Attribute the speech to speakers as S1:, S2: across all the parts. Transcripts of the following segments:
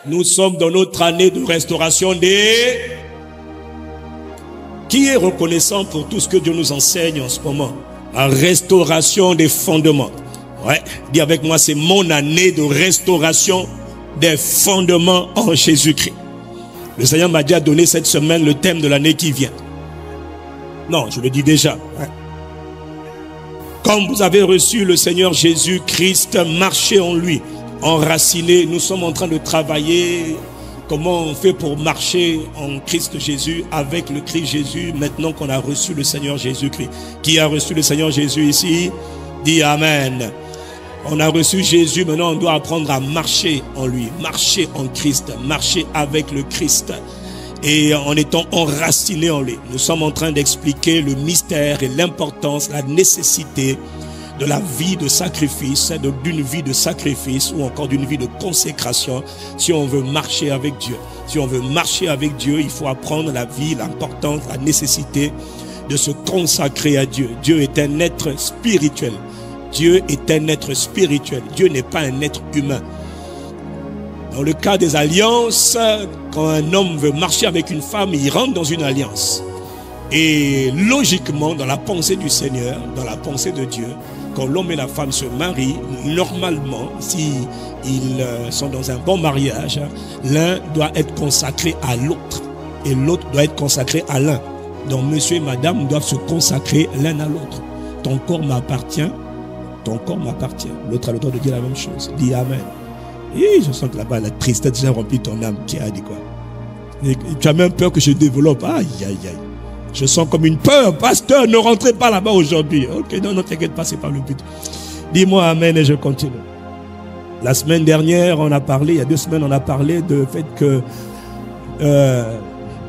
S1: Nous sommes dans notre année de restauration des... Qui est reconnaissant pour tout ce que Dieu nous enseigne en ce moment? La restauration des fondements. Ouais, dis avec moi, c'est mon année de restauration des fondements en Jésus-Christ. Le Seigneur m'a déjà donné cette semaine le thème de l'année qui vient. Non, je le dis déjà. Ouais. Comme vous avez reçu le Seigneur Jésus-Christ, marchez en lui, enracinez. Nous sommes en train de travailler comment on fait pour marcher en Christ Jésus, avec le Christ Jésus, maintenant qu'on a reçu le Seigneur Jésus-Christ. Qui a reçu le Seigneur Jésus ici? Dis Amen. On a reçu Jésus, maintenant on doit apprendre à marcher en lui, marcher en Christ, marcher avec le Christ. Et en étant enraciné en lui, nous sommes en train d'expliquer le mystère et l'importance, la nécessité de la vie de sacrifice, d'une vie de sacrifice ou encore d'une vie de consécration si on veut marcher avec Dieu. Si on veut marcher avec Dieu, il faut apprendre la vie, l'importance, la nécessité de se consacrer à Dieu. Dieu est un être spirituel. Dieu est un être spirituel. Dieu n'est pas un être humain. Dans le cas des alliances, quand un homme veut marcher avec une femme, il rentre dans une alliance. Et logiquement, dans la pensée du Seigneur, dans la pensée de Dieu, quand l'homme et la femme se marient, normalement, s'ils sont dans un bon mariage, l'un doit être consacré à l'autre et l'autre doit être consacré à l'un. Donc monsieur et madame doivent se consacrer l'un à l'autre. Ton corps m'appartient, ton corps m'appartient. L'autre a le droit de dire la même chose. Dis Amen. Et je sens que là-bas, la tristesse déjà remplit ton âme. Qui a dit quoi? Et tu as même peur que je développe. Aïe, aïe, aïe. Je sens comme une peur. Pasteur, ne rentrez pas là-bas aujourd'hui. Ok, non, ne t'inquiète pas, c'est pas le but. Dis-moi Amen et je continue. La semaine dernière, on a parlé, il y a 2 semaines, on a parlé du fait que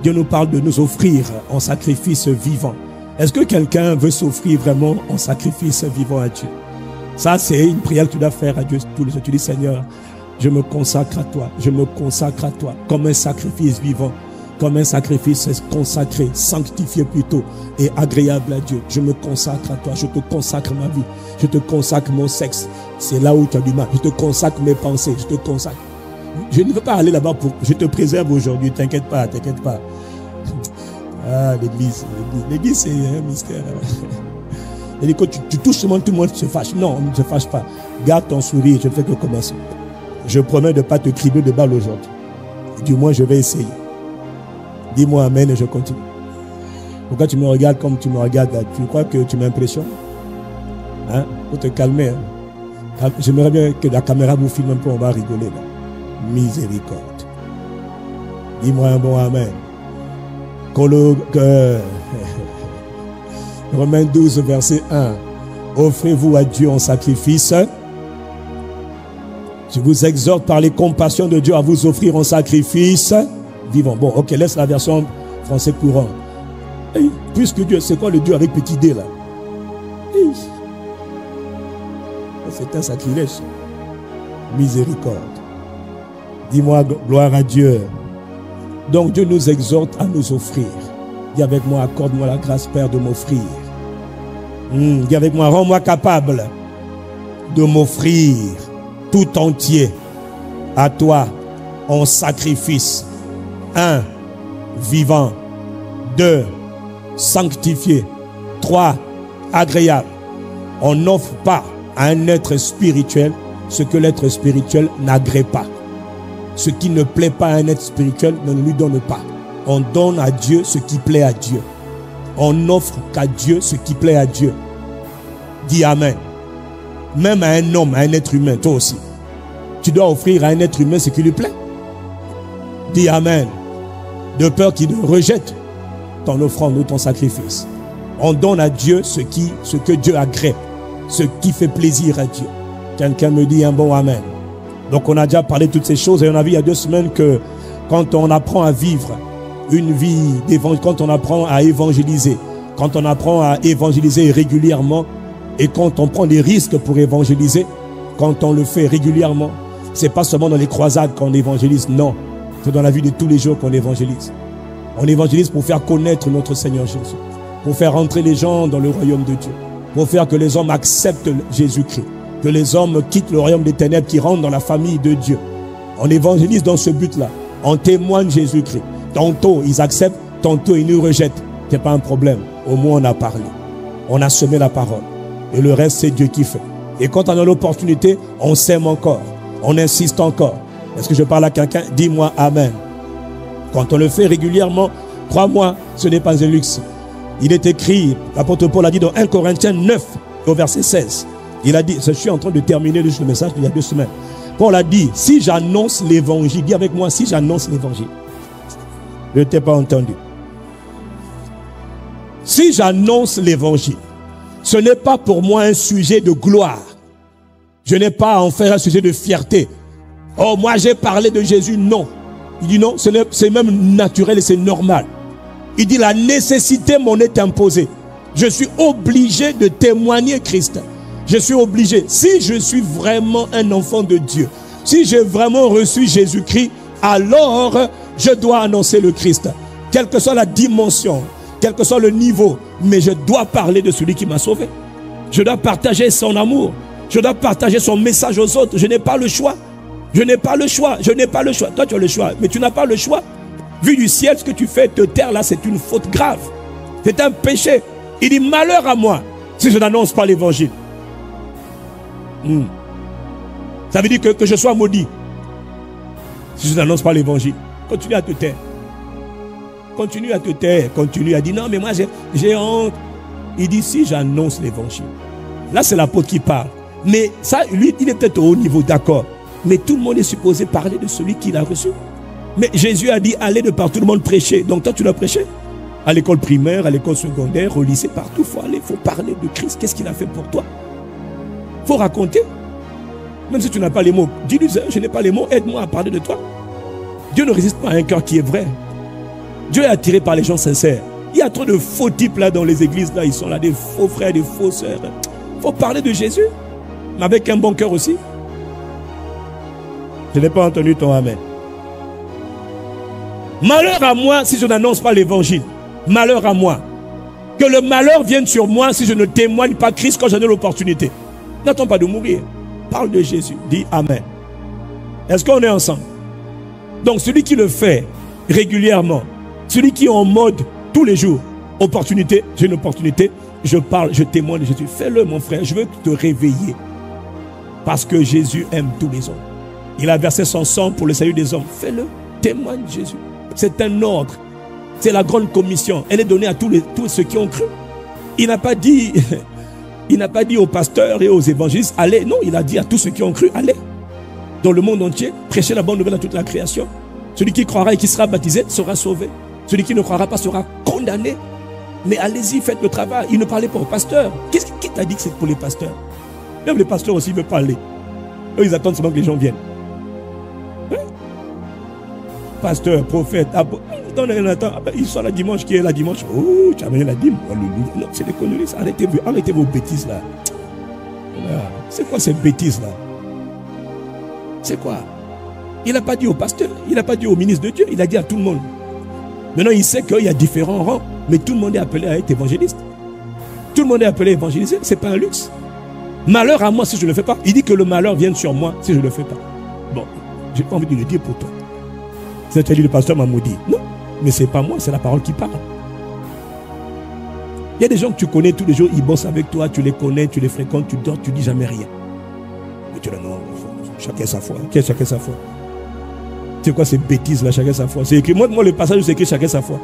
S1: Dieu nous parle de nous offrir en sacrifice vivant. Est-ce que quelqu'un veut s'offrir vraiment en sacrifice vivant à Dieu? Ça, c'est une prière que tu dois faire à Dieu tous les jours. Tu dis, Seigneur, je me consacre à toi. Je me consacre à toi comme un sacrifice vivant. Comme un sacrifice consacré, sanctifié plutôt et agréable à Dieu. Je me consacre à toi, je te consacre ma vie, je te consacre mon sexe. C'est là où tu as du mal. Je te consacre mes pensées, je te consacre. Je ne veux pas aller là-bas pour... Je te préserve aujourd'hui, t'inquiète pas, t'inquiète pas. Ah, l'église, c'est un mystère. Et quand tu touches seulement, tout le monde se fâche. Non, on ne se fâche pas. Garde ton sourire, je ne fais que commencer. Je promets de ne pas te cribler de balles aujourd'hui. Du moins, je vais essayer. Dis-moi Amen et je continue. Pourquoi tu me regardes comme tu me regardes là? Tu crois que tu m'impressionnes? Hein? Faut te calmer. Hein? J'aimerais bien que la caméra vous filme un peu, on va rigoler là. Miséricorde. Dis-moi un bon Amen. Romains 12, verset 1. Offrez-vous à Dieu en sacrifice. Je vous exhorte par les compassions de Dieu à vous offrir en sacrifice vivant. Bon, ok, laisse la version français courant. Hey, puisque Dieu, c'est quoi le Dieu avec petit D là? Hey. C'est un sacrilège. Miséricorde. Dis-moi, gloire à Dieu. Donc Dieu nous exhorte à nous offrir. Dis avec moi, accorde-moi la grâce, Père, de m'offrir. Dis avec moi, rends-moi capable de m'offrir tout entier à toi en sacrifice. 1. Vivant. 2. Sanctifié. 3. Agréable. On n'offre pas à un être spirituel ce que l'être spirituel n'agrée pas. Ce qui ne plaît pas à un être spirituel ne lui donne pas. On donne à Dieu ce qui plaît à Dieu. On n'offre qu'à Dieu ce qui plaît à Dieu. Dis Amen. Même à un homme, à un être humain, toi aussi. Tu dois offrir à un être humain ce qui lui plaît. Dis Amen. De peur qu'il rejette ton offrande ou ton sacrifice. On donne à Dieu ce que Dieu agrée, ce qui fait plaisir à Dieu. Quelqu'un me dit un bon Amen. Donc on a déjà parlé de toutes ces choses et on a vu il y a 2 semaines que quand on apprend à vivre une vie d'évangile, quand on apprend à évangéliser, quand on apprend à évangéliser régulièrement et quand on prend des risques pour évangéliser, quand on le fait régulièrement, c'est pas seulement dans les croisades qu'on évangélise, non. C'est dans la vie de tous les jours qu'on évangélise. On évangélise pour faire connaître notre Seigneur Jésus, pour faire entrer les gens dans le royaume de Dieu, pour faire que les hommes acceptent Jésus-Christ, que les hommes quittent le royaume des ténèbres, qui rentrent dans la famille de Dieu. On évangélise dans ce but-là. On témoigne Jésus-Christ. Tantôt, ils acceptent, tantôt, ils nous rejettent. Ce n'est pas un problème. Au moins, on a parlé. On a semé la parole. Et le reste, c'est Dieu qui fait. Et quand on a l'opportunité, on sème encore. On insiste encore. Est-ce que je parle à quelqu'un? Dis-moi Amen. Quand on le fait régulièrement, crois-moi, ce n'est pas un luxe. Il est écrit, l'apôtre Paul a dit dans 1 Corinthiens 9, au verset 16. Il a dit, je suis en train de terminer le message il y a 2 semaines. Paul a dit, si j'annonce l'évangile, dis avec moi, si j'annonce l'évangile. Je ne t'ai pas entendu. Si j'annonce l'évangile, ce n'est pas pour moi un sujet de gloire. Je n'ai pas à en faire un sujet de fierté. Oh, moi j'ai parlé de Jésus, non. Il dit non, c'est même naturel et c'est normal. Il dit la nécessité m'en est imposée. Je suis obligé de témoigner Christ. Je suis obligé. Si je suis vraiment un enfant de Dieu, si j'ai vraiment reçu Jésus-Christ, alors je dois annoncer le Christ. Quelle que soit la dimension, quel que soit le niveau, mais je dois parler de celui qui m'a sauvé. Je dois partager son amour. Je dois partager son message aux autres. Je n'ai pas le choix. Je n'ai pas le choix. Je n'ai pas le choix. Toi, tu as le choix, mais tu n'as pas le choix. Vu du ciel, ce que tu fais, te taire là, c'est une faute grave. C'est un péché. Il dit, malheur à moi si je n'annonce pas l'évangile. Ça veut dire que je sois maudit si je n'annonce pas l'évangile. Continue à te taire. Continue à te taire. Continue à dire, non, mais moi, j'ai honte. Il dit, si j'annonce l'évangile. Là, c'est l'apôtre qui parle. Mais ça, lui, il est peut-être au haut niveau, d'accord. Mais tout le monde est supposé parler de celui qu'il a reçu. Mais Jésus a dit, allez de partout le monde prêcher. Donc toi, tu l'as prêché. À l'école primaire, à l'école secondaire, au lycée, partout, il faut aller, il faut parler de Christ. Qu'est-ce qu'il a fait pour toi? Il faut raconter. Même si tu n'as pas les mots, dis-lui, je n'ai pas les mots, aide-moi à parler de toi. Dieu ne résiste pas à un cœur qui est vrai. Dieu est attiré par les gens sincères. Il y a trop de faux types là dans les églises, là, ils sont là, des faux frères, des faux sœurs. Il faut parler de Jésus, mais avec un bon cœur aussi. Je n'ai pas entendu ton amen. Malheur à moi si je n'annonce pas l'évangile. Malheur à moi. Que le malheur vienne sur moi si je ne témoigne pas Christ quand j'en ai l'opportunité. N'attends pas de mourir. Parle de Jésus. Dis Amen. Est-ce qu'on est ensemble? Donc celui qui le fait régulièrement, celui qui est en mode tous les jours, opportunité, j'ai une opportunité, je parle, je témoigne de Jésus. Fais-le mon frère, je veux te réveiller. Parce que Jésus aime tous les hommes. Il a versé son sang pour le salut des hommes. Fais-le, témoigne de Jésus. C'est un ordre. C'est la grande commission. Elle est donnée à tous ceux qui ont cru. Il n'a pas dit aux pasteurs et aux évangélistes, allez. Non, il a dit à tous ceux qui ont cru, allez. Dans le monde entier, prêchez la bonne nouvelle à toute la création. Celui qui croira et qui sera baptisé sera sauvé. Celui qui ne croira pas sera condamné. Mais allez-y, faites le travail. Il ne parlait pas aux pasteurs. Qui t'a dit que c'est pour les pasteurs? Même les pasteurs aussi veulent parler. Eux, ils attendent seulement que les gens viennent. Hein? Pasteur, prophète, ils sont là dimanche, qui est là dimanche? Oh, tu as amené la dîme. Non, c'est des conneries. Arrêtez vos bêtises là. C'est quoi ces bêtises là? C'est quoi? Il n'a pas dit au pasteur, il n'a pas dit au ministre de Dieu, il a dit à tout le monde. Maintenant, il sait qu'il y a différents rangs, mais tout le monde est appelé à être évangéliste. Tout le monde est appelé à évangéliser, ce n'est pas un luxe. Malheur à moi si je ne le fais pas. Il dit que le malheur vienne sur moi si je ne le fais pas. Bon, je n'ai pas envie de le dire pour toi. C'est-à-dire que le pasteur m'a maudit. Non, mais ce n'est pas moi, c'est la parole qui parle. Il y a des gens que tu connais tous les jours, ils bossent avec toi, tu les connais, tu les fréquentes, tu dors, tu dis jamais rien. Mais tu dis non, chacun sa foi. Chacun sa foi. C'est quoi ces bêtises là, chacun sa foi? C'est écrit, moi le passage c'est écrit chacun sa foi.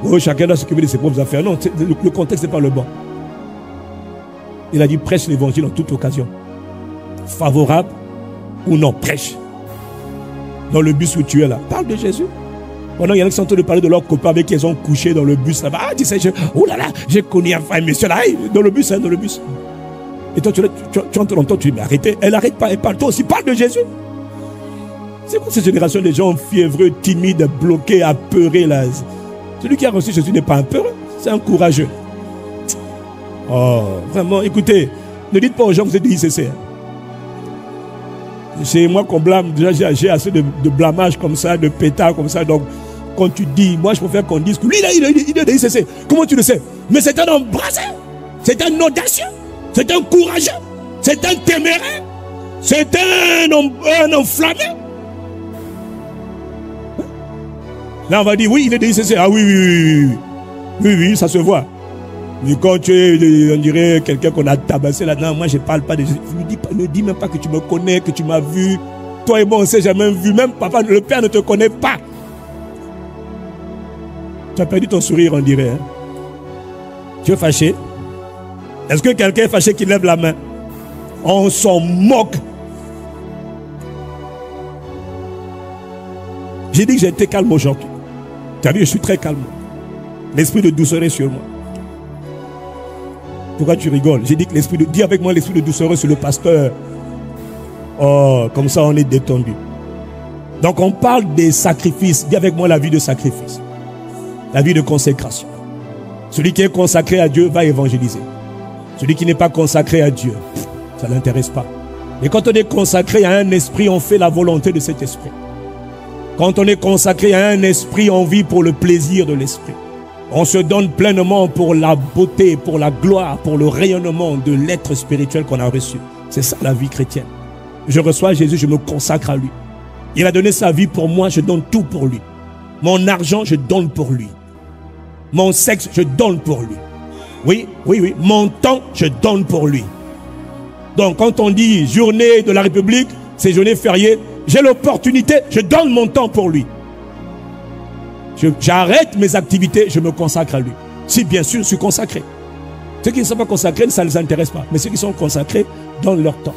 S1: Oh, chacun doit s'occuper de ses propres affaires. Non, le contexte n'est pas le bon. Il a dit prêche l'évangile en toute occasion. Favorable ou non, prêche. Dans le bus où tu es là, parle de Jésus. Pendant il y en a qui sont en train de parler de leurs copains avec qui ils ont couché dans le bus là-bas. Ah, tu sais, oh là là, j'ai connu un monsieur là, dans le bus, hein, dans le bus. Et toi, tu entends longtemps, tu dis, mais arrêtez, elle n'arrête pas, elle parle. Toi aussi, parle de Jésus. C'est quoi cette génération de gens fiévreux, timides, bloqués, apeurés là? Celui qui a reçu Jésus n'est pas un peureux, c'est un courageux. Oh, vraiment, écoutez, ne dites pas aux gens que vous êtes des ICC. C'est moi qu'on blâme, déjà j'ai assez de blâmage comme ça, de pétard comme ça, donc quand tu dis, moi je préfère qu'on dise que lui là, il est des ICC. Comment tu le sais? Mais c'est un embrasé, c'est un audacieux, c'est un courageux, c'est un téméraire. C'était un homme enflammé. Là, on va dire, oui, il est décédé. Ah oui, oui, ça se voit. Mais quand tu es, on dirait, quelqu'un qu'on a tabassé là-dedans, moi, je ne parle pas de... Ne dis même pas que tu me connais, que tu m'as vu. Toi et moi, on ne s'est jamais vu. Même papa, le père ne te connaît pas. Tu as perdu ton sourire, on dirait. Hein? Tu es fâché? Est-ce que quelqu'un est fâché qui lève la main? On s'en moque. J'ai dit que j'étais calme aujourd'hui. Tu as vu, je suis très calme. L'esprit de douceur est sur moi. Pourquoi tu rigoles? J'ai dit que l'esprit de... Dis avec moi, l'esprit de douceur est sur le pasteur. Oh, comme ça on est détendu. Donc on parle des sacrifices. Dis avec moi la vie de sacrifice. La vie de consécration. Celui qui est consacré à Dieu va évangéliser. Celui qui n'est pas consacré à Dieu, ça ne l'intéresse pas. Et quand on est consacré à un esprit, on fait la volonté de cet esprit. Quand on est consacré à un esprit, on vit pour le plaisir de l'esprit. On se donne pleinement pour la beauté, pour la gloire, pour le rayonnement de l'être spirituel qu'on a reçu. C'est ça la vie chrétienne. Je reçois Jésus, je me consacre à lui. Il a donné sa vie pour moi, je donne tout pour lui. Mon argent, je donne pour lui. Mon sexe, je donne pour lui. Oui. Mon temps, je donne pour lui. Donc quand on dit journée de la République, c'est journée fériée, j'ai l'opportunité, je donne mon temps pour lui. J'arrête mes activités, je me consacre à lui. Si bien sûr, je suis consacré. Ceux qui ne sont pas consacrés, ça ne les intéresse pas. Mais ceux qui sont consacrés donnent leur temps.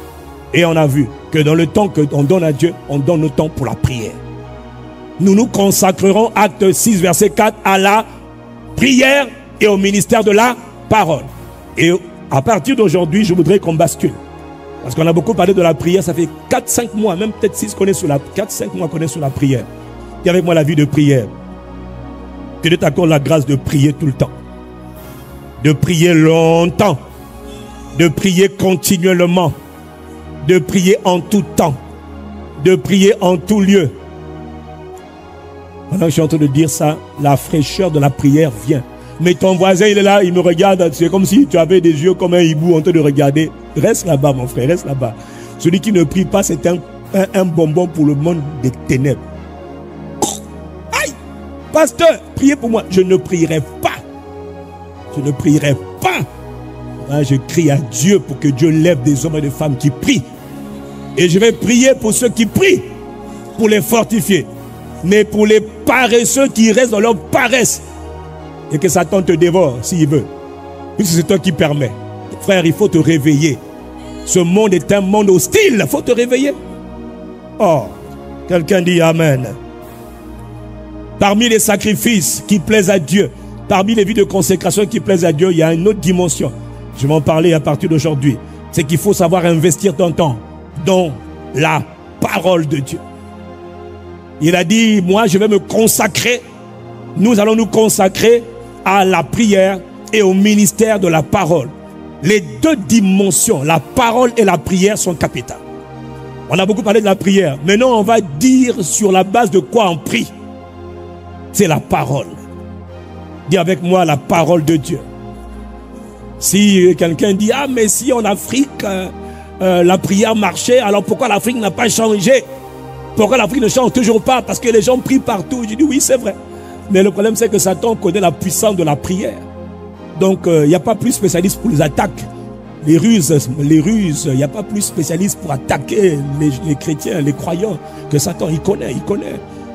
S1: Et on a vu que dans le temps qu'on donne à Dieu, on donne le temps pour la prière. Nous nous consacrerons, acte 6, verset 4, à la prière et au ministère de la parole. Et à partir d'aujourd'hui, je voudrais qu'on bascule. Parce qu'on a beaucoup parlé de la prière, ça fait 4-5 mois, même peut-être 6 qu'on est sur la 4-5 mois qu'on est sur la prière. Dis avec moi la vie de prière. Que Dieu t'accorde la grâce de prier tout le temps. De prier longtemps. De prier continuellement. De prier en tout temps. De prier en tout lieu. Pendant que je suis en train de dire ça, la fraîcheur de la prière vient. Mais ton voisin, il est là, il me regarde. C'est comme si tu avais des yeux comme un hibou en train de regarder. Reste là-bas, mon frère, reste là-bas. Celui qui ne prie pas, c'est un bonbon pour le monde des ténèbres. Aïe! Pasteur, priez pour moi. Je ne prierai pas. Je ne prierai pas. Là, je crie à Dieu pour que Dieu lève des hommes et des femmes qui prient. Et je vais prier pour ceux qui prient, pour les fortifier. Mais pour les paresseux qui restent dans leur paresse, et que Satan te dévore s'il veut, puisque c'est toi qui permets. Frère, il faut te réveiller. Ce monde est un monde hostile, il faut te réveiller. Oh, quelqu'un dit Amen. Parmi les sacrifices qui plaisent à Dieu, parmi les vies de consécration qui plaisent à Dieu, il y a une autre dimension. Je vais en parler à partir d'aujourd'hui. C'est qu'il faut savoir investir ton temps dans la parole de Dieu. Il a dit, moi je vais me consacrer, nous allons nous consacrer à la prière et au ministère de la parole. Les deux dimensions, la parole et la prière, sont capitales. On a beaucoup parlé de la prière. Maintenant, on va dire sur la base de quoi on prie. C'est la parole. Dis avec moi la parole de Dieu. Si quelqu'un dit, ah mais si en Afrique, la prière marchait, alors pourquoi l'Afrique n'a pas changé? Pourquoi l'Afrique ne change toujours pas? Parce que les gens prient partout. Je dis oui, c'est vrai. Mais le problème, c'est que Satan connaît la puissance de la prière. Donc, il n'y a pas plus spécialiste pour les attaques. Les ruses, il n'y a pas plus spécialiste pour attaquer les chrétiens, les croyants, que Satan. Il connaît.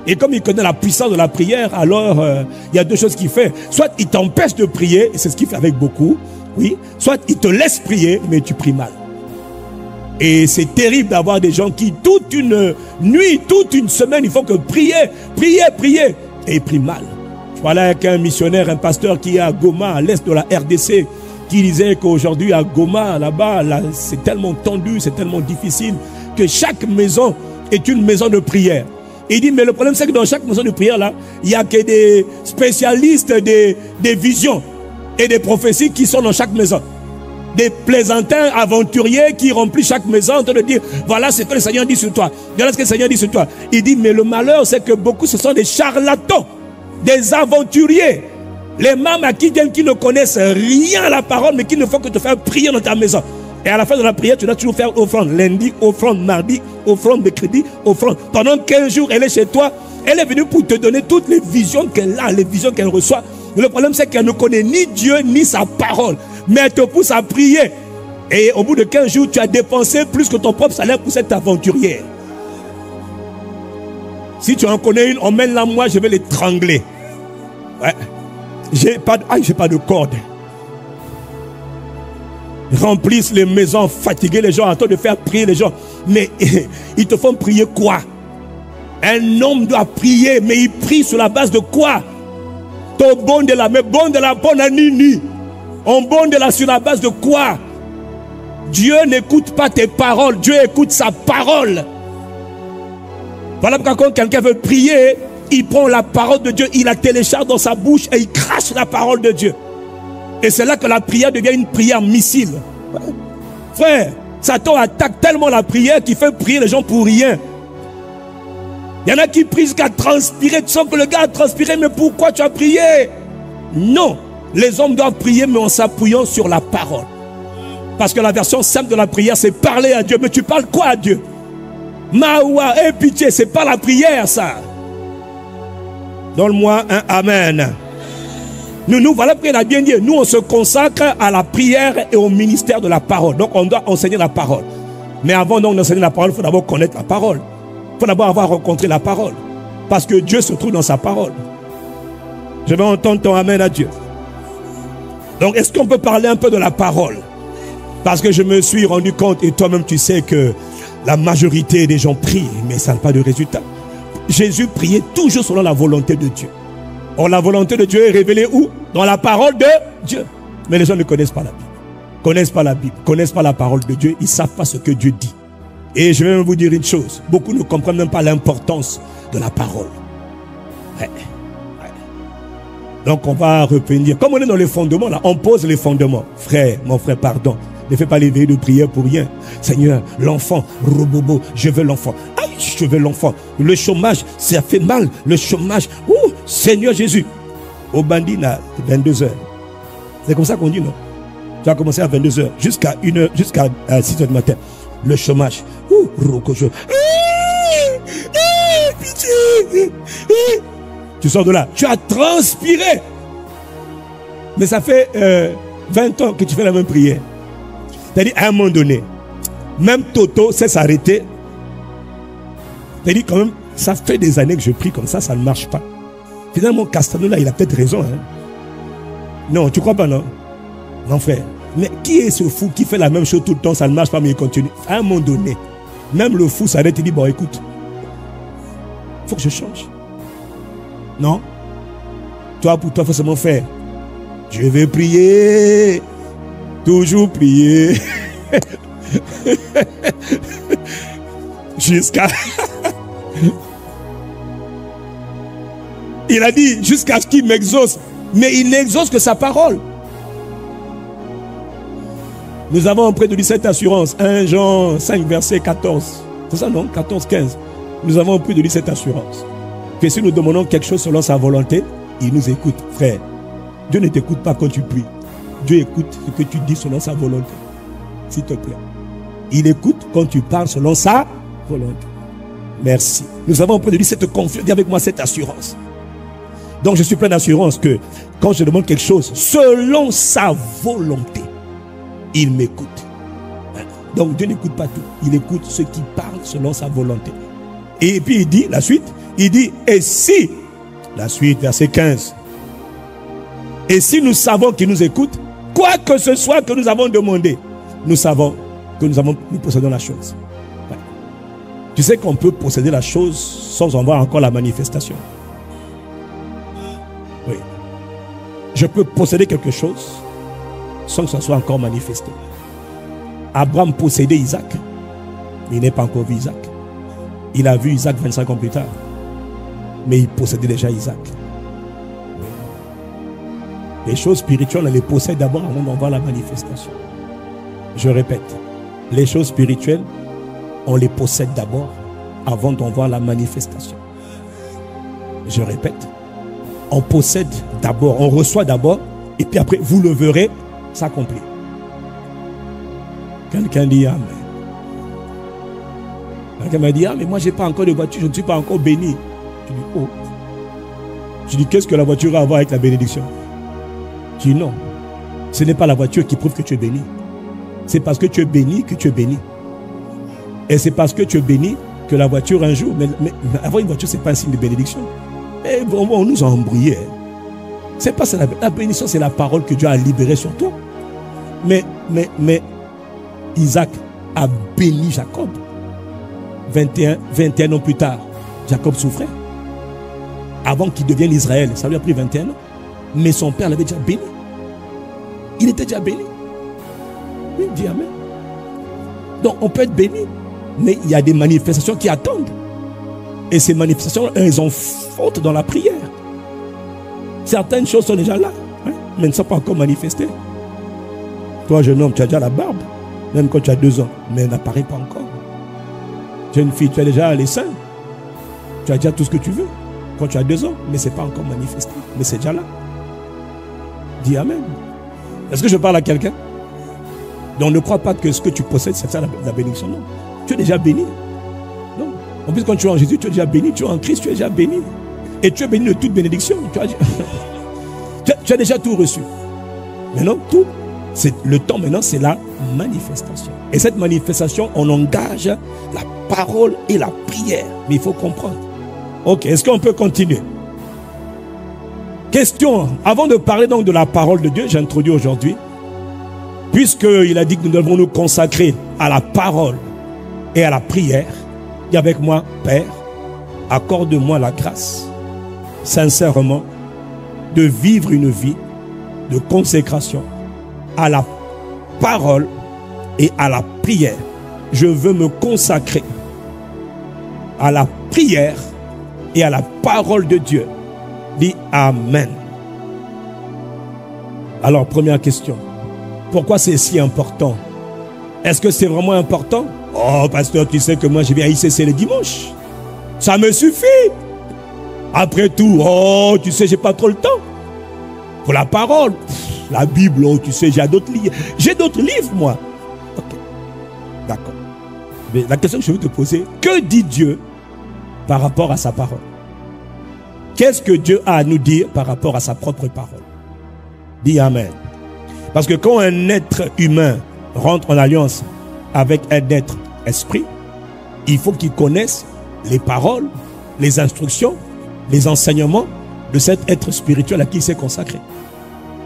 S1: Et comme il connaît la puissance de la prière, alors il y a deux choses qu'il fait. Soit il t'empêche de prier, et c'est ce qu'il fait avec beaucoup, oui. Soit il te laisse prier, mais tu pries mal. Et c'est terrible d'avoir des gens qui, toute une nuit, toute une semaine, il faut que prier, et ils prient mal. Je parlais avec un missionnaire, un pasteur qui est à Goma, à l'est de la RDC, qui disait qu'aujourd'hui à Goma, là-bas, c'est tellement tendu, c'est tellement difficile, que chaque maison est une maison de prière. Et il dit, mais le problème c'est que dans chaque maison de prière, là, il n'y a que des spécialistes des visions et des prophéties qui sont dans chaque maison. Des plaisantins aventuriers qui remplissent chaque maison en train de dire, voilà ce que le Seigneur dit sur toi. Voilà ce que le Seigneur dit sur toi. Il dit, mais le malheur, c'est que beaucoup, ce sont des charlatans, des aventuriers. Les mamans qui viennent, qui ne connaissent rien à la parole, mais qui ne font que te faire prier dans ta maison. Et à la fin de la prière, tu dois toujours faire offrande. Lundi, offrande, mardi, offrande, mercredi, offrande. Pendant 15 jours, elle est chez toi. Elle est venue pour te donner toutes les visions qu'elle a, les visions qu'elle reçoit. Mais le problème, c'est qu'elle ne connaît ni Dieu, ni sa parole. Mais elle te pousse à prier. Et au bout de 15 jours, tu as dépensé plus que ton propre salaire pour cette aventurière. Si tu en connais une, emmène-la moi, je vais l'étrangler. Ouais. J'ai pas de corde. Remplissent les maisons, fatiguer les gens, en train de faire prier les gens. Mais ils te font prier quoi? Un homme doit prier, mais il prie sur la base de quoi? Ton bon de la, mais bon de la bonne à nini. On bon de la sur la base de quoi? Dieu n'écoute pas tes paroles, Dieu écoute sa parole. Voilà pourquoi quand quelqu'un veut prier, il prend la parole de Dieu, il la télécharge dans sa bouche et il crache la parole de Dieu. Et c'est là que la prière devient une prière missile. Frère, Satan attaque tellement la prière qu'il fait prier les gens pour rien. Il y en a qui prient jusqu'à transpirer. Tu sens que le gars a transpiré, mais pourquoi tu as prié? Non, les hommes doivent prier, mais en s'appuyant sur la parole. Parce que la version simple de la prière, c'est parler à Dieu. Mais tu parles quoi à Dieu? Maoua, et pitié, c'est pas la prière, ça. Donne-moi un amen. Nous, voilà pourquoi il a bien dit, nous, on se consacre à la prière et au ministère de la parole. Donc, on doit enseigner la parole. Mais avant d'enseigner la parole, il faut d'abord connaître la parole. Il faut d'abord avoir rencontré la parole. Parce que Dieu se trouve dans sa parole. Je vais entendre ton amen à Dieu. Donc, est-ce qu'on peut parler un peu de la parole? Parce que je me suis rendu compte, et toi-même tu sais que la majorité des gens prient, mais ça n'a pas de résultat. Jésus priait toujours selon la volonté de Dieu. Or, la volonté de Dieu est révélée où? Dans la parole de Dieu. Mais les gens ne connaissent pas la Bible. Connaissent pas la Bible, connaissent pas la parole de Dieu. Ils ne savent pas ce que Dieu dit. Et je vais même vous dire une chose. Beaucoup ne comprennent même pas l'importance de la parole. Ouais. Ouais. Donc, on va revenir. Comme on est dans les fondements, là, on pose les fondements. Frère, mon frère, pardon. Ne fais pas les veillées de prière pour rien. Seigneur, l'enfant, robobo, je veux l'enfant. Aïe, je veux l'enfant. Le chômage, ça fait mal. Le chômage. Ouh, Seigneur Jésus. Au bandit, 22 heures. C'est comme ça qu'on dit, non? Tu as commencé à 22 heures jusqu'à 1 heure, jusqu'à 6 heures du matin. Le chômage. Ouh, rococho. Pitié. Tu sors de là. Tu as transpiré. Mais ça fait 20 ans que tu fais la même prière. C'est-à-dire, à un moment donné, même Toto sait s'arrêter. C'est-à-dire, quand même, ça fait des années que je prie comme ça, ça ne marche pas. Finalement, Castano, là, il a peut-être raison. Hein? Non, tu crois pas, non? Non, frère. Mais qui est ce fou qui fait la même chose tout le temps, ça ne marche pas, mais il continue? À un moment donné, même le fou s'arrête et dit, bon, écoute, il faut que je change. Non? Toi, pour toi, il faut seulement faire. Je vais prier. Toujours prier. Jusqu'à... Il a dit jusqu'à ce qu'il m'exauce. Mais il n'exauce que sa parole. Nous avons auprès de lui cette assurance. 1 Jean 5 verset 14. C'est ça non? 14, 15. Nous avons auprès de lui cette assurance. Que si nous demandons quelque chose selon sa volonté, il nous écoute. Frère, Dieu ne t'écoute pas quand tu pries. Dieu écoute ce que tu dis selon sa volonté. S'il te plaît. Il écoute quand tu parles selon sa volonté. Merci. Nous avons auprès de lui cette confiance. Dis avec moi cette assurance. Donc je suis plein d'assurance que quand je demande quelque chose selon sa volonté, il m'écoute. Donc Dieu n'écoute pas tout. Il écoute ceux qui parlent selon sa volonté. Et puis il dit, la suite, il dit, et si, la suite, verset 15. Et si nous savons qu'il nous écoute, quoi que ce soit que nous avons demandé, nous savons que nous possédons la chose. Ouais. Tu sais qu'on peut posséder la chose sans en voir encore la manifestation. Oui. Je peux posséder quelque chose sans que ça soit encore manifesté. Abraham possédait Isaac, mais il n'est pas encore vu Isaac. Il a vu Isaac 25 ans plus tard, mais il possédait déjà Isaac. Les choses spirituelles, on les possède d'abord avant d'en voir la manifestation. Je répète, les choses spirituelles, on les possède d'abord avant d'en voir la manifestation. Je répète, on possède d'abord, on reçoit d'abord, et puis après, vous le verrez s'accomplir. Quelqu'un dit Amen. Quelqu'un m'a dit, ah mais moi j'ai pas encore de voiture, je ne suis pas encore béni. Je dis, oh. Je dis, qu'est-ce que la voiture a à voir avec la bénédiction? Je dis, non. Ce n'est pas la voiture qui prouve que tu es béni. C'est parce que tu es béni que tu es béni. Et c'est parce que tu es béni que la voiture un jour, mais avoir une voiture, ce n'est pas un signe de bénédiction. Et on nous a embrouillés. C'est pas ça, la bénédiction, c'est la parole que Dieu a libérée sur toi. Mais Isaac a béni Jacob. 21 ans plus tard, Jacob souffrait. Avant qu'il devienne Israël, ça lui a pris 21 ans. Mais son père l'avait déjà béni. Il était déjà béni. Oui, dis Amen. Donc on peut être béni, mais il y a des manifestations qui attendent. Et ces manifestations, elles ont faute dans la prière. Certaines choses sont déjà là, hein, mais ne sont pas encore manifestées. Toi, jeune homme, tu as déjà la barbe, même quand tu as 2 ans, mais elle n'apparaît pas encore. Jeune fille, tu as déjà les seins. Tu as déjà tout ce que tu veux quand tu as 2 ans, mais ce n'est pas encore manifesté. Mais c'est déjà là. Dis Amen. Est-ce que je parle à quelqu'un? Donc ne crois pas que ce que tu possèdes, c'est ça la bénédiction. Non. Tu es déjà béni. Non. En plus, quand tu es en Jésus, tu es déjà béni. Tu es en Christ, tu es déjà béni. Et tu es béni de toute bénédiction. Tu as déjà tout reçu. Maintenant, tout, le temps maintenant, c'est la manifestation. Et cette manifestation, on engage la parole et la prière. Mais il faut comprendre. Ok, est-ce qu'on peut continuer? Question, avant de parler donc de la parole de Dieu, j'introduis aujourd'hui, puisqu'il a dit que nous devons nous consacrer à la parole et à la prière, dis avec moi, Père, accorde-moi la grâce, sincèrement, de vivre une vie de consécration à la parole et à la prière. Je veux me consacrer à la prière et à la parole de Dieu. Dis Amen. Alors, première question. Pourquoi c'est si important? Est-ce que c'est vraiment important? Oh, pasteur, tu sais que moi, je viens à ICC le dimanche. Ça me suffit. Après tout, oh, tu sais, j'ai pas trop le temps. Pour la parole, la Bible, oh, tu sais, j'ai d'autres livres. J'ai d'autres livres, moi. Ok. D'accord. Mais la question que je veux te poser, que dit Dieu par rapport à sa parole? Qu'est-ce que Dieu a à nous dire par rapport à sa propre parole? Dis Amen. Parce que quand un être humain rentre en alliance avec un être esprit, il faut qu'il connaisse les paroles, les instructions, les enseignements de cet être spirituel à qui il s'est consacré.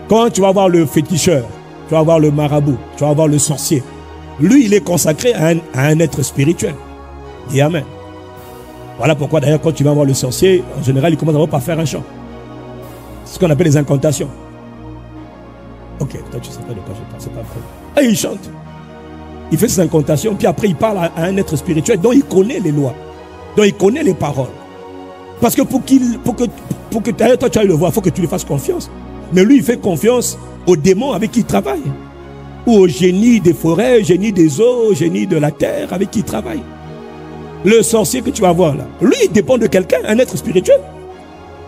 S1: Quand tu vas voir le féticheur, tu vas voir le marabout, tu vas voir le sorcier, lui il est consacré à un être spirituel. Dis Amen. Voilà pourquoi d'ailleurs quand tu vas voir le sorcier, en général il commence d'abord par faire un chant. C'est ce qu'on appelle les incantations. Ok, toi tu sais pas de quoi je parle, c'est pas vrai. Et il chante. Il fait ses incantations, puis après il parle à un être spirituel dont il connaît les lois, dont il connaît les paroles. Parce que pour que toi tu ailles le voir, il faut que tu lui fasses confiance. Mais lui il fait confiance aux démons avec qui il travaille. Ou au génie des forêts, génie des eaux, génie de la terre avec qui il travaille. Le sorcier que tu vas voir là, lui il dépend de quelqu'un, un être spirituel.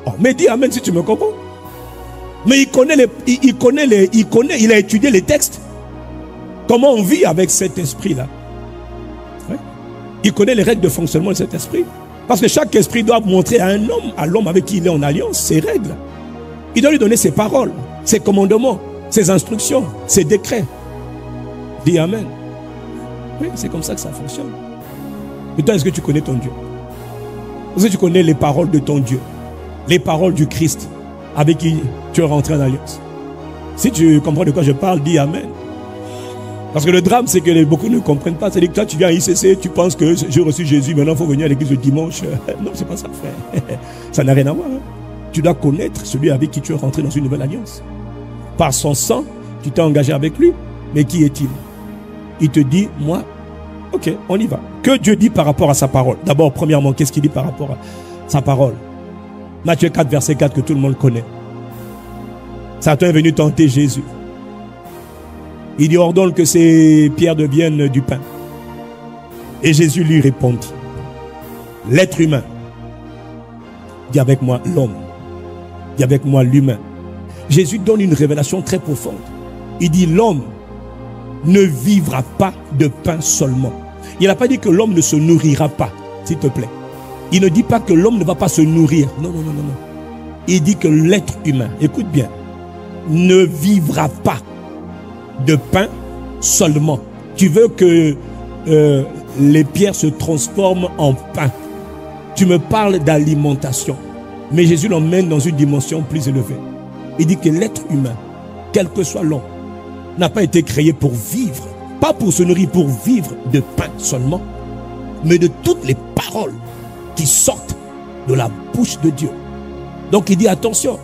S1: Oh, mais dis Amen si tu me comprends. Mais il a étudié les textes. Comment on vit avec cet esprit-là. Ouais. Il connaît les règles de fonctionnement de cet esprit. Parce que chaque esprit doit montrer à un homme, à l'homme avec qui il est en alliance, ses règles. Il doit lui donner ses paroles, ses commandements, ses instructions, ses décrets. Dis Amen. Oui, c'est comme ça que ça fonctionne. Et toi, est-ce que tu connais ton Dieu? Est-ce que tu connais les paroles de ton Dieu? Les paroles du Christ avec qui tu es rentré en alliance? Si tu comprends de quoi je parle, dis Amen. Parce que le drame, c'est que beaucoup ne comprennent pas. C'est-à-dire que toi, tu viens à ICC, tu penses que j'ai reçu Jésus, maintenant il faut venir à l'église le dimanche. Non, c'est pas ça, frère. Ça n'a rien à voir. Hein. Tu dois connaître celui avec qui tu es rentré dans une nouvelle alliance. Par son sang, tu t'es engagé avec lui. Mais qui est-il? Il te dit, moi, ok, on y va. Que Dieu dit par rapport à sa parole? D'abord, premièrement, qu'est-ce qu'il dit par rapport à sa parole? Matthieu 4, verset 4, que tout le monde connaît. Satan est venu tenter Jésus. Il dit, ordonne que ces pierres deviennent du pain. Et Jésus lui répondit, l'être humain, dis avec moi l'homme, dis avec moi l'humain. Jésus donne une révélation très profonde. Il dit, l'homme ne vivra pas de pain seulement. Il n'a pas dit que l'homme ne se nourrira pas, s'il te plaît. Il ne dit pas que l'homme ne va pas se nourrir. Non, non, non, non, non. Il dit que l'être humain, écoute bien, ne vivra pas de pain seulement. Tu veux que les pierres se transforment en pain. Tu me parles d'alimentation. Mais Jésus l'emmène dans une dimension plus élevée. Il dit que l'être humain, quel que soit l'homme, n'a pas été créé pour vivre, pas pour se nourrir, pour vivre de pain seulement, mais de toutes les paroles qui sortent de la bouche de Dieu. Donc il dit attention,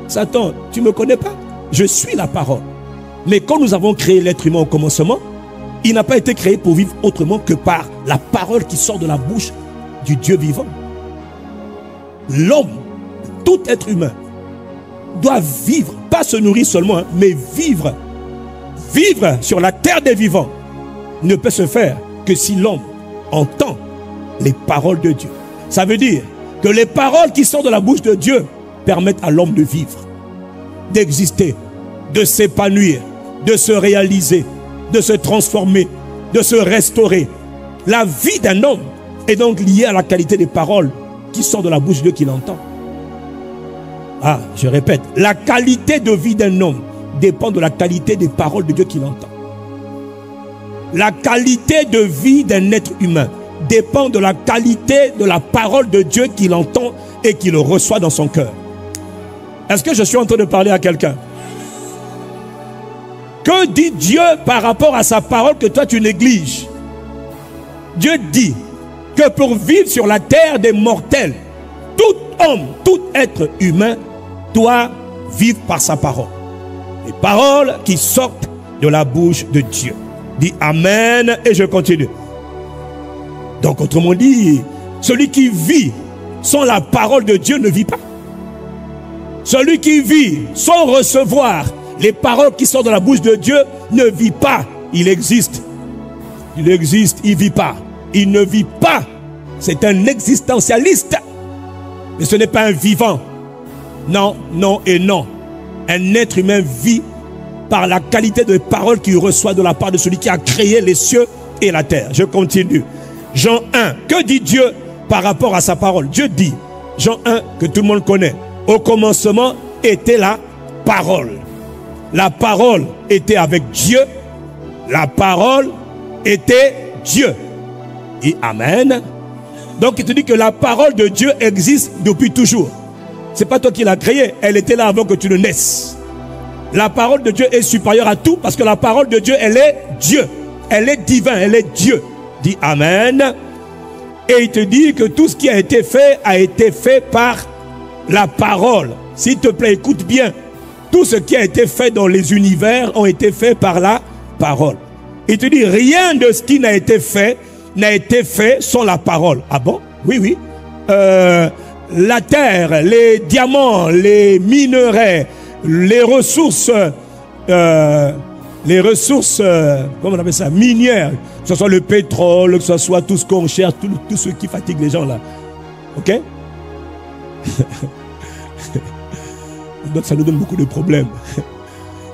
S1: Satan, tu ne me connais pas, je suis la parole. Mais quand nous avons créé l'être humain au commencement, il n'a pas été créé pour vivre autrement que par la parole qui sort de la bouche du Dieu vivant. L'homme, tout être humain, doit vivre, pas se nourrir seulement, mais vivre. Vivre sur la terre des vivants ne peut se faire que si l'homme entend les paroles de Dieu. Ça veut dire que les paroles qui sortent de la bouche de Dieu permettent à l'homme de vivre, d'exister, de s'épanouir, de se réaliser, de se transformer, de se restaurer. La vie d'un homme est donc liée à la qualité des paroles qui sortent de la bouche de Dieu qu'il entend. Ah, je répète, la qualité de vie d'un homme dépend de la qualité des paroles de Dieu qu'il entend. La qualité de vie d'un être humain dépend de la qualité de la parole de Dieu qu'il entend et qu'il reçoit dans son cœur. Est-ce que je suis en train de parler à quelqu'un? Que dit Dieu par rapport à sa parole que toi tu négliges? Dieu dit que pour vivre sur la terre des mortels, tout homme, tout être humain doit vivre par sa parole. Les paroles qui sortent de la bouche de Dieu. Dis Amen et je continue. Donc autrement dit, celui qui vit sans la parole de Dieu ne vit pas. Celui qui vit sans recevoir les paroles qui sortent de la bouche de Dieu ne vit pas. Il existe. Il existe, il ne vit pas. Il ne vit pas. C'est un existentialiste. Mais ce n'est pas un vivant. Non, non et non. Un être humain vit par la qualité de paroles qu'il reçoit de la part de celui qui a créé les cieux et la terre. Je continue. Jean 1. Que dit Dieu par rapport à sa parole? Dieu dit, Jean 1, que tout le monde connaît. Au commencement était la parole. La parole était avec Dieu. La parole était Dieu. Et Amen. Donc il te dit que la parole de Dieu existe depuis toujours. C'est pas toi qui l'as créée, elle était là avant que tu ne naisses. La parole de Dieu est supérieure à tout parce que la parole de Dieu, elle est Dieu. Elle est divin, elle est Dieu. Dis Amen. Et il te dit que tout ce qui a été fait par la parole. S'il te plaît, écoute bien. Tout ce qui a été fait dans les univers ont été faits par la parole. Il te dit rien de ce qui n'a été fait sans la parole. Ah bon? Oui, oui. La terre, les diamants, les minerais, les ressources, comment on appelle ça, minières, que ce soit le pétrole, que ce soit tout ce qu'on cherche, tout ce qui fatigue les gens là. Ok? Donc ça nous donne beaucoup de problèmes.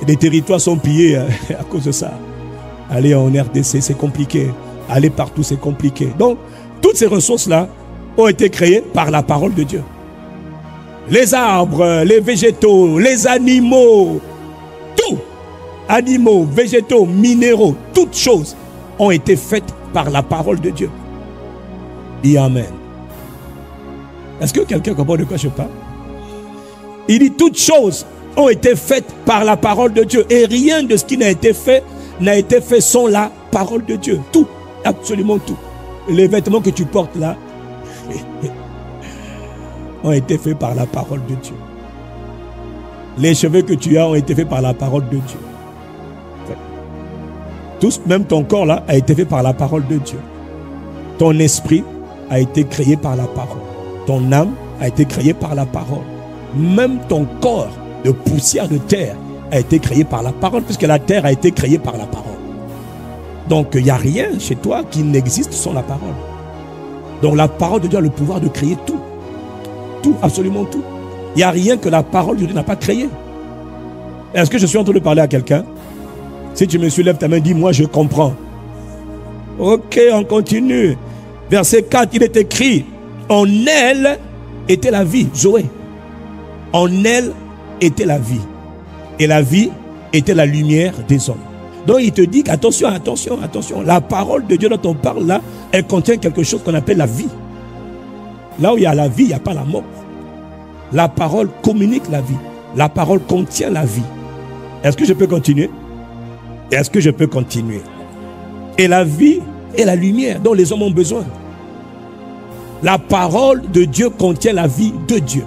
S1: Et des territoires sont pillés à cause de ça. Aller en RDC, c'est compliqué. Aller partout, c'est compliqué. Donc, toutes ces ressources-là ont été créées par la parole de Dieu. Les arbres, les végétaux, les animaux, tout, animaux, végétaux, minéraux, toutes choses ont été faites par la parole de Dieu. Et Amen. Est-ce que quelqu'un comprend de quoi je parle? Il dit toutes choses ont été faites par la parole de Dieu. Et rien de ce qui n'a été fait sans la parole de Dieu. Tout, absolument tout. Les vêtements que tu portes là ont été faits par la parole de Dieu. Les cheveux que tu as ont été faits par la parole de Dieu. Tout, même ton corps là a été fait par la parole de Dieu. Ton esprit a été créé par la parole. Ton âme a été créée par la parole. Même ton corps de poussière de terre a été créé par la parole, puisque la terre a été créée par la parole. Donc il n'y a rien chez toi qui n'existe sans la parole. Donc la parole de Dieu a le pouvoir de créer tout. Tout, absolument tout. Il n'y a rien que la parole de Dieu n'a pas créé. Est-ce que je suis en train de parler à quelqu'un? Si tu me suis, lève ta main, dis, moi je comprends. Ok, on continue. Verset 4, il est écrit, en elle était la vie, Zoé. En elle était la vie. Et la vie était la lumière des hommes. Donc il te dit qu'attention, attention, attention. La parole de Dieu dont on parle là, elle contient quelque chose qu'on appelle la vie. Là où il y a la vie, il n'y a pas la mort. La parole communique la vie. La parole contient la vie. Est-ce que je peux continuer? Est-ce que je peux continuer? Et la vie est la lumière dont les hommes ont besoin. La parole de Dieu contient la vie de Dieu.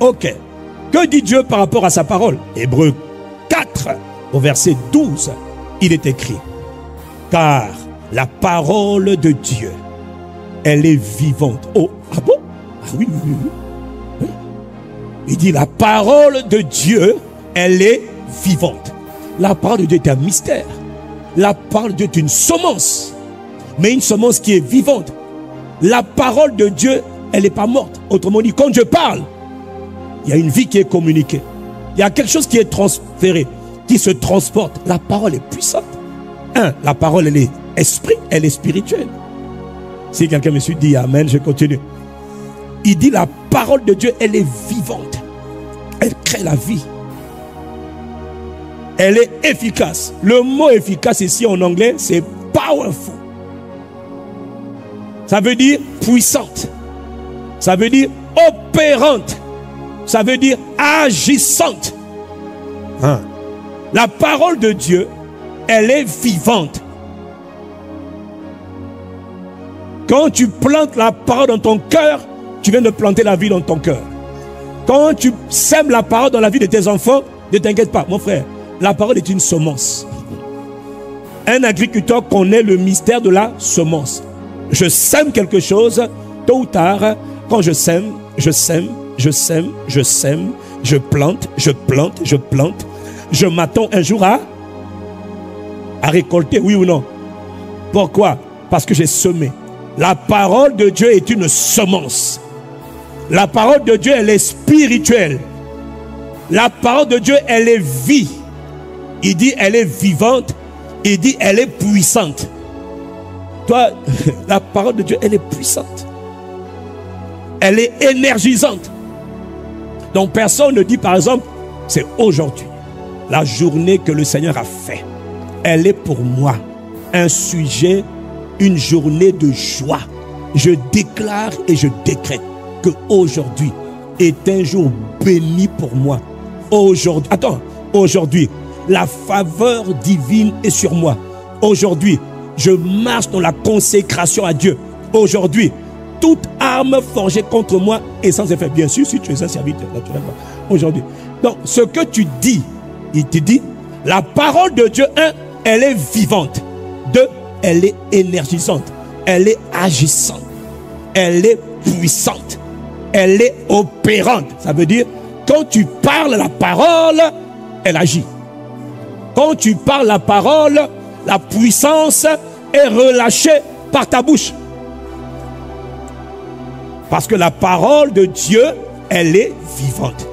S1: Ok. Que dit Dieu par rapport à sa parole? Hébreux 4, au verset 12, il est écrit, car la parole de Dieu, elle est vivante. Oh, ah bon? Ah oui, oui, oui. Il dit, la parole de Dieu, elle est vivante. La parole de Dieu est un mystère. La parole de Dieu est une semence, mais une semence qui est vivante. La parole de Dieu, elle n'est pas morte. Autrement dit, quand je parle, il y a une vie qui est communiquée. Il y a quelque chose qui est transféré, qui se transporte. La parole est puissante. La parole, elle est esprit, elle est spirituelle. Si quelqu'un me suit, dit amen, je continue. Il dit la parole de Dieu, elle est vivante. Elle crée la vie. Elle est efficace. Le mot efficace ici en anglais, c'est powerful. Ça veut dire puissante. Ça veut dire opérante. Ça veut dire agissante. La parole de Dieu, elle est vivante. Quand tu plantes la parole dans ton cœur, tu viens de planter la vie dans ton cœur. Quand tu sèmes la parole dans la vie de tes enfants, ne t'inquiète pas, mon frère, la parole est une semence. Un agriculteur connaît le mystère de la semence. Je sème quelque chose, tôt ou tard, quand je sème, je sème, je sème, je sème, je plante, je plante, je plante. Je m'attends un jour à récolter, oui ou non? Pourquoi? Parce que j'ai semé. La parole de Dieu est une semence. La parole de Dieu, elle est spirituelle. La parole de Dieu, elle est vie. Il dit, elle est vivante. Il dit, elle est puissante. Toi, la parole de Dieu, elle est puissante. Elle est énergisante. Donc personne ne dit par exemple, c'est aujourd'hui, la journée que le Seigneur a fait. Elle est pour moi un sujet, une journée de joie. Je déclare et je décrète que aujourd'hui est un jour béni pour moi. Aujourd'hui, attends, aujourd'hui, la faveur divine est sur moi. Aujourd'hui, je marche dans la consécration à Dieu. Aujourd'hui, toute arme forgée contre moi est sans effet. Bien sûr, si tu es un serviteur, naturellement. Aujourd'hui. Donc, ce que tu dis, il te dit, la parole de Dieu, 1, elle est vivante. 2, elle est énergisante. Elle est agissante. Elle est puissante. Elle est opérante. Ça veut dire, quand tu parles la parole, elle agit. Quand tu parles la parole, la puissance est relâchée par ta bouche. Parce que la parole de Dieu, elle est vivante.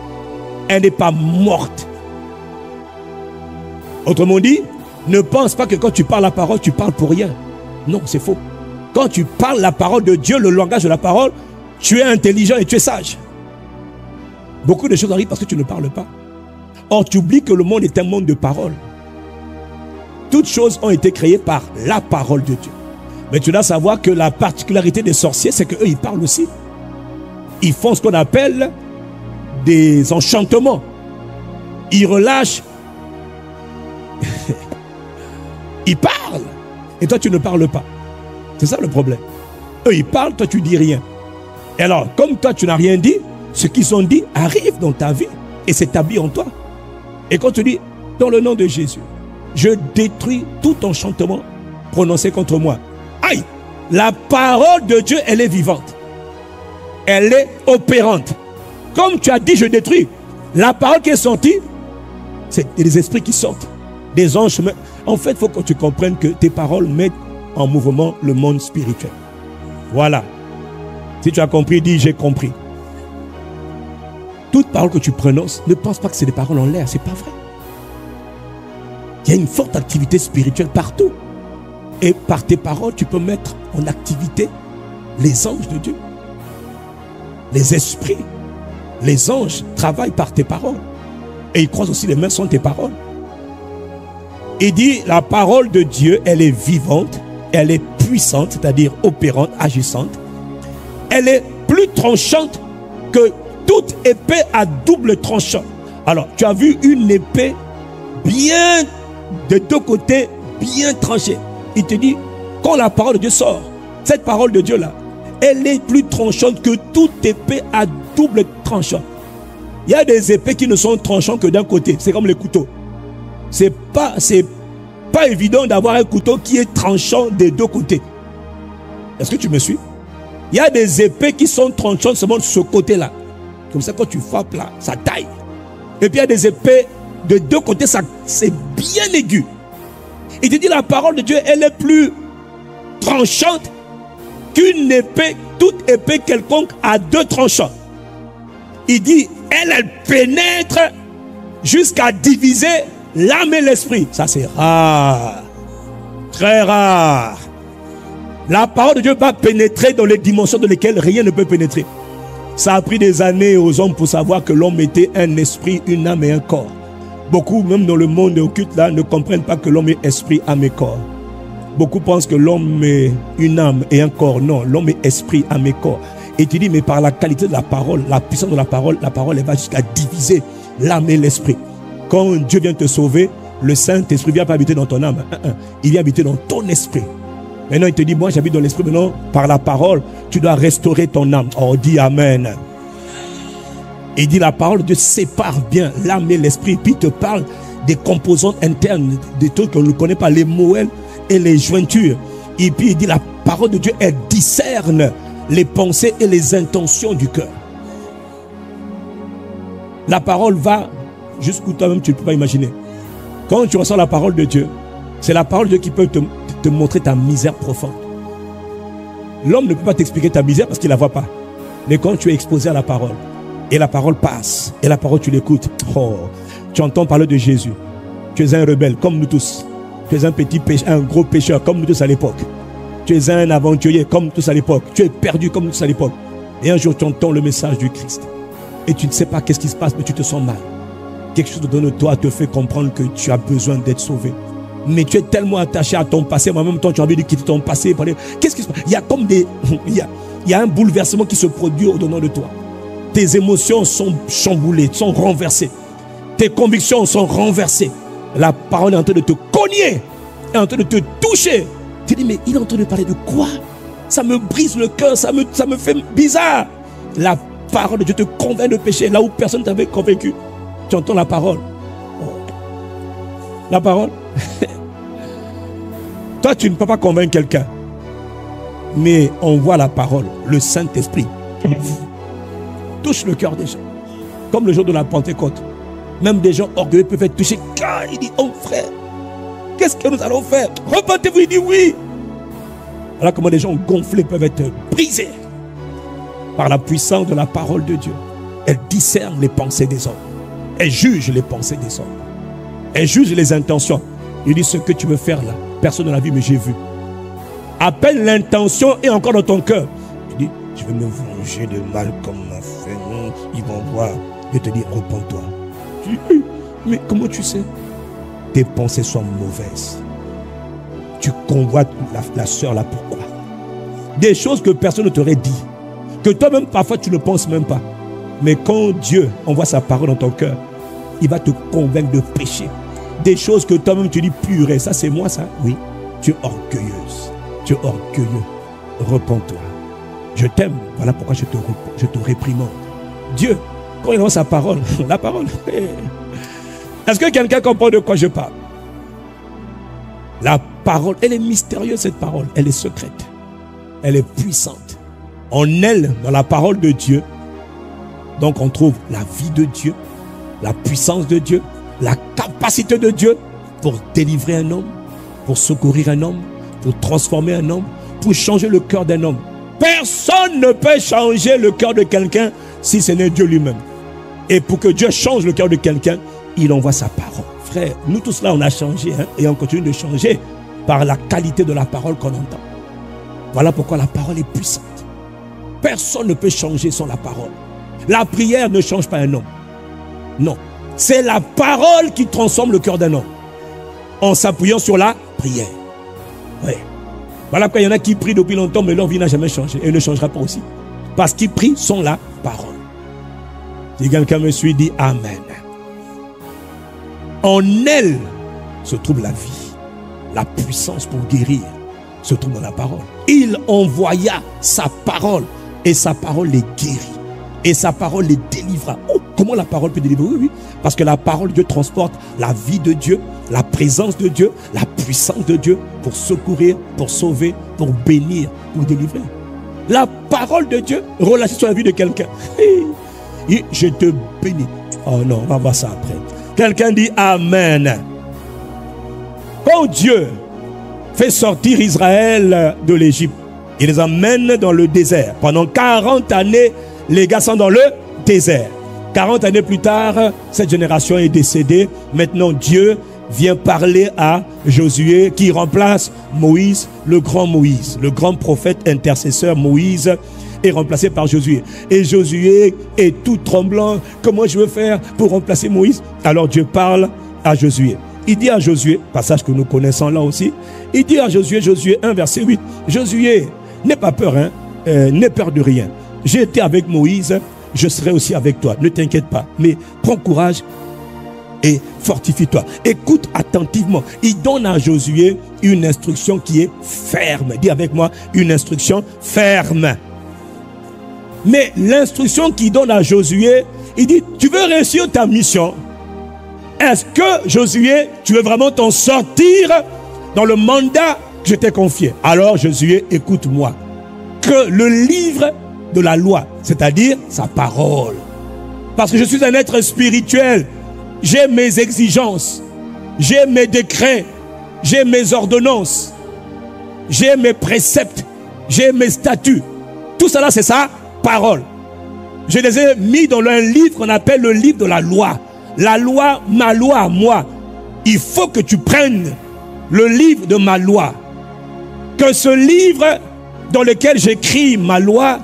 S1: Elle n'est pas morte. Autrement dit, ne pense pas que quand tu parles la parole, tu parles pour rien. Non, c'est faux. Quand tu parles la parole de Dieu, le langage de la parole, tu es intelligent et tu es sage. Beaucoup de choses arrivent parce que tu ne parles pas. Or, tu oublies que le monde est un monde de paroles. Toutes choses ont été créées par la parole de Dieu. Mais tu dois savoir que la particularité des sorciers, c'est qu'eux, ils parlent aussi. Ils font ce qu'on appelle des enchantements. Ils relâchent. Ils parlent. Et toi, tu ne parles pas. C'est ça le problème. Eux, ils parlent, toi, tu dis rien. Et alors, comme toi, tu n'as rien dit, ce qu'ils ont dit arrive dans ta vie et s'établit en toi. Et quand tu dis, dans le nom de Jésus, je détruis tout enchantement prononcé contre moi. Aïe! La parole de Dieu, elle est vivante. Elle est opérante. Comme tu as dit, je détruis. La parole qui est sortie, c'est des esprits qui sortent. Des anges. En fait, il faut que tu comprennes que tes paroles mettent en mouvement le monde spirituel. Voilà. Si tu as compris, dis j'ai compris. Toute parole que tu prononces, ne pense pas que c'est des paroles en l'air. C'est pas vrai. Il y a une forte activité spirituelle partout. Et par tes paroles, tu peux mettre en activité les anges de Dieu. Les esprits, les anges travaillent par tes paroles. Et ils croisent aussi les mains sur tes paroles. Il dit, la parole de Dieu, elle est vivante, elle est puissante, c'est-à-dire opérante, agissante. Elle est plus tranchante que toute épée à double tranchant. Alors, tu as vu une épée bien de deux côtés, bien tranchée. Il te dit, quand la parole de Dieu sort, cette parole de Dieu là, elle est plus tranchante que toute épée à double tranchant. Il y a des épées qui ne sont tranchantes que d'un côté. C'est comme les couteaux. C'est pas évident d'avoir un couteau qui est tranchant des deux côtés. Est-ce que tu me suis? Il y a des épées qui sont tranchantes seulement de ce côté-là. Comme ça, quand tu frappes là, ça taille. Et puis il y a des épées de deux côtés, c'est bien aigu. Il te dit, la parole de Dieu, elle est plus tranchante qu'une épée, toute épée quelconque à deux tranchants. Il dit, elle pénètre jusqu'à diviser l'âme et l'esprit. Ça, c'est rare. Très rare. La parole de Dieu va pénétrer dans les dimensions dans lesquelles rien ne peut pénétrer. Ça a pris des années aux hommes pour savoir que l'homme était un esprit, une âme et un corps. Beaucoup, même dans le monde occulte là, ne comprennent pas que l'homme est esprit, âme et corps. Beaucoup pensent que l'homme est une âme et un corps. Non, l'homme est esprit, âme et corps. Et tu dis, mais par la qualité de la parole, la puissance de la parole elle va jusqu'à diviser l'âme et l'esprit. Quand Dieu vient te sauver, le Saint-Esprit vient pas habiter dans ton âme. Il vient habiter dans ton esprit. Maintenant, il te dit, moi j'habite dans l'esprit. Maintenant, par la parole, tu dois restaurer ton âme. Oh, dis Amen. Il dit, la parole de Dieu sépare bien l'âme et l'esprit. Puis il te parle des composantes internes, des trucs qu'on ne connaît pas, les moelles et les jointures. Et puis il dit, la parole de Dieu, elle discerne les pensées et les intentions du cœur. La parole va jusqu'où toi-même tu ne peux pas imaginer. Quand tu reçois la parole de Dieu, c'est la parole de Dieu qui peut te montrer ta misère profonde. L'homme ne peut pas t'expliquer ta misère parce qu'il ne la voit pas. Mais quand tu es exposé à la parole, et la parole passe, et la parole tu l'écoutes, oh, tu entends parler de Jésus. Tu es un rebelle comme nous tous. Tu es un petit pécheur, un gros pécheur comme nous tous à l'époque. Tu es un aventurier comme nous tous à l'époque. Tu es perdu comme nous tous à l'époque. Et un jour tu entends le message du Christ. Et tu ne sais pas qu'est-ce qui se passe, mais tu te sens mal. Quelque chose dans toi te fait comprendre que tu as besoin d'être sauvé. Mais tu es tellement attaché à ton passé, mais en même temps tu as envie de quitter ton passé. Qu'est-ce qui se passe? Il y a comme il y a un bouleversement qui se produit au-dedans de toi. Tes émotions sont chamboulées, sont renversées. Tes convictions sont renversées. La parole est en train de te cogner, est en train de te toucher. Tu dis, mais il est en train de parler de quoi? Ça me brise le cœur, ça me fait bizarre. La parole de Dieu te convainc de péché, là où personne ne t'avait convaincu. Tu entends la parole. Oh. La parole. Toi, tu ne peux pas convaincre quelqu'un. Mais on voit la parole, le Saint-Esprit touche le cœur des gens. Comme le jour de la Pentecôte. Même des gens orgueilleux peuvent être touchés. Car il dit, oh frère, qu'est-ce que nous allons faire? Repentez-vous, il dit oui. Voilà comment des gens gonflés peuvent être brisés par la puissance de la parole de Dieu. Elle discerne les pensées des hommes. Elle juge les pensées des hommes. Elle juge les intentions. Il dit, ce que tu veux faire là, personne ne l'a vu, mais j'ai vu. À peine l'intention est encore dans ton cœur. Tu dis, je vais me venger de mal comme m'a fait. Non, ils vont voir. Je te dis, repens-toi. Tu dis, mais comment tu sais? Tes pensées sont mauvaises. Tu convoites la sœur là, pourquoi? Des choses que personne ne t'aurait dit. Que toi-même, parfois, tu ne penses même pas. Mais quand Dieu envoie sa parole dans ton cœur, il va te convaincre de péché. Des choses que toi-même tu dis, purée, ça c'est moi ça? Oui. Tu es orgueilleuse. Tu es orgueilleux. Repens-toi. Je t'aime. Voilà pourquoi je te réprimande. Dieu, quand il envoie sa parole, la parole. Est-ce que quelqu'un comprend de quoi je parle? La parole, elle est mystérieuse cette parole. Elle est secrète. Elle est puissante. En elle, dans la parole de Dieu, donc on trouve la vie de Dieu, la puissance de Dieu, la capacité de Dieu pour délivrer un homme, pour secourir un homme, pour transformer un homme, pour changer le cœur d'un homme. Personne ne peut changer le cœur de quelqu'un si ce n'est Dieu lui-même. Et pour que Dieu change le cœur de quelqu'un, il envoie sa parole, frère. frère, nous tous là, on a changé, hein, et on continue de changer par la qualité de la parole qu'on entend. Voilà pourquoi la parole est puissante. Personne ne peut changer sans la parole. La prière ne change pas un homme. Non. C'est la parole qui transforme le cœur d'un homme. En s'appuyant sur la prière. Oui. Voilà pourquoi il y en a qui prient depuis longtemps, mais leur vie n'a jamais changé. Et ne changera pas aussi. Parce qu'ils prient sans la parole. Si quelqu'un me suit, dit Amen. En elle se trouve la vie. La puissance pour guérir se trouve dans la parole. Il envoya sa parole. Et sa parole les guérit. Et sa parole les délivra. Oh, comment la parole peut délivrer? Oui, oui. Parce que la parole de Dieu transporte la vie de Dieu, la présence de Dieu, la puissance de Dieu pour secourir, pour sauver, pour bénir, pour délivrer. La parole de Dieu relâchée sur la vie de quelqu'un. Et je te bénis. Oh non, on va voir ça après. Quelqu'un dit Amen. Quand Dieu fait sortir Israël de l'Égypte, il les amène dans le désert. Pendant 40 années, les gars sont dans le désert. 40 années plus tard, cette génération est décédée. Maintenant, Dieu vient parler à Josué qui remplace Moïse, le grand prophète intercesseur Moïse est remplacé par Josué. Et Josué est tout tremblant. Comment je veux faire pour remplacer Moïse? Alors Dieu parle à Josué. Il dit à Josué, passage que nous connaissons là aussi, il dit à Josué, Josué 1 verset 8, Josué, n'aie pas peur, hein, n'aie peur de rien. J'ai été avec Moïse, je serai aussi avec toi. Ne t'inquiète pas, mais prends courage et fortifie-toi. Écoute attentivement. Il donne à Josué une instruction qui est ferme. Dis avec moi, une instruction ferme. Mais l'instruction qu'il donne à Josué, il dit, tu veux réussir ta mission? Est-ce que, Josué, tu veux vraiment t'en sortir dans le mandat que je t'ai confié? Alors, Josué, écoute-moi. Que le livre de la loi, c'est-à-dire sa parole. Parce que je suis un être spirituel. J'ai mes exigences. J'ai mes décrets. J'ai mes ordonnances. J'ai mes préceptes. J'ai mes statuts. Tout cela, c'est sa parole. Je les ai mis dans un livre qu'on appelle le livre de la loi. La loi, ma loi à moi. Il faut que tu prennes le livre de ma loi. Que ce livre dans lequel j'écris ma loi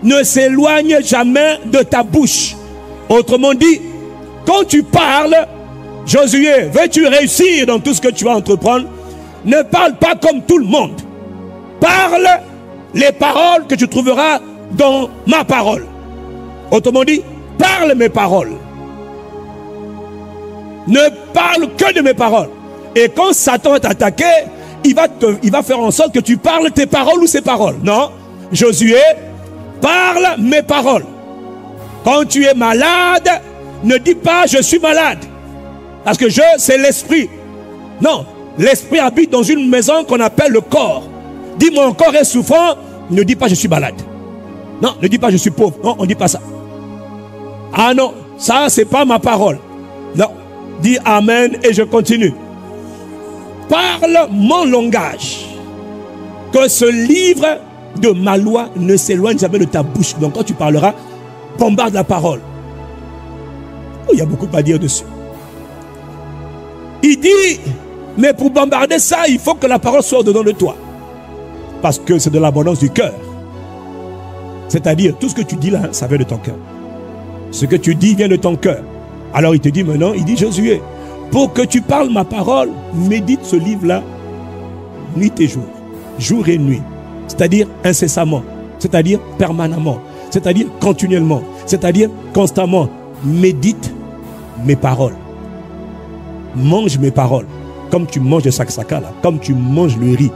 S1: ne s'éloigne jamais de ta bouche. Autrement dit, quand tu parles, Josué, veux-tu réussir dans tout ce que tu vas entreprendre? Ne parle pas comme tout le monde. Parle les paroles que tu trouveras dans ma parole. Autrement dit, parle mes paroles. Ne parle que de mes paroles. Et quand Satan va t'attaquer, il va faire en sorte que tu parles tes paroles ou ses paroles. Non, Josué, parle mes paroles. Quand tu es malade, ne dis pas je suis malade. Parce que c'est l'esprit. Non, l'esprit habite dans une maison qu'on appelle le corps. Dis mon corps est souffrant, ne dis pas je suis malade. Non, ne dis pas je suis pauvre. Non, on ne dit pas ça. Ah non, ça c'est pas ma parole. Non, dis amen et je continue. Parle mon langage. Que ce livre de ma loi ne s'éloigne jamais de ta bouche. Donc quand tu parleras, bombarde la parole. Oh, il y a beaucoup à dire dessus. Il dit, mais pour bombarder ça, il faut que la parole soit dedans de toi. Parce que c'est de l'abondance du cœur. C'est-à-dire, tout ce que tu dis là, ça vient de ton cœur. Ce que tu dis vient de ton cœur. Alors il te dit maintenant, il dit Josué, pour que tu parles ma parole, médite ce livre-là, nuit et jour, jour et nuit. C'est-à-dire incessamment, c'est-à-dire permanemment, c'est-à-dire continuellement, c'est-à-dire constamment. Médite mes paroles. Mange mes paroles. Comme tu manges le saksaka là, comme tu manges le riz,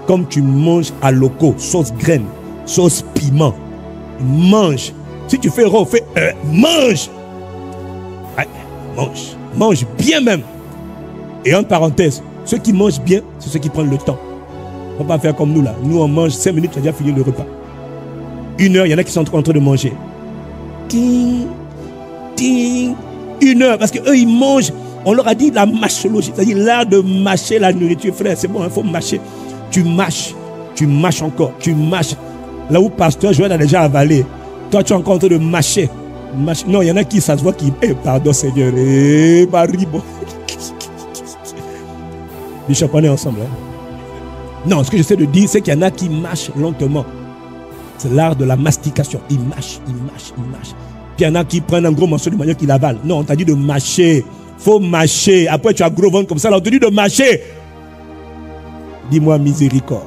S1: comme tu manges à loco, sauce graine, sauce piment. Mange. Si tu fais raw, fais mange. Ouais, mange. Mange bien même. Et en parenthèse, ceux qui mangent bien, c'est ceux qui prennent le temps. On va pas faire comme nous là. Nous on mange 5 minutes, tu as déjà fini le repas. 1 heure, il y en a qui sont en train de manger. Ting, ting. 1 heure, parce qu'eux ils mangent. On leur a dit la mâchologie, c'est-à-dire l'art de mâcher la nourriture. Frère, c'est bon, il faut mâcher. Tu mâches encore, tu mâches. Là où pasteur Joël a déjà avalé, toi tu es encore en train de mâcher. Non, il y en a qui, ça se voit qui, pardon Seigneur, Marie, bon. Bishop, on est ensemble. Hein? Non, ce que j'essaie de dire, c'est qu'il y en a qui mâchent lentement. C'est l'art de la mastication. Ils mâchent, ils mâchent, ils mâchent. Puis il y en a qui prennent un gros morceau de manière qu'ils l'avalent. Non, on t'a dit de mâcher. Faut mâcher. Après, tu as gros ventre comme ça. Là, on te dit de mâcher. Dis-moi miséricorde.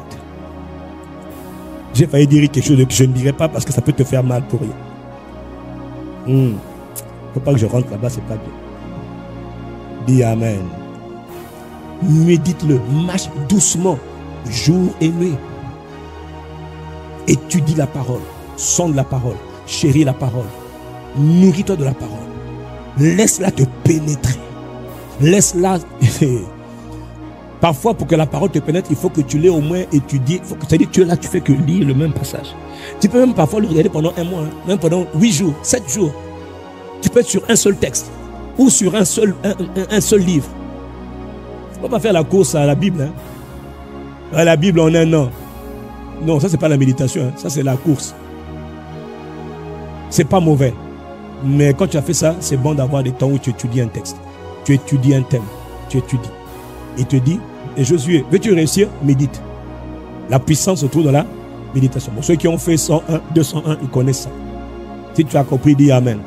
S1: J'ai failli dire quelque chose que je ne dirai pas parce que ça peut te faire mal pour rien. Faut pas que je rentre là-bas, c'est pas bien. Dis Amen. Médite-le, mâche doucement, jour et nuit. Étudie la parole, sonde la parole, chéris la parole, nourris-toi de la parole. Laisse-la te pénétrer. Laisse-la. Parfois, pour que la parole te pénètre, il faut que tu l'aies au moins étudié. C'est-à-dire que tu es là, tu fais que lire le même passage. Tu peux même parfois le regarder pendant un mois, hein, même pendant 8 jours, 7 jours. Tu peux être sur un seul texte ou sur un seul livre. Il ne faut pas faire la course à la Bible. Hein. À la Bible en un an. Non, ça, ce n'est pas la méditation. Hein. Ça, c'est la course. Ce n'est pas mauvais. Mais quand tu as fait ça, c'est bon d'avoir des temps où tu étudies un texte. Tu étudies un thème. Tu étudies. Il te dit, et Josué, veux-tu réussir? Médite. La puissance se trouve dans la méditation. Bon, ceux qui ont fait 101, 201, ils connaissent ça. Si tu as compris, dis Amen.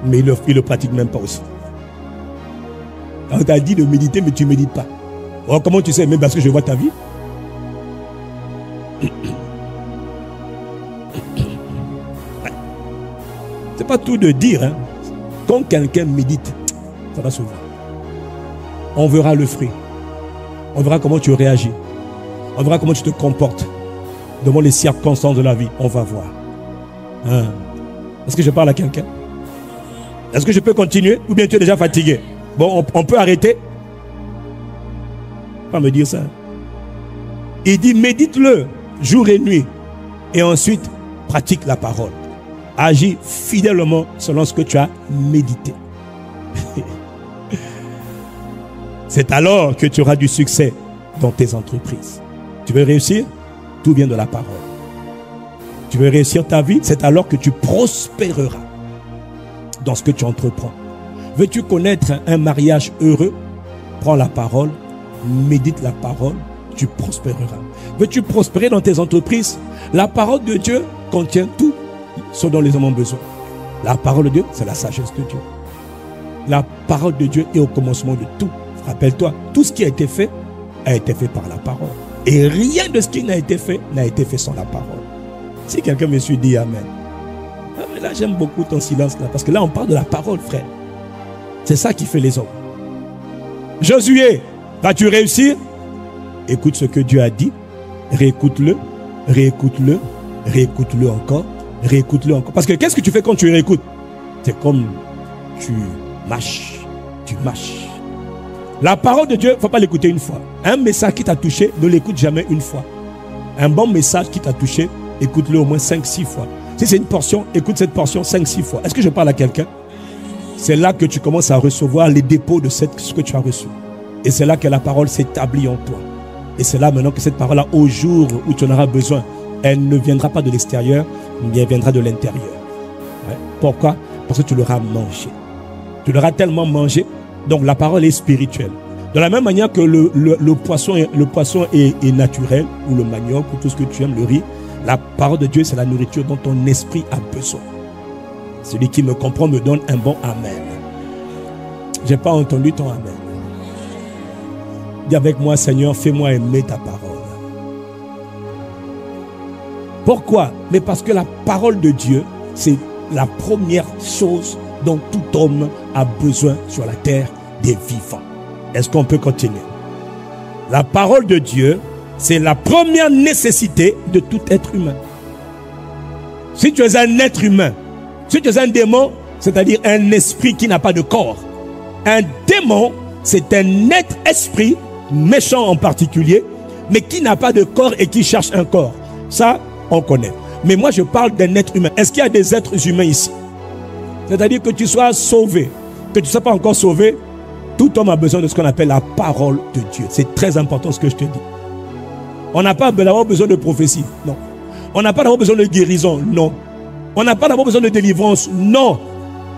S1: Mais ils ne le pratiquent même pas aussi. On t'a dit de méditer, mais tu ne médites pas. Alors, comment tu sais? Même parce que je vois ta vie. C'est pas tout de dire. Hein. Quand quelqu'un médite, ça va se voir. On verra le fruit. On verra comment tu réagis. On verra comment tu te comportes devant les circonstances de la vie. On va voir. Hein. Est-ce que je parle à quelqu'un? Est-ce que je peux continuer? Ou bien tu es déjà fatigué? Bon, on peut arrêter? Pas me dire ça. Il dit médite-le jour et nuit. Et ensuite, pratique la parole. Agis fidèlement selon ce que tu as médité. C'est alors que tu auras du succès dans tes entreprises. Tu veux réussir? Tout vient de la parole. Tu veux réussir ta vie? C'est alors que tu prospéreras dans ce que tu entreprends. Veux-tu connaître un mariage heureux? Prends la parole, médite la parole, tu prospéreras. Veux-tu prospérer dans tes entreprises? La parole de Dieu contient tout ce dont les hommes ont besoin. La parole de Dieu, c'est la sagesse de Dieu. La parole de Dieu est au commencement de tout. Rappelle-toi, tout ce qui a été fait par la parole. Et rien de ce qui n'a été fait sans la parole. Si quelqu'un me suit, dit Amen. Ah, mais là, j'aime beaucoup ton silence là, parce que là, on parle de la parole, frère. C'est ça qui fait les hommes. Josué, vas-tu réussir? Écoute ce que Dieu a dit. Réécoute-le, réécoute-le, réécoute-le encore, réécoute-le encore. Parce que qu'est-ce que tu fais quand tu réécoutes? C'est comme tu mâches, tu mâches. La parole de Dieu, il ne faut pas l'écouter une fois. Un message qui t'a touché, ne l'écoute jamais une fois. Un bon message qui t'a touché, écoute-le au moins 5-6 fois. Si c'est une portion, écoute cette portion 5-6 fois. Est-ce que je parle à quelqu'un? C'est là que tu commences à recevoir les dépôts de ce que tu as reçu. Et c'est là que la parole s'établit en toi. Et c'est là maintenant que cette parole-là, au jour où tu en auras besoin, elle ne viendra pas de l'extérieur, mais elle viendra de l'intérieur. Ouais. Pourquoi? Parce que tu l'auras mangé. Tu l'auras tellement mangé. Donc la parole est spirituelle. De la même manière que le poisson est naturel, ou le manioc, ou tout ce que tu aimes, le riz, la parole de Dieu, c'est la nourriture dont ton esprit a besoin. Celui qui me comprend me donne un bon Amen. Je n'ai pas entendu ton Amen. Dis avec moi, Seigneur, fais-moi aimer ta parole. Pourquoi? Mais parce que la parole de Dieu, c'est la première chose dont tout homme a besoin sur la terre des vivants. Est-ce qu'on peut continuer? La parole de Dieu, c'est la première nécessité de tout être humain. Si tu es un être humain, si tu es un démon, c'est-à-dire un esprit qui n'a pas de corps. Un démon, c'est un être esprit, méchant en particulier, mais qui n'a pas de corps et qui cherche un corps. Ça, on connaît. Mais moi, je parle d'un être humain. Est-ce qu'il y a des êtres humains ici? C'est-à-dire que tu sois sauvé, que tu ne sois pas encore sauvé, tout homme a besoin de ce qu'on appelle la parole de Dieu. C'est très important ce que je te dis. On n'a pas d'abord besoin de prophétie, non. On n'a pas d'abord besoin de guérison, non. On n'a pas d'abord besoin de délivrance, non.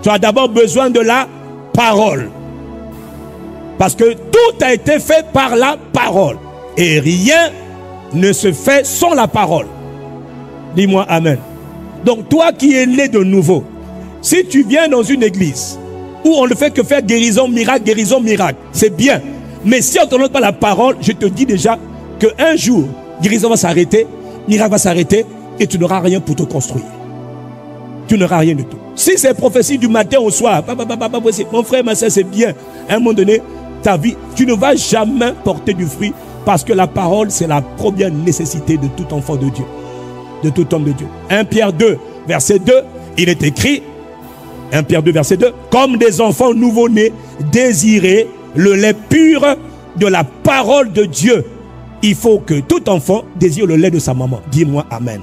S1: Tu as d'abord besoin de la parole. Parce que tout a été fait par la parole. Et rien ne se fait sans la parole. Dis-moi amen. Donc toi qui es né de nouveau, si tu viens dans une église où on ne fait que faire guérison, miracle, c'est bien. Mais si on ne te donne pas la parole, je te dis déjà qu'un jour, guérison va s'arrêter, miracle va s'arrêter et tu n'auras rien pour te construire. Tu n'auras rien du tout. Si c'est prophétie du matin au soir, mon frère, ma soeur, c'est bien. À un moment donné, ta vie, tu ne vas jamais porter du fruit parce que la parole, c'est la première nécessité de tout enfant de Dieu, de tout homme de Dieu. 1 Pierre 2, verset 2, il est écrit, 1 Pierre 2, verset 2, comme des enfants nouveau-nés, désirez le lait pur de la parole de Dieu. Il faut que tout enfant désire le lait de sa maman. Dis-moi amen.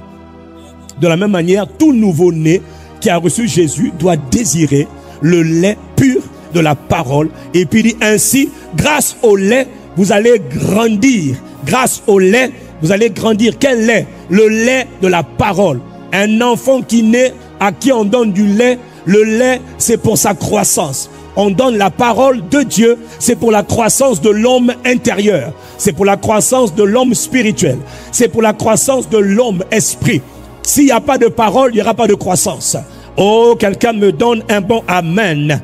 S1: De la même manière, tout nouveau-né qui a reçu Jésus doit désirer le lait pur de la parole. Et puis il dit ainsi, grâce au lait, vous allez grandir. Grâce au lait, vous allez grandir. Quel lait? Le lait de la parole. Un enfant qui naît, à qui on donne du lait, le lait, c'est pour sa croissance. On donne la parole de Dieu, c'est pour la croissance de l'homme intérieur. C'est pour la croissance de l'homme spirituel. C'est pour la croissance de l'homme esprit. S'il n'y a pas de parole, il n'y aura pas de croissance. Oh, quelqu'un me donne un bon amen.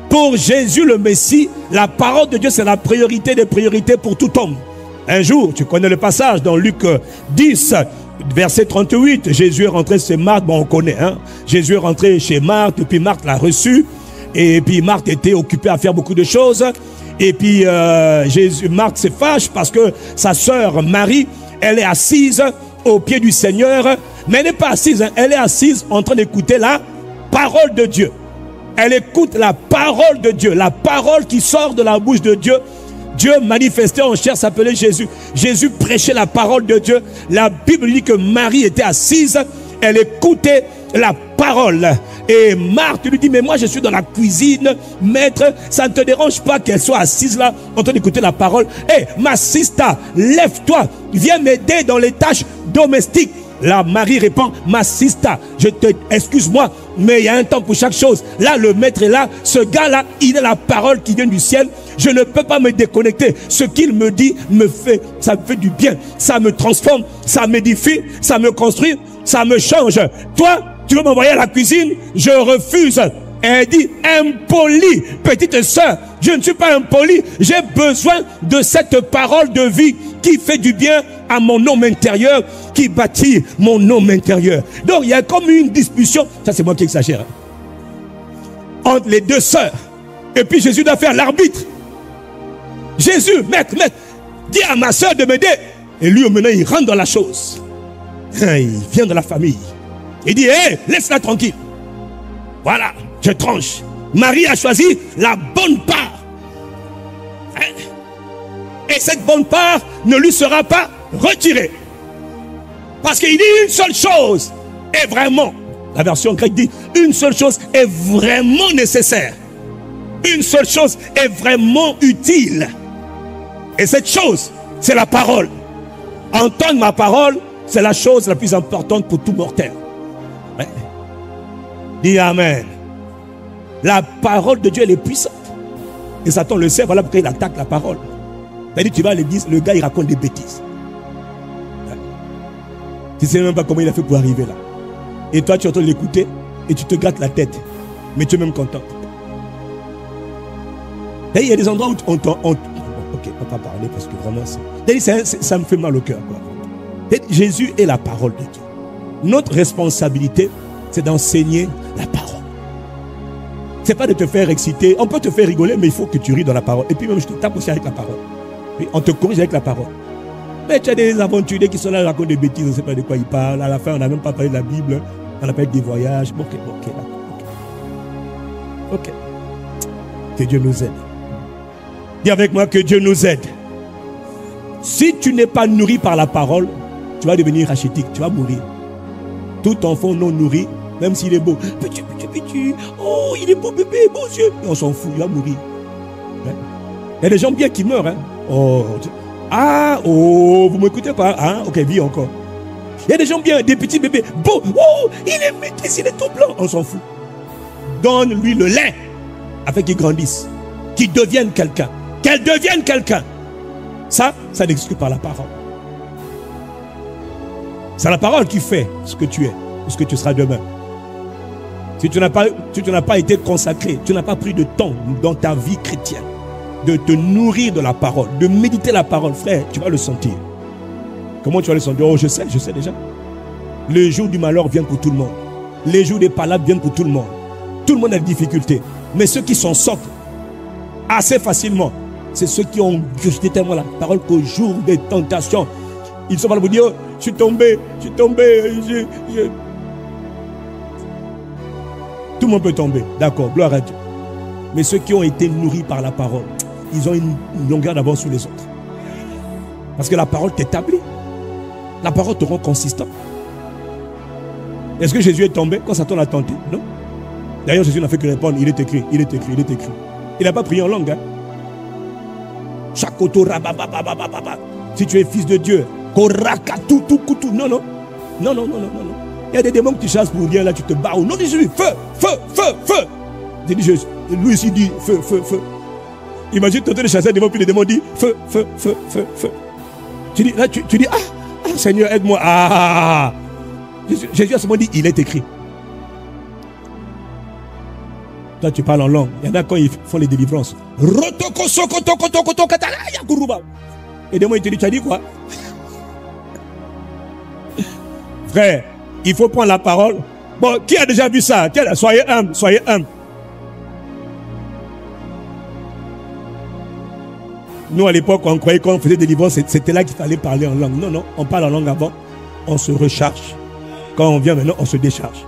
S1: Pour Jésus le Messie, la parole de Dieu, c'est la priorité des priorités pour tout homme. Un jour, tu connais le passage dans Luc 10, verset 38, Jésus est rentré chez Marthe, bon on connaît, hein? Jésus est rentré chez Marthe, puis Marthe l'a reçu, et puis Marthe était occupée à faire beaucoup de choses, et puis Marthe se fâche parce que sa sœur Marie, elle est assise au pied du Seigneur, mais elle n'est pas assise, hein? Elle est assise en train d'écouter la parole de Dieu. Elle écoute la parole de Dieu, la parole qui sort de la bouche de Dieu. Dieu manifesté en chair s'appelait Jésus. Jésus prêchait la parole de Dieu. La Bible dit que Marie était assise, elle écoutait la parole. Et Marthe lui dit, mais moi je suis dans la cuisine, maître, ça ne te dérange pas qu'elle soit assise là, en train d'écouter la parole. Hé, ma sista, lève-toi, viens m'aider dans les tâches domestiques. Là, Marie répond, ma sista, excuse-moi, mais il y a un temps pour chaque chose. Là, le maître est là, ce gars-là, il a la parole qui vient du ciel. Je ne peux pas me déconnecter. Ce qu'il me dit ça me fait du bien. Ça me transforme, ça m'édifie, ça me construit, ça me change. Toi, tu veux m'envoyer à la cuisine? Je refuse. Elle dit, impoli, petite sœur, je ne suis pas impoli. J'ai besoin de cette parole de vie qui fait du bien à mon homme intérieur, qui bâtit mon homme intérieur. Donc il y a comme une discussion, ça c'est moi qui exagère, entre les deux sœurs. Et puis Jésus doit faire l'arbitre. Jésus, maître, dis à ma sœur de m'aider. Et lui maintenant il rentre dans la chose. Il vient de la famille. Il dit, hé, laisse-la tranquille. Voilà, je tranche. Marie a choisi la bonne part. Et cette bonne part ne lui sera pas retirée. Parce qu'il dit une seule chose est vraiment, la version grecque dit, une seule chose est vraiment nécessaire. Une seule chose est vraiment utile. Et cette chose, c'est la parole. Entendre ma parole, c'est la chose la plus importante pour tout mortel. Ouais. Dis amen. La parole de Dieu, elle est puissante. Et Satan le sait, voilà pourquoi il attaque la parole. C'est-à-dire, tu vas à l'église, le gars il raconte des bêtises. Ouais. Tu ne sais même pas comment il a fait pour arriver là. Et toi tu entends l'écouter et tu te grattes la tête. Mais tu es même content. Il y a des endroits où on ok, on ne va pas parler parce que vraiment ça me fait mal au cœur. Jésus est la parole de Dieu. Notre responsabilité, c'est d'enseigner la parole. C'est pas de te faire exciter. On peut te faire rigoler, mais il faut que tu ris dans la parole. Et puis même, je te tape aussi avec la parole. Et on te corrige avec la parole. Mais tu as des aventuriers qui sont là, racontent des bêtises, on ne sait pas de quoi ils parlent. À la fin, on n'a même pas parlé de la Bible. On a parlé des voyages. Ok. Que Dieu nous aide. Dis avec moi que Dieu nous aide. Si tu n'es pas nourri par la parole, tu vas devenir rachitique, tu vas mourir. Tout enfant non nourri, même s'il est beau, petit, oh, il est beau bébé, beaux yeux, on s'en fout, il va mourir. Il y a des gens bien qui meurent. Hein? Vous ne m'écoutez pas, hein? Ok, vis encore. Il y a des gens bien, des petits bébés, beaux, oh, il est maîtrisé, il est tout blanc, on s'en fout. Donne-lui le lait, afin qu'il grandisse, qu'il devienne quelqu'un. Qu'elle devienne quelqu'un. Ça n'existe que par la parole. C'est la parole qui fait ce que tu es, ce que tu seras demain. Si tu n'as pas été consacré, tu n'as pas pris de temps dans ta vie chrétienne de te nourrir de la parole, de méditer la parole, frère, tu vas le sentir. Comment tu vas le sentir? Oh, je sais déjà. Le jour du malheur vient pour tout le monde. Les jours des palabres viennent pour tout le monde. Tout le monde a des difficultés. Mais ceux qui s'en sortent assez facilement, c'est ceux qui ont gusté tellement la parole qu'au jour des tentations, ils sont pas là pour dire, oh, je suis tombé. Tout le monde peut tomber, d'accord, gloire à Dieu. Mais ceux qui ont été nourris par la parole, ils ont une longueur d'avance sur les autres. Parce que la parole t'établit. La parole te rend consistant. Est-ce que Jésus est tombé quand Satan l'a tenté? Non. D'ailleurs, Jésus n'a fait que répondre, il est écrit. Il n'a pas prié en langue. Hein? Si tu es fils de Dieu, non. Il y a des démons que tu chasses pour rien, là tu te bats au nom de Jésus. Feu. Lui aussi dit feu. Imagine tu es en train de chasser un démon, puis le démon dit feu. Tu dis, ah, Seigneur, aide-moi. Ah. Jésus a seulement dit, il est écrit. Toi, tu parles en langue. Il y en a quand ils font les délivrances. Et démon, il te dit, tu as dit quoi? Frère, il faut prendre la parole. Bon, qui a déjà vu ça? Soyez humble. Nous, à l'époque, on croyait qu'on faisait des délivrances, c'était là qu'il fallait parler en langue. Non, on parle en langue avant, on se recharge. Quand on vient maintenant, on se décharge.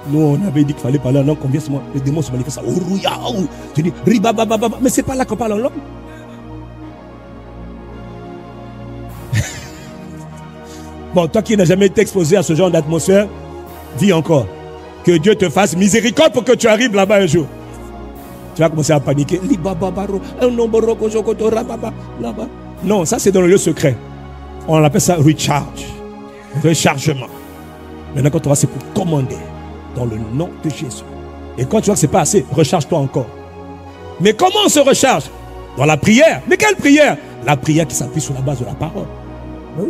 S1: Nous, on avait dit qu'il fallait parler en langue, qu'on vient seulement, les démons se manifestent. Tu dis, mais c'est pas là qu'on parle en langue. Bon, toi qui n'as jamais été exposé à ce genre d'atmosphère, vis encore. Que Dieu te fasse miséricorde pour que tu arrives là-bas un jour. Tu vas commencer à paniquer. Non, ça c'est dans le lieu secret. On appelle ça recharge. Rechargement. Maintenant, quand tu vas, c'est pour commander dans le nom de Jésus. Et quand tu vois que ce n'est pas assez, recharge-toi encore. Mais comment on se recharge? Dans la prière. Mais quelle prière? La prière qui s'appuie sur la base de la parole. Oui.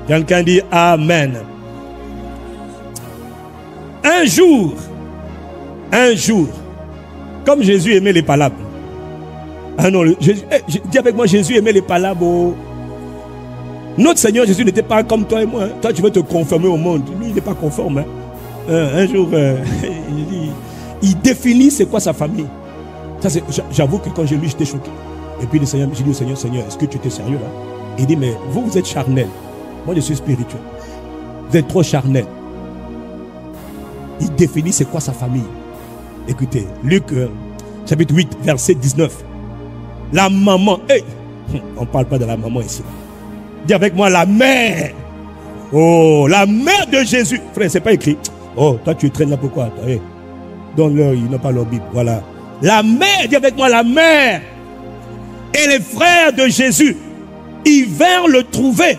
S1: Quelqu'un dit Amen. Un jour, comme Jésus aimait les palabres. Ah non, dis avec moi, Jésus aimait les palabres. Notre Seigneur Jésus n'était pas comme toi et moi. Hein. Toi, tu veux te conformer au monde. Lui, il n'est pas conforme. Hein. Un jour, il définit c'est quoi sa famille. J'avoue que quand j'ai lu, j'étais choqué. Et puis j'ai dit au Seigneur, est-ce que tu étais sérieux là? Il dit, mais vous êtes charnel. Moi, je suis spirituel. Vous êtes trop charnel. Il définit c'est quoi sa famille. Écoutez, Luc, chapitre 8, verset 19. La maman, on ne parle pas de la maman ici. Dis avec moi, la mère. Oh, la mère de Jésus. Frère, c'est pas écrit. Oh, toi tu traînes là pourquoi? Donne-leur, ils n'ont pas leur Bible. Voilà. La mère, dis avec moi, la mère. Et les frères de Jésus, ils vinrent le trouver.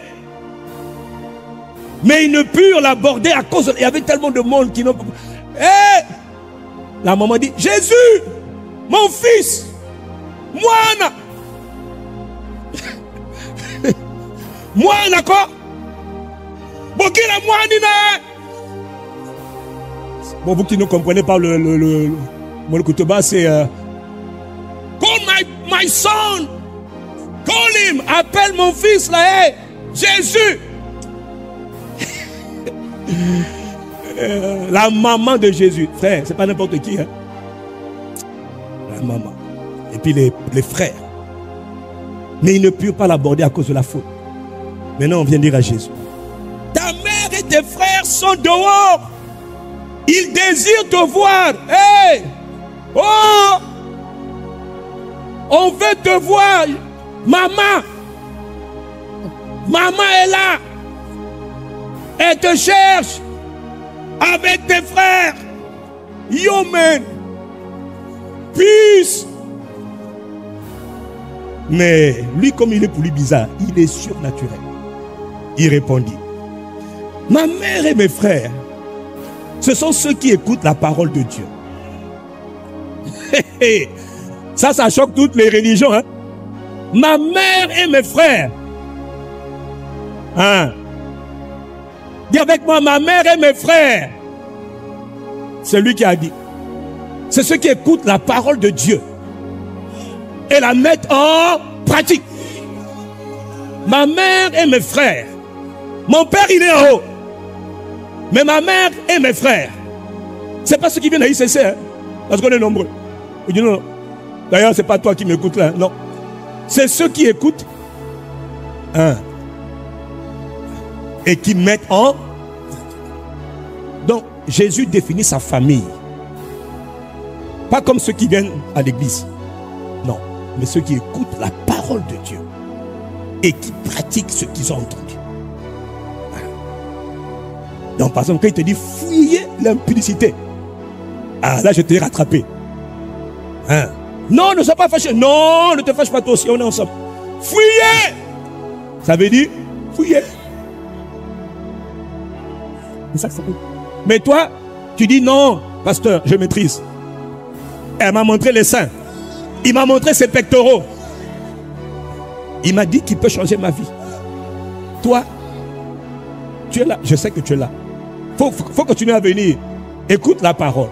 S1: Mais ils ne purent l'aborder à cause il y avait tellement de monde qui n'ont pas. La maman dit, Jésus, mon fils, moi, quoi? Bon, vous qui ne comprenez pas le Molkutoba, c'est call my son, call him, appelle mon fils là, Jésus. La maman de Jésus, frère, c'est pas n'importe qui, hein? La maman. Et puis les frères. Mais ils ne purent pas l'aborder à cause de la faute. Maintenant, on vient dire à Jésus, ta mère et tes frères sont dehors. Ils désirent te voir. Hey! Oh! On veut te voir. Maman est là. Elle te cherche avec tes frères. Yo man. Peace. Mais lui, comme il est pour lui bizarre, il est surnaturel. Il répondit, ma mère et mes frères, ce sont ceux qui écoutent la parole de Dieu. Ça choque toutes les religions. Hein? Ma mère et mes frères. Hein? Dis avec moi, ma mère et mes frères. C'est lui qui a dit. C'est ceux qui écoutent la parole de Dieu et la mettent en pratique. Ma mère et mes frères. Mon père, il est en haut. Mais ma mère et mes frères. C'est pas ceux qui viennent à ICC, hein, parce qu'on est nombreux. Il dit non, non. D'ailleurs, c'est pas toi qui m'écoutes là. Non. C'est ceux qui écoutent. Hein, et qui mettent en. Donc, Jésus définit sa famille. Pas comme ceux qui viennent à l'église. Non. Mais ceux qui écoutent la parole de Dieu. Et qui pratiquent ce qu'ils ont entendu. Donc, par exemple, quand il te dit fuyez l'impudicité. Ah, là, je t'ai rattrapé. Hein? Non, ne sois pas fâché. Non, ne te fâche pas toi aussi, on est ensemble. Fuyez. Ça veut dire fuyez. C'est ça que ça veut dire. Mais toi, tu dis non, pasteur, je maîtrise. Elle m'a montré les seins. Il m'a montré ses pectoraux. Il m'a dit qu'il peut changer ma vie. Toi, tu es là. Je sais que tu es là. Faut continuer à venir. Écoute la parole.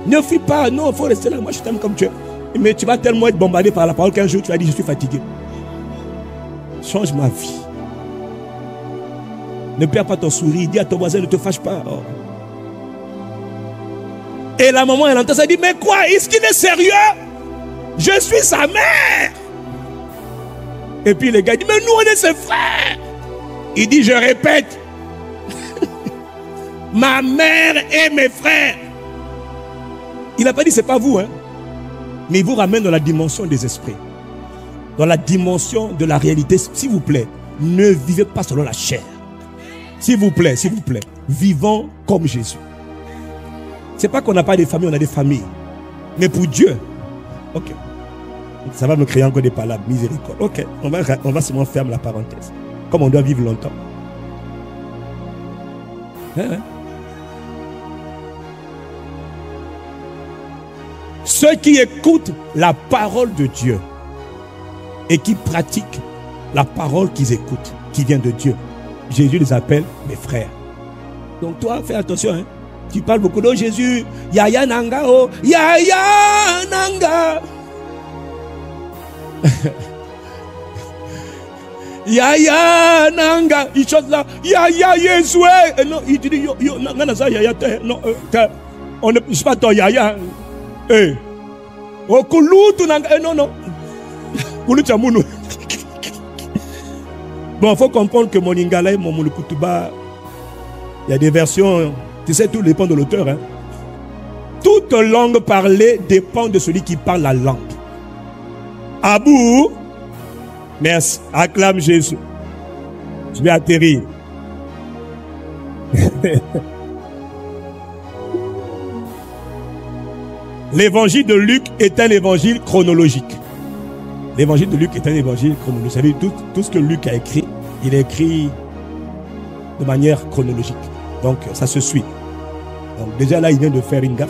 S1: Ne fuis pas. Non, il faut rester là. Moi, je t'aime comme tu es. Mais tu vas tellement être bombardé par la parole qu'un jour, tu vas dire, je suis fatigué. Change ma vie. Ne perds pas ton sourire. Dis à ton voisin, ne te fâche pas. Oh. Et la maman, elle entend ça, elle dit, mais quoi? Est-ce qu'il est sérieux? Je suis sa mère. Et puis les gars disent, mais nous, on est ses frères. Il dit, je répète. Ma mère et mes frères. Il n'a pas dit, c'est pas vous, hein. Mais il vous ramène dans la dimension des esprits. Dans la dimension de la réalité. S'il vous plaît, ne vivez pas selon la chair. S'il vous plaît, vivons comme Jésus. C'est pas qu'on n'a pas de famille, on a des familles. Mais pour Dieu, ok. Ça va me créer encore des palabres, miséricorde. Ok, on va seulement fermer la parenthèse. Comme on doit vivre longtemps. Hein? Ceux qui écoutent la parole de Dieu et qui pratiquent la parole qu'ils écoutent, qui vient de Dieu, Jésus les appelle mes frères. Donc toi, fais attention. Hein? Tu parles beaucoup de Jésus. Yaya Nanga, oh, Yaya Nanga. Yaya Nanga. Il chante là. Yaya Yesue. Non, il dit, yo, nanaza Yaya te. Non, on ne pousse pas ton Yaya. Eh. Oh, Kulutu Nanga. Non, non. Kulutu Amunu. Bon, il faut comprendre que mon Lingala et mon Mulukutuba, il y a des versions, tu sais, tout dépend de l'auteur. Hein. Toute langue parlée dépend de celui qui parle la langue. Abou, merci, acclame Jésus. Je vais atterrir. L'évangile de Luc est un évangile chronologique. L'évangile de Luc est un évangile chronologique. Vous savez, tout ce que Luc a écrit, il a écrit de manière chronologique. Donc, ça se suit. Donc, déjà là, il vient de faire une gaffe.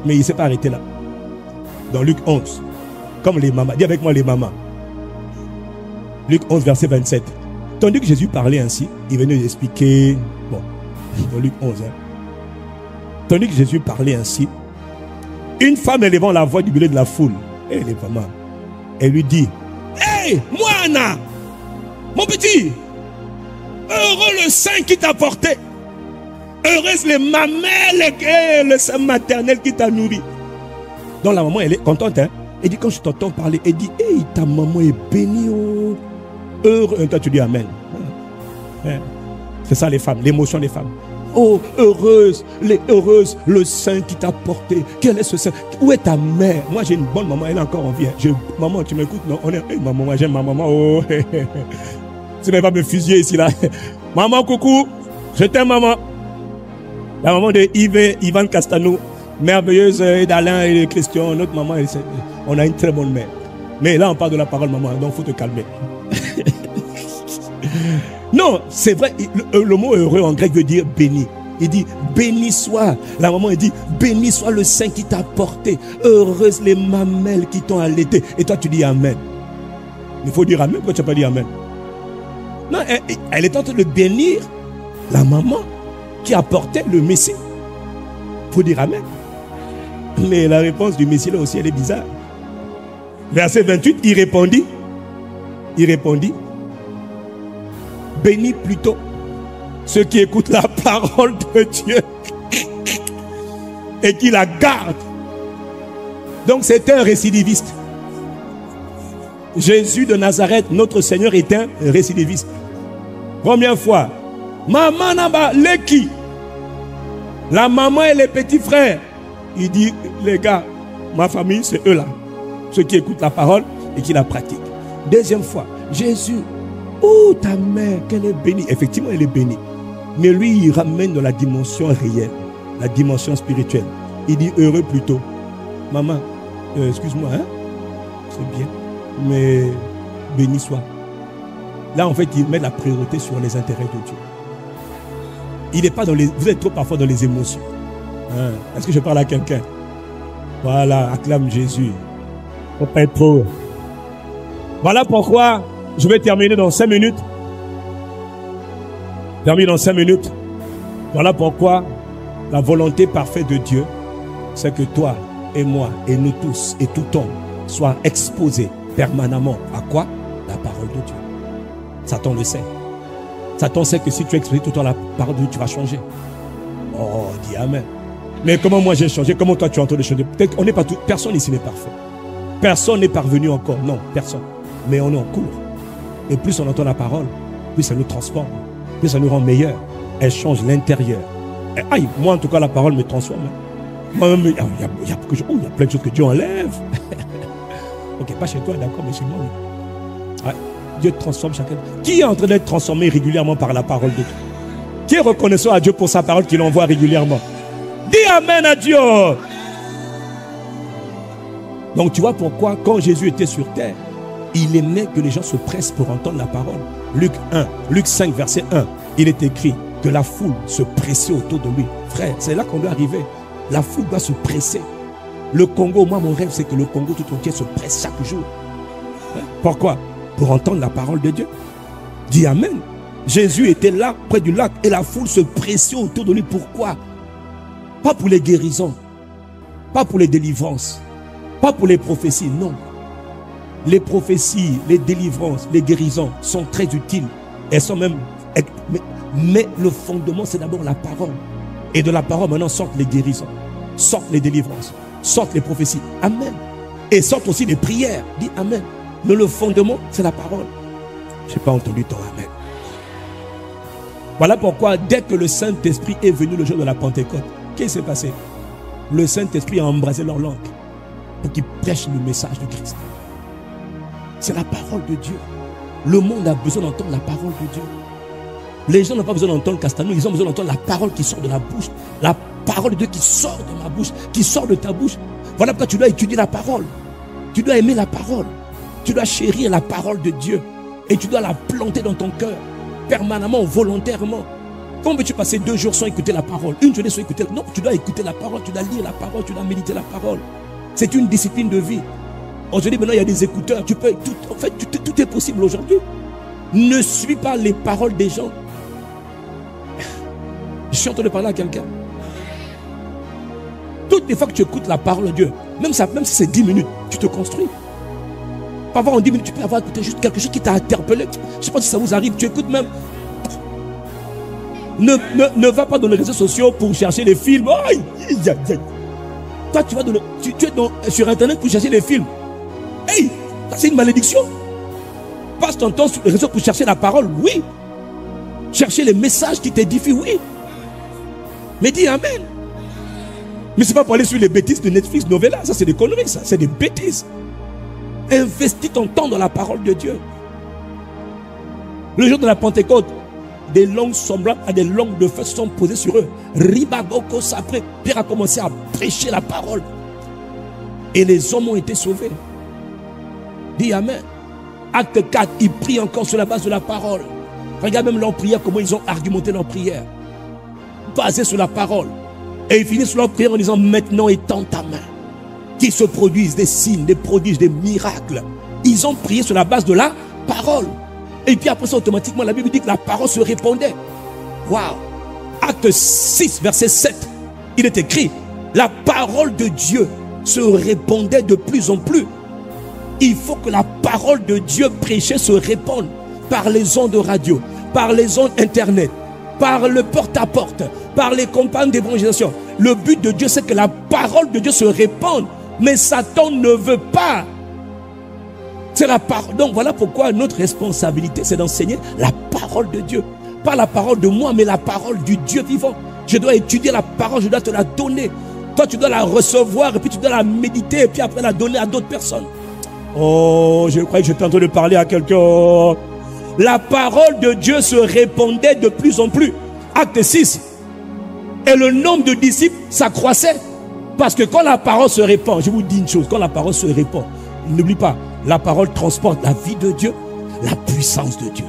S1: Mais il ne s'est pas arrêté là. Dans Luc 11, comme les mamans, dis avec moi les mamans. Luc 11, verset 27. Tandis que Jésus parlait ainsi, il venait d'expliquer, bon, dans Luc 11, hein. Tandis que Jésus parlait ainsi, une femme élevant la voix du milieu de la foule, et les mamans, elle lui dit, hé, Moana, mon petit, heureux le sein qui t'a porté, heureuse les mamelles et le sein maternel qui t'a nourri. Donc la maman, elle est contente, hein. Elle dit, quand je t'entends parler, elle dit, hey, ta maman est bénie, oh. Heureux. Et toi, tu dis amen. C'est ça les femmes, l'émotion des femmes. Oh, heureuse, le sein qui t'a porté. Quel est ce sein? Où est ta mère? Moi, j'ai une bonne maman, elle est encore en vie. Maman, tu m'écoutes? Non, on est. Hey, maman, moi, j'aime ma maman. Oh, tu ne vas pas me fusiller ici, là. Maman, coucou. Je t'aime, maman. La maman de Yvan Castano, merveilleuse, et d'Alain et de Christian. Notre maman, on a une très bonne mère. Mais là, on parle de la parole, maman, donc il faut te calmer. Non, c'est vrai, le mot heureux en grec veut dire béni. Il dit, béni soit. La maman, elle dit, béni soit le sein qui t'a porté. Heureuses les mamelles qui t'ont allaité. Et toi, tu dis amen. Il faut dire amen. Pourquoi tu n'as pas dit amen? Non, elle est en train de bénir la maman qui a porté le Messie. Il faut dire amen. Mais la réponse du Messie, là aussi, elle est bizarre. Verset 28, il répondit, bénis plutôt ceux qui écoutent la parole de Dieu et qui la gardent. Donc c'était un récidiviste. Jésus de Nazareth, notre Seigneur, est un récidiviste. Première fois, maman naba leki, la maman et les petits frères. Il dit, les gars, ma famille, c'est eux là. Ceux qui écoutent la parole et qui la pratiquent. Deuxième fois, Jésus, oh ta mère, qu'elle est bénie. Effectivement, elle est bénie. Mais lui, il ramène dans la dimension réelle, la dimension spirituelle. Il dit heureux plutôt. Maman, excuse-moi, hein? C'est bien, mais béni soit. Là, en fait, il met la priorité sur les intérêts de Dieu. Il n'est pas dans les... Vous êtes trop parfois dans les émotions. Hein? Est-ce que je parle à quelqu'un? Voilà, acclame Jésus. Faut pas être trop. Voilà pourquoi je vais terminer dans 5 minutes. Termine dans 5 minutes. Voilà pourquoi la volonté parfaite de Dieu, c'est que toi et moi et nous tous et tout homme soient exposés permanemment à quoi? La parole de Dieu. Satan le sait. Satan sait que si tu expliques tout le temps la parole de Dieu, tu vas changer. Oh, dis amen. Mais comment moi j'ai changé? Comment toi tu es en train de changer? Peut-être on n'est pas tout. Personne ici n'est parfait. Personne n'est parvenu encore. Non, personne. Mais on est en cours. Et plus on entend la parole, plus ça nous transforme. Plus ça nous rend meilleurs. Elle change l'intérieur. Aïe, moi en tout cas la parole me transforme. Moi-même, il y a plein de choses que Dieu enlève. Ok, pas chez toi, d'accord, mais chez moi. Ouais. Dieu transforme chacun. Qui est en train d'être transformé régulièrement par la parole de Dieu? Qui est reconnaissant à Dieu pour sa parole qu'il envoie régulièrement? Dis amen à Dieu. Donc tu vois pourquoi quand Jésus était sur terre, il aimait que les gens se pressent pour entendre la parole. Luc 5 verset 1, il est écrit que la foule se pressait autour de lui. Frère, c'est là qu'on doit arriver. La foule doit se presser. Le Congo, moi mon rêve c'est que le Congo tout entier se presse chaque jour. Pourquoi? Pour entendre la parole de Dieu. Dis amen. Jésus était là près du lac et la foule se pressait autour de lui. Pourquoi? Pas pour les guérisons, pas pour les délivrances, pas pour les prophéties, non. Les prophéties, les délivrances, les guérisons sont très utiles. Elles sont même... Mais le fondement, c'est d'abord la parole. Et de la parole, maintenant, sortent les guérisons, sortent les délivrances, sortent les prophéties. Amen. Et sortent aussi les prières. Dis amen. Mais le fondement, c'est la parole. Je n'ai pas entendu ton amen. Voilà pourquoi, dès que le Saint-Esprit est venu le jour de la Pentecôte, qu'est-ce qui s'est passé? Le Saint-Esprit a embrasé leur langue pour qu'ils prêchent le message de Christ. C'est la parole de Dieu. Le monde a besoin d'entendre la parole de Dieu. Les gens n'ont pas besoin d'entendre Castanou, ils ont besoin d'entendre la parole qui sort de la bouche. La parole de Dieu qui sort de ma bouche, qui sort de ta bouche. Voilà pourquoi tu dois étudier la parole. Tu dois aimer la parole. Tu dois chérir la parole de Dieu. Et tu dois la planter dans ton cœur, permanemment, volontairement. Comment veux-tu passer 2 jours sans écouter la parole? Une journée sans écouter la parole? Non, tu dois écouter la parole, tu dois lire la parole, tu dois méditer la parole. C'est une discipline de vie. Aujourd'hui, maintenant, il y a des écouteurs. Tu peux, en fait, tout est possible aujourd'hui. Ne suis pas les paroles des gens. Je suis en train de parler à quelqu'un. Toutes les fois que tu écoutes la parole de Dieu, même si c'est 10 minutes, tu te construis. Parfois, en 10 minutes, tu peux avoir écouté juste quelque chose qui t'a interpellé. Je ne sais pas si ça vous arrive. Tu écoutes même. Ne va pas dans les réseaux sociaux pour chercher les films. Aïe, aïe, aïe. Toi, tu vas tu es sur Internet pour chercher les films. Hey, ça c'est une malédiction. Passe ton temps sur les réseaux pour chercher la parole, oui. Chercher les messages qui t'édifient, oui. Mais dis amen. Mais c'est pas pour aller sur les bêtises de Netflix, Novella. Ça c'est des conneries, ça. C'est des bêtises. Investis ton temps dans la parole de Dieu. Le jour de la Pentecôte, des langues semblables à des langues de feu sont posées sur eux. Ribagoko Sapré, Pierre a commencé à prêcher la parole. Et les hommes ont été sauvés. Dis amen. Acte 4, ils prient encore sur la base de la parole. Regarde même leur prière, comment ils ont argumenté leur prière. basée sur la parole. Et ils finissent leur prière en disant, maintenant étends ta main. Qu'ils se produisent des signes, des prodiges, des miracles. Ils ont prié sur la base de la parole. Et puis après ça, automatiquement, la Bible dit que la parole se répandait. Waouh! Acte 6, verset 7. Il est écrit, la parole de Dieu se répandait de plus en plus. Il faut que la parole de Dieu prêchée se répande par les ondes de radio, par les ondes internet, par le porte-à-porte, par les campagnes d'évangélisation. Le but de Dieu, c'est que la parole de Dieu se répande. Mais Satan ne veut pas. C'est la parole. Donc voilà pourquoi notre responsabilité, c'est d'enseigner la parole de Dieu. Pas la parole de moi, mais la parole du Dieu vivant. Je dois étudier la parole, je dois te la donner. Toi, tu dois la recevoir, et puis tu dois la méditer, et puis après la donner à d'autres personnes. Oh, je croyais que j'étais en train de parler à quelqu'un. La parole de Dieu se répandait de plus en plus. Acte 6. Et le nombre de disciples s'accroissait. Parce que quand la parole se répand, je vous dis une chose, quand la parole se répand, n'oublie pas, la parole transporte la vie de Dieu, la puissance de Dieu,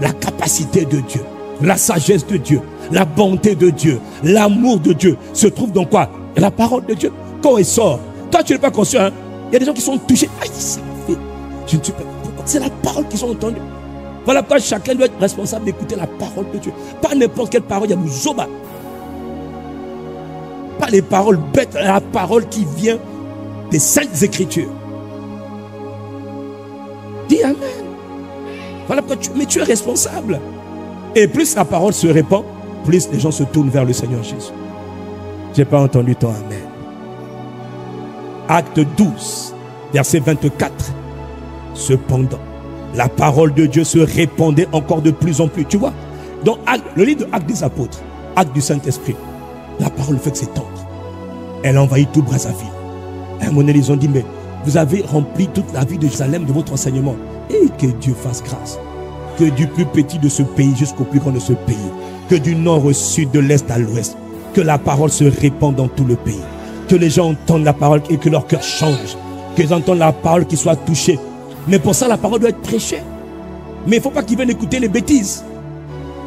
S1: la capacité de Dieu, la sagesse de Dieu, la bonté de Dieu, l'amour de Dieu se trouve dans quoi? La parole de Dieu. Quand elle sort, toi tu n'es pas conscient, hein? Il y a des gens qui sont touchés. Aïe, ça m'a fait. Je ne suis pas. C'est la parole qu'ils ont entendue. Voilà pourquoi chacun doit être responsable d'écouter la parole de Dieu. Pas n'importe quelle parole, il y a Mouzoba. Pas les paroles bêtes, la parole qui vient des saintes écritures. Dis Amen. Voilà pourquoi tu es responsable. Et plus la parole se répand, plus les gens se tournent vers le Seigneur Jésus. Je n'ai pas entendu ton Amen. Acte 12, verset 24. Cependant, la parole de Dieu se répandait encore de plus en plus. Tu vois, dans le livre de Actes des Apôtres, Actes du Saint-Esprit, la parole fait que s'étendre. Elle envahit tout Brazzaville. À un moment donné, ils ont dit, mais vous avez rempli toute la vie de Jérusalem de votre enseignement. Et que Dieu fasse grâce. Que du plus petit de ce pays jusqu'au plus grand de ce pays. Que du nord au sud, de l'est à l'ouest. Que la parole se répande dans tout le pays. Que les gens entendent la parole et que leur cœur change. Qu'ils entendent la parole, qu'ils soient touchés. Mais pour ça, la parole doit être prêchée. Mais il ne faut pas qu'ils viennent écouter les bêtises.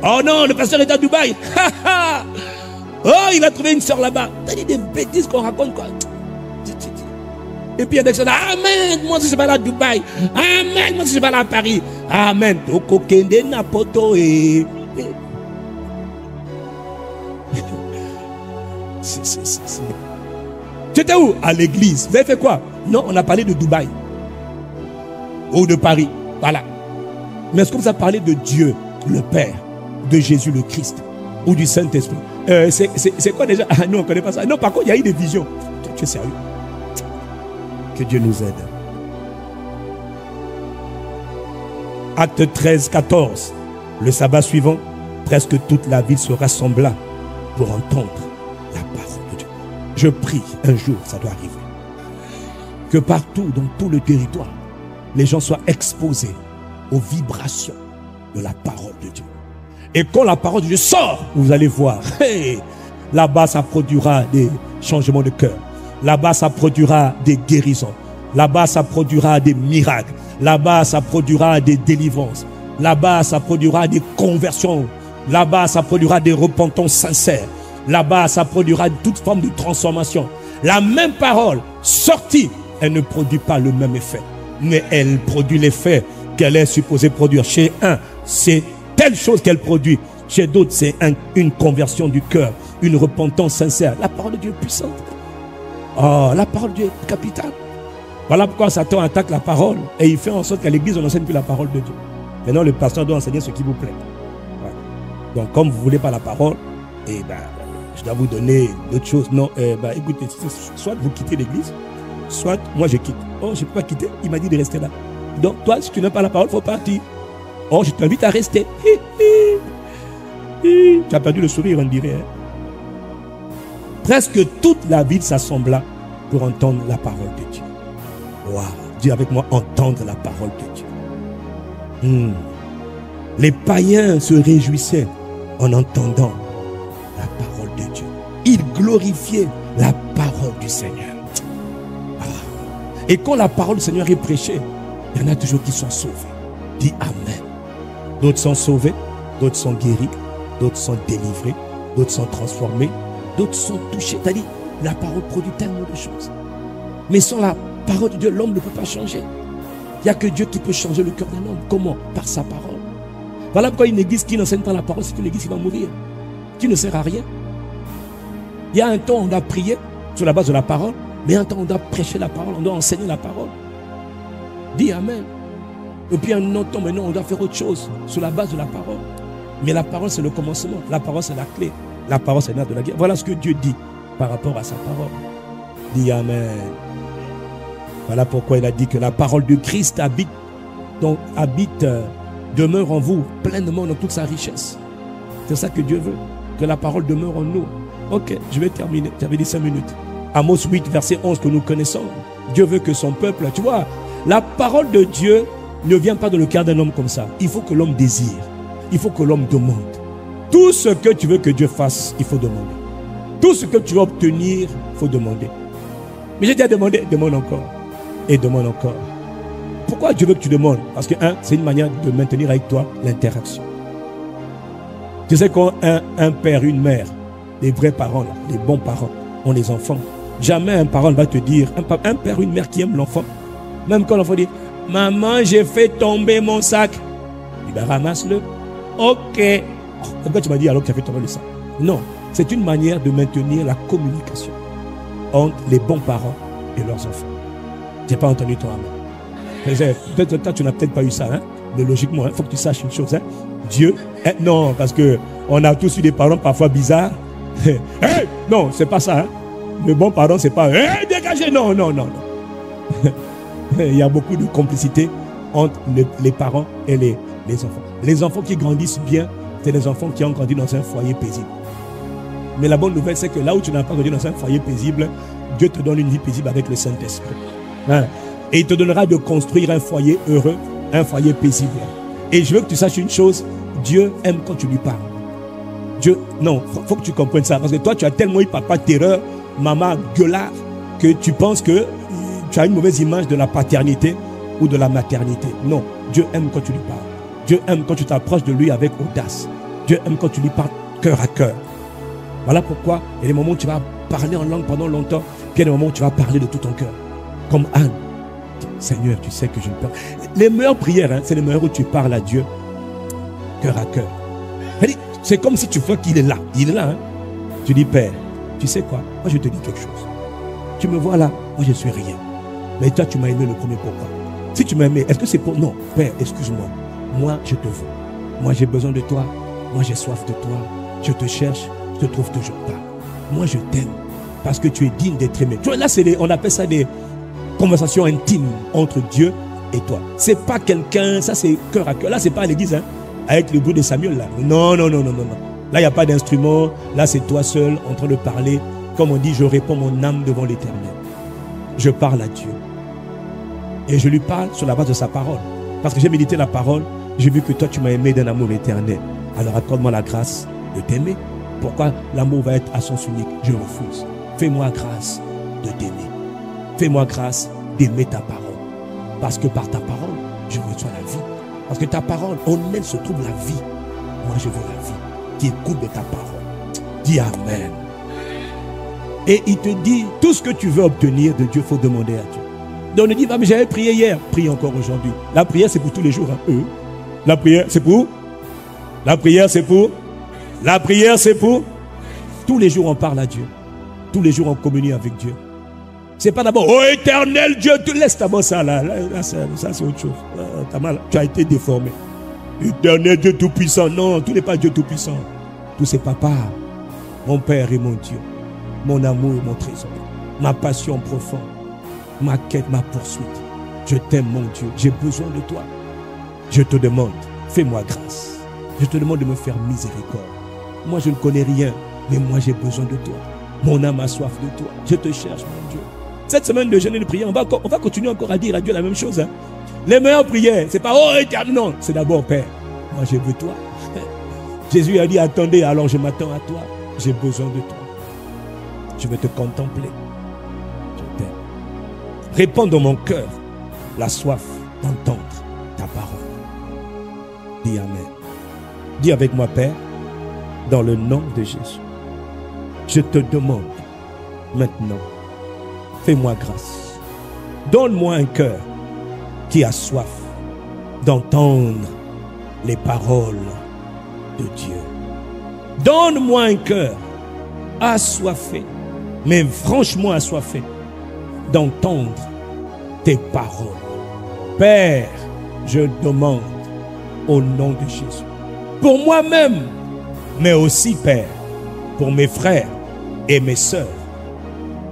S1: Oh non, le pasteur est à Dubaï. Oh, il a trouvé une soeur là-bas. T'as dit des bêtises qu'on raconte, quoi. Et puis il y a des gens, Amen, moi je suis pas là à Dubaï. Amen, moi je suis pas là à Paris. Amen. Tu étais où? À l'église. Vous avez fait quoi? Non, on a parlé de Dubaï. Ou de Paris. Voilà. Mais est-ce que vous avez parlé de Dieu, le Père, de Jésus le Christ, ou du Saint-Esprit? C'est quoi déjà? Ah, nous on ne connaît pas ça. Non, par contre, il y a eu des visions. Tu es sérieux? Que Dieu nous aide. Acte 13, 14. Le sabbat suivant, presque toute la ville se rassembla pour entendre la parole de Dieu. Je prie, un jour, ça doit arriver, que partout, dans tout le territoire, les gens soient exposés aux vibrations de la parole de Dieu. Et quand la parole de Dieu sort, vous allez voir, hey, là-bas, ça produira des changements de cœur. Là-bas, ça produira des guérisons. Là-bas, ça produira des miracles. Là-bas, ça produira des délivrances. Là-bas, ça produira des conversions. Là-bas, ça produira des repentances sincères. Là-bas, ça produira toute forme de transformation. La même parole sortie, elle ne produit pas le même effet. Mais elle produit l'effet qu'elle est supposée produire. Chez un, c'est telle chose qu'elle produit. Chez d'autres, c'est une conversion du cœur, une repentance sincère. La parole de Dieu est puissante. Oh, la parole de Dieu est capitale. Voilà pourquoi Satan attaque la parole et il fait en sorte qu'à l'église, on n'enseigne plus la parole de Dieu. Maintenant, le pasteur doit enseigner ce qui vous plaît. Voilà. Donc, comme vous ne voulez pas la parole, eh ben, je dois vous donner d'autres choses. Non, écoutez, soit vous quittez l'église, soit moi je quitte. Oh, je ne peux pas quitter. Il m'a dit de rester là. Donc, toi, si tu n'aimes pas la parole, il faut partir. Oh, je t'invite à rester. Tu as perdu le sourire, on dirait. Hein? Presque toute la ville s'assembla pour entendre la parole de Dieu. Waouh, dis avec moi, entendre la parole de Dieu. Les païens se réjouissaient en entendant la parole de Dieu. Ils glorifiaient la parole du Seigneur. Et quand la parole du Seigneur est prêchée, il y en a toujours qui sont sauvés. Dis Amen. D'autres sont sauvés, d'autres sont guéris, d'autres sont délivrés, d'autres sont transformés, d'autres sont touchés. C'est-à-dire, la parole produit tellement de choses. Mais sans la parole de Dieu, l'homme ne peut pas changer. Il n'y a que Dieu qui peut changer le cœur d'un homme. Comment? Par sa parole. Voilà pourquoi une église qui n'enseigne pas la parole, c'est une église qui va mourir, qui ne sert à rien. Il y a un temps où on doit prier sur la base de la parole, mais un temps où on doit prêcher la parole, on doit enseigner la parole. Dis Amen. Et puis un autre temps, maintenant, on doit faire autre chose sur la base de la parole. Mais la parole, c'est le commencement. La parole, c'est la clé. La parole, c'est l'art de la guerre. Voilà ce que Dieu dit par rapport à sa parole. Dis Amen. Voilà pourquoi il a dit que la parole de Christ demeure en vous pleinement dans toute sa richesse. C'est ça que Dieu veut, que la parole demeure en nous. Ok, je vais terminer. J'avais dit 5 minutes. Amos 8, verset 11 que nous connaissons. Dieu veut que son peuple, tu vois, la parole de Dieu ne vient pas dans le cœur d'un homme comme ça. Il faut que l'homme désire. Il faut que l'homme demande. Tout ce que tu veux que Dieu fasse, il faut demander. Tout ce que tu veux obtenir, il faut demander. Mais j'ai déjà demandé, demande encore. Et demande encore. Pourquoi Dieu veut que tu demandes? Parce que, c'est une manière de maintenir avec toi l'interaction. Tu sais qu'un père, une mère, les vrais parents, là, les bons parents, ont les enfants. Jamais un parent va te dire, un père, une mère qui aime l'enfant, même quand l'enfant dit, maman, j'ai fait tomber mon sac. Il va ramasse-le. Ok. Pourquoi tu m'as dit alors que tu as fait tomber le sac? Non. C'est une manière de maintenir la communication entre les bons parents et leurs enfants. Je n'ai pas entendu ton amen. Peut-être toi, tu n'as peut-être pas eu ça, hein? Mais logiquement, il faut que tu saches une chose. Hein? Dieu, non, parce qu'on a tous eu des parents parfois bizarres. Hey, non, c'est pas ça. Hein? Le bon parent, c'est pas hey, dégagez. Non, non, non, non. Il y a beaucoup de complicité entre les parents et les enfants. Les enfants qui grandissent bien, c'est les enfants qui ont grandi dans un foyer paisible. Mais la bonne nouvelle, c'est que là où tu n'as pas grandi dans un foyer paisible, Dieu te donne une vie paisible avec le Saint-Esprit. Hein? Et il te donnera de construire un foyer heureux, un foyer paisible. Et je veux que tu saches une chose, Dieu aime quand tu lui parles. Dieu, non, faut que tu comprennes ça. Parce que toi, tu as tellement eu papa terreur, maman gueulard, que tu penses que tu as une mauvaise image de la paternité ou de la maternité. Non, Dieu aime quand tu lui parles. Dieu aime quand tu t'approches de lui avec audace. Dieu aime quand tu lui parles cœur à cœur. Voilà pourquoi il y a des moments où tu vas parler en langue pendant longtemps, puis il y a des moments où tu vas parler de tout ton cœur. Comme Anne. Seigneur, tu sais que je ne peux pas. Les meilleures prières, hein, c'est les meilleures où tu parles à Dieu cœur à cœur. C'est comme si tu vois qu'il est là. Il est là. Hein? Tu dis, Père, tu sais quoi? Moi, je te dis quelque chose. Tu me vois là, moi, je ne suis rien. Mais toi, tu m'as aimé le premier pourquoi? Si tu m'as aimé, est-ce que c'est pour... Non, Père, excuse-moi. Moi, je te veux. Moi, j'ai besoin de toi. Moi, j'ai soif de toi. Je te cherche. Je te trouve toujours pas. Moi, je t'aime. Parce que tu es digne d'être aimé. Tu vois, là, on appelle ça des conversations intimes entre Dieu et toi. C'est pas quelqu'un, ça c'est cœur à cœur. Là, c'est pas à l'église, hein, avec le bruit de Samuel, là. Non, non, non, non, non, non. Là, il n'y a pas d'instrument. Là, c'est toi seul en train de parler. Comme on dit, je réponds mon âme devant l'Éternel. Je parle à Dieu. Et je lui parle sur la base de sa parole. Parce que j'ai médité la parole, j'ai vu que toi, tu m'as aimé d'un amour éternel. Alors accorde-moi la grâce de t'aimer. Pourquoi l'amour va être à sens unique? Je refuse. Fais-moi grâce de t'aimer. Fais-moi grâce d'aimer ta parole. Parce que par ta parole, je reçois la vie. Parce que ta parole, en elle se trouve la vie. Moi, je veux la vie qui écoute de ta parole. Dis Amen. Et il te dit, tout ce que tu veux obtenir de Dieu, il faut demander à Dieu. Donc on dit, mais j'avais prié hier. Prie encore aujourd'hui. La prière, c'est pour tous les jours. Hein. La prière, c'est pour? La prière, c'est pour? La prière, c'est pour? Tous les jours, on parle à Dieu. Tous les jours, on communie avec Dieu. C'est pas d'abord, oh éternel Dieu, tu laisses d'abord ça là. Ça c'est autre chose. T'as mal, tu as été déformé. Éternel Dieu tout-puissant. Non, tout n'est pas Dieu tout-puissant. Tout c'est papa, mon Père et mon Dieu. Mon amour et mon trésor. Ma passion profonde. Ma quête, ma poursuite. Je t'aime mon Dieu. J'ai besoin de toi. Je te demande, fais-moi grâce. Je te demande de me faire miséricorde. Moi je ne connais rien, mais moi j'ai besoin de toi. Mon âme a soif de toi. Je te cherche mon Dieu. Cette semaine de jeûne et de prière, on va continuer encore à dire à Dieu la même chose. Hein. Les meilleures prières, c'est pas oh éternel, non. C'est d'abord Père, moi je veux toi. Jésus a dit attendez, alors je m'attends à toi. J'ai besoin de toi. Je veux te contempler. Je t'aime. Répands dans mon cœur la soif d'entendre ta parole. Dis Amen. Dis avec moi Père, dans le nom de Jésus. je te demande maintenant, fais-moi grâce. Donne-moi un cœur qui a soif d'entendre les paroles de Dieu. Donne-moi un cœur assoiffé, mais franchement assoiffé, d'entendre tes paroles. Père, je demande au nom de Jésus, pour moi-même, mais aussi, Père, pour mes frères et mes sœurs.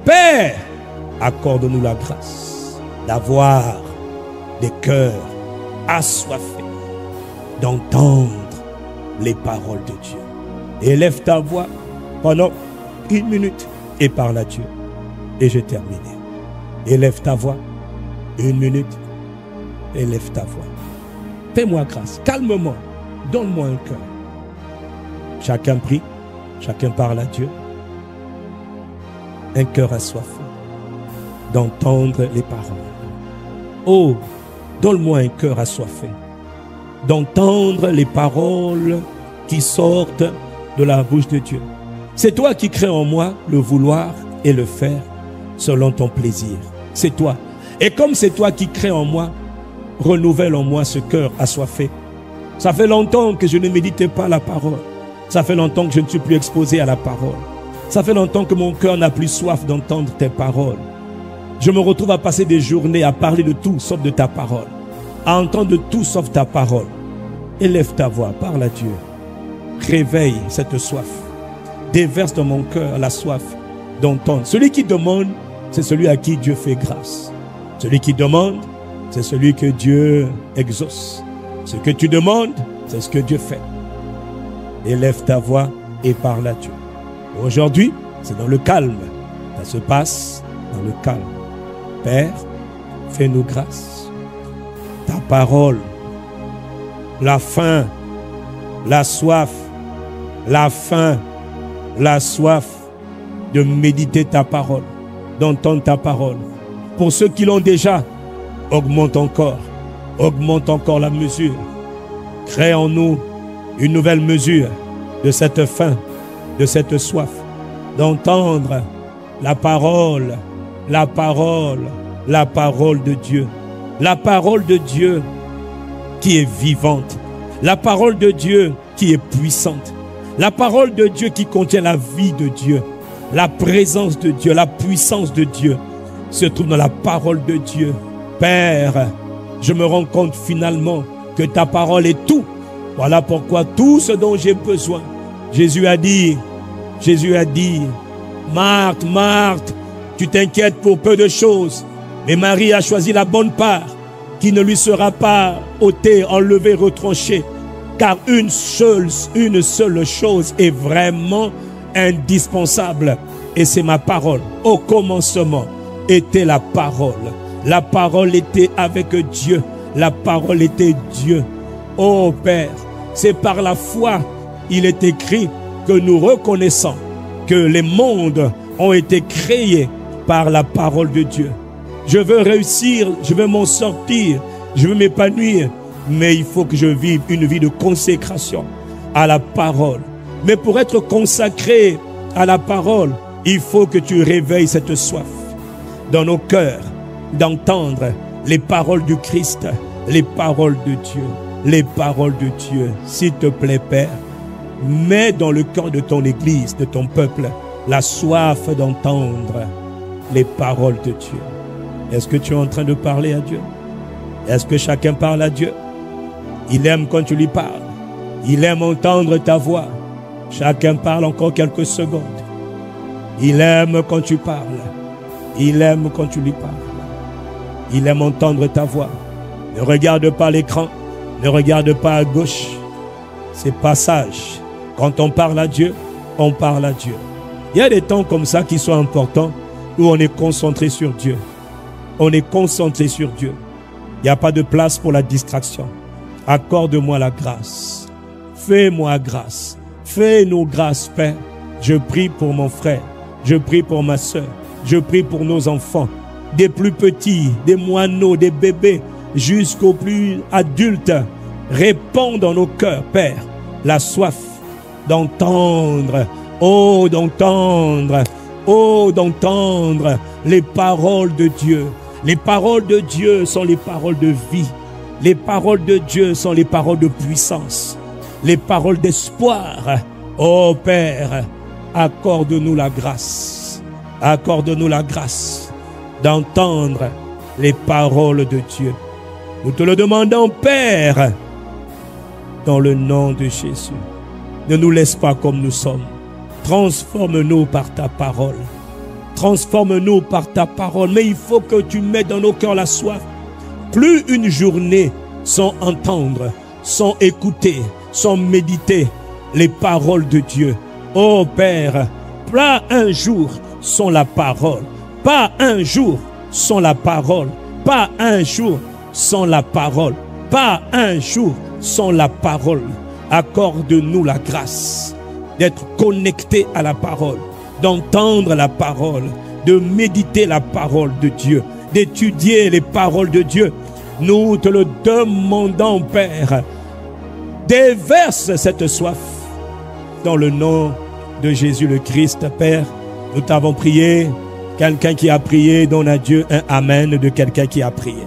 S1: Père, accorde-nous la grâce d'avoir des cœurs assoiffés, d'entendre les paroles de Dieu. Élève ta voix pendant 1 minute et parle à Dieu. Et j'ai terminé. Élève ta voix 1 minute. Élève ta voix. Fais-moi grâce. Calmement. Donne-moi un cœur. Chacun prie. Chacun parle à Dieu. Un cœur assoiffé d'entendre les paroles. Oh, donne-moi un cœur assoiffé d'entendre les paroles qui sortent de la bouche de Dieu. C'est toi qui crées en moi le vouloir et le faire selon ton plaisir. C'est toi. Et comme c'est toi qui crées en moi, renouvelle en moi ce cœur assoiffé. Ça fait longtemps que je ne méditais pas la parole. Ça fait longtemps que je ne suis plus exposé à la parole. Ça fait longtemps que mon cœur n'a plus soif d'entendre tes paroles. Je me retrouve à passer des journées à parler de tout sauf de ta parole. À entendre de tout sauf ta parole. Élève ta voix, parle à Dieu. Réveille cette soif. Déverse dans mon cœur la soif d'entendre. Celui qui demande, c'est celui à qui Dieu fait grâce. Celui qui demande, c'est celui que Dieu exauce. Ce que tu demandes, c'est ce que Dieu fait. Élève ta voix et parle à Dieu. Aujourd'hui, c'est dans le calme. Ça se passe dans le calme. Père, fais-nous grâce. Ta parole, la faim, la soif, la faim, la soif de méditer ta parole, d'entendre ta parole. Pour ceux qui l'ont déjà, augmente encore la mesure. Crée en nous une nouvelle mesure de cette faim, de cette soif, d'entendre la parole de Dieu. La parole de Dieu qui est vivante. La parole de Dieu qui est puissante. La parole de Dieu qui contient la vie de Dieu. La présence de Dieu, la puissance de Dieu se trouve dans la parole de Dieu. Père, je me rends compte finalement que ta parole est tout. Voilà pourquoi tout ce dont j'ai besoin. Jésus a dit, Marthe, Marthe, tu t'inquiètes pour peu de choses, mais Marie a choisi la bonne part qui ne lui sera pas ôtée, enlevée, retranchée. Car une seule chose est vraiment indispensable. Et c'est ma parole. Au commencement était la parole. La parole était avec Dieu. La parole était Dieu. Oh Père, c'est par la foi, il est écrit que nous reconnaissons que les mondes ont été créés par la parole de Dieu. Je veux réussir, je veux m'en sortir, je veux m'épanouir, mais il faut que je vive une vie de consécration à la parole. Mais pour être consacré à la parole, il faut que tu réveilles cette soif dans nos cœurs d'entendre les paroles du Christ, les paroles de Dieu, les paroles de Dieu. S'il te plaît, Père, mets dans le cœur de ton Église, de ton peuple, la soif d'entendre les paroles de Dieu. Est-ce que tu es en train de parler à Dieu? Est-ce que chacun parle à Dieu? Il aime quand tu lui parles. Il aime entendre ta voix. Chacun parle encore quelques secondes. Il aime quand tu parles. Il aime quand tu lui parles. Il aime entendre ta voix. Ne regarde pas l'écran. Ne regarde pas à gauche. C'est pas sage. Quand on parle à Dieu, on parle à Dieu. Il y a des temps comme ça qui sont importants où on est concentré sur Dieu. On est concentré sur Dieu. Il n'y a pas de place pour la distraction. Accorde-moi la grâce. Fais-moi grâce. Fais-nous grâce, Père. Je prie pour mon frère. Je prie pour ma soeur. Je prie pour nos enfants. Des plus petits, des moineaux, des bébés, jusqu'aux plus adultes. Répands dans nos cœurs, Père, la soif d'entendre Oh, d'entendre les paroles de Dieu. Les paroles de Dieu sont les paroles de vie. Les paroles de Dieu sont les paroles de puissance. Les paroles d'espoir. Oh Père, accorde-nous la grâce. Accorde-nous la grâce d'entendre les paroles de Dieu. Nous te le demandons, Père, dans le nom de Jésus. Ne nous laisse pas comme nous sommes. Transforme-nous par ta parole. Transforme-nous par ta parole. Mais il faut que tu mettes dans nos cœurs la soif. Plus une journée sans entendre, sans écouter, sans méditer les paroles de Dieu. Oh Père, pas un jour sans la parole. Pas un jour sans la parole. Pas un jour sans la parole. Pas un jour sans la parole. Accorde-nous la grâce d'être connecté à la parole, d'entendre la parole, de méditer la parole de Dieu, d'étudier les paroles de Dieu. Nous te le demandons, Père. Déverse cette soif dans le nom de Jésus le Christ, Père. Nous t'avons prié. Quelqu'un qui a prié, donne à Dieu un amen de quelqu'un qui a prié.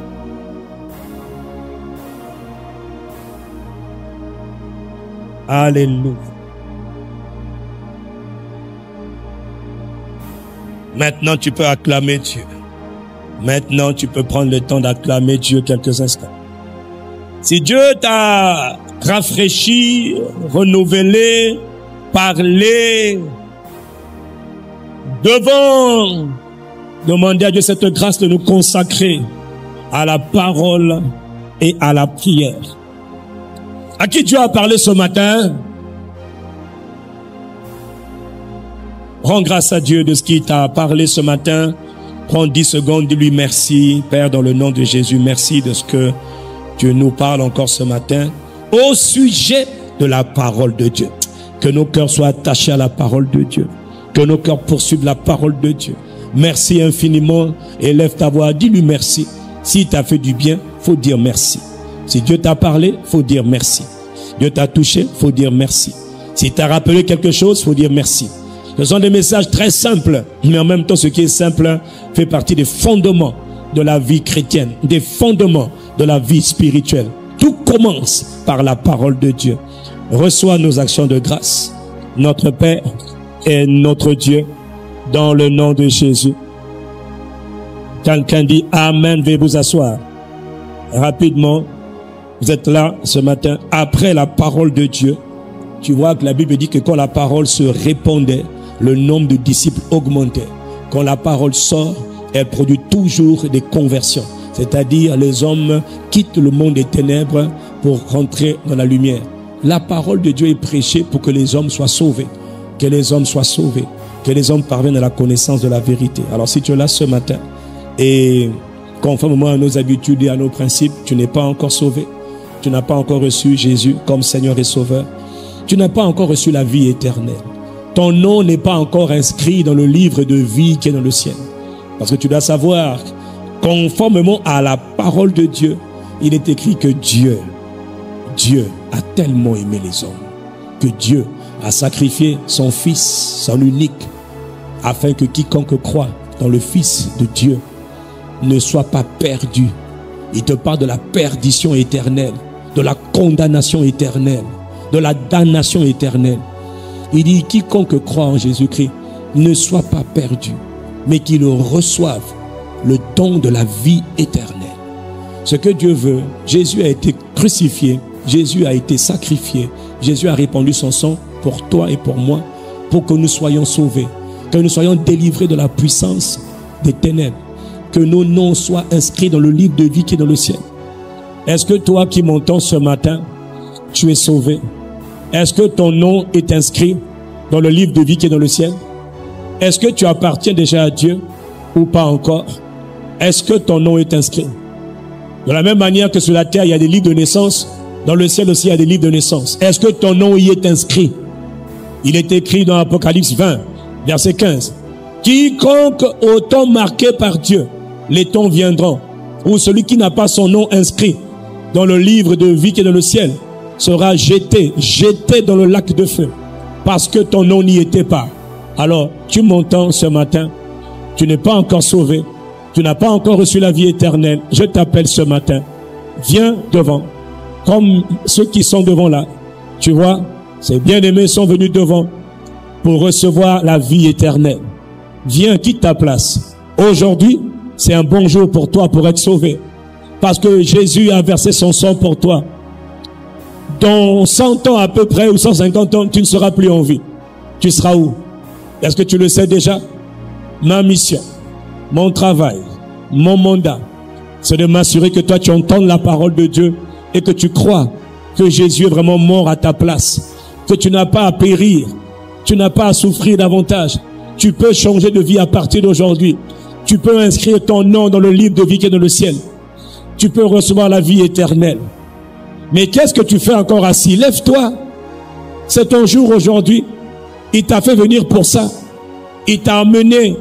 S1: Alléluia. Maintenant, tu peux acclamer Dieu. Maintenant, tu peux prendre le temps d'acclamer Dieu quelques instants. Si Dieu t'a rafraîchi, renouvelé, parlé, devant demander à Dieu cette grâce de nous consacrer à la parole et à la prière. À qui Dieu a parlé ce matin? Rends grâce à Dieu de ce qu'il t'a parlé ce matin. Prends 10 secondes, dis-lui merci, Père, dans le nom de Jésus. Merci de ce que Dieu nous parle encore ce matin au sujet de la parole de Dieu. Que nos cœurs soient attachés à la parole de Dieu. Que nos cœurs poursuivent la parole de Dieu. Merci infiniment. Élève ta voix, dis-lui merci. S'il t'a fait du bien, faut dire merci. Si Dieu t'a parlé, faut dire merci. Dieu t'a touché, faut dire merci. S'il t'a rappelé quelque chose, faut dire merci. Ce sont des messages très simples, mais en même temps, ce qui est simple fait partie des fondements de la vie chrétienne, des fondements de la vie spirituelle. Tout commence par la parole de Dieu. Reçois nos actions de grâce, notre Père et notre Dieu, dans le nom de Jésus. Quelqu'un dit Amen, veuillez vous asseoir. Rapidement, vous êtes là ce matin, après la parole de Dieu. Tu vois que la Bible dit que quand la parole se répandait, le nombre de disciples augmentait. Quand la parole sort, elle produit toujours des conversions. C'est-à-dire les hommes quittent le monde des ténèbres pour rentrer dans la lumière. La parole de Dieu est prêchée pour que les hommes soient sauvés. Que les hommes soient sauvés. Que les hommes parviennent à la connaissance de la vérité. Alors si tu es là ce matin et conformément à nos habitudes et à nos principes, tu n'es pas encore sauvé. Tu n'as pas encore reçu Jésus comme Seigneur et Sauveur. Tu n'as pas encore reçu la vie éternelle. Ton nom n'est pas encore inscrit dans le livre de vie qui est dans le ciel. Parce que tu dois savoir, conformément à la parole de Dieu, il est écrit que Dieu a tellement aimé les hommes, que Dieu a sacrifié son Fils, son unique, afin que quiconque croit dans le Fils de Dieu ne soit pas perdu. Il te parle de la perdition éternelle, de la condamnation éternelle, de la damnation éternelle. Il dit quiconque croit en Jésus-Christ ne soit pas perdu, mais qu'il reçoive le don de la vie éternelle. Ce que Dieu veut, Jésus a été crucifié, Jésus a été sacrifié, Jésus a répandu son sang pour toi et pour moi, pour que nous soyons sauvés, que nous soyons délivrés de la puissance des ténèbres, que nos noms soient inscrits dans le livre de vie qui est dans le ciel. Est-ce que toi qui m'entends ce matin, tu es sauvé? Est-ce que ton nom est inscrit dans le livre de vie qui est dans le ciel? Est-ce que tu appartiens déjà à Dieu ou pas encore? Est-ce que ton nom est inscrit? De la même manière que sur la terre, il y a des livres de naissance, dans le ciel aussi, il y a des livres de naissance. Est-ce que ton nom y est inscrit? Il est écrit dans Apocalypse 20, verset 15. Quiconque au temps marqué par Dieu, les temps viendront, ou celui qui n'a pas son nom inscrit dans le livre de vie qui est dans le ciel, sera jeté dans le lac de feu. parce que ton nom n'y était pas. Alors, tu m'entends ce matin, tu n'es pas encore sauvé, tu n'as pas encore reçu la vie éternelle. Je t'appelle ce matin. Viens devant, comme ceux qui sont devant là. Tu vois, ces bien-aimés sont venus devant pour recevoir la vie éternelle. Viens, quitte ta place. Aujourd'hui, c'est un bon jour pour toi pour être sauvé. Parce que Jésus a versé son sang pour toi. Dans 100 ans à peu près, ou 150 ans, tu ne seras plus en vie. Tu seras où? Est-ce que tu le sais déjà? Ma mission, mon travail, mon mandat, c'est de m'assurer que toi tu entends la parole de Dieu et que tu crois que Jésus est vraiment mort à ta place, que tu n'as pas à périr, tu n'as pas à souffrir davantage. Tu peux changer de vie à partir d'aujourd'hui. Tu peux inscrire ton nom dans le livre de vie qui est dans le ciel. Tu peux recevoir la vie éternelle. Mais qu'est-ce que tu fais encore assis? Lève-toi. C'est ton jour aujourd'hui. Il t'a fait venir pour ça. Il t'a amené.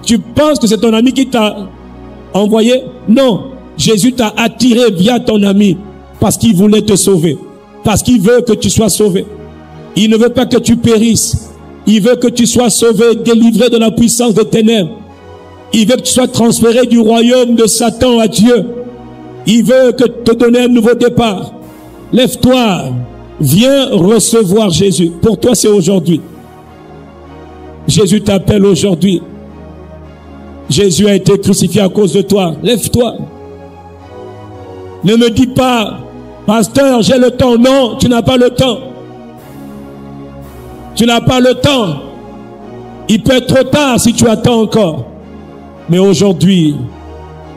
S1: Tu penses que c'est ton ami qui t'a envoyé? Non. Jésus t'a attiré via ton ami parce qu'il voulait te sauver. Parce qu'il veut que tu sois sauvé. Il ne veut pas que tu périsses. Il veut que tu sois sauvé, délivré de la puissance des ténèbres. Il veut que tu sois transféré du royaume de Satan à Dieu. Il veut que te donner un nouveau départ. Lève-toi. Viens recevoir Jésus. Pour toi, c'est aujourd'hui. Jésus t'appelle aujourd'hui. Jésus a été crucifié à cause de toi. Lève-toi. Ne me dis pas, pasteur, j'ai le temps. Non, tu n'as pas le temps. Tu n'as pas le temps. Il peut être trop tard si tu attends encore. Mais aujourd'hui,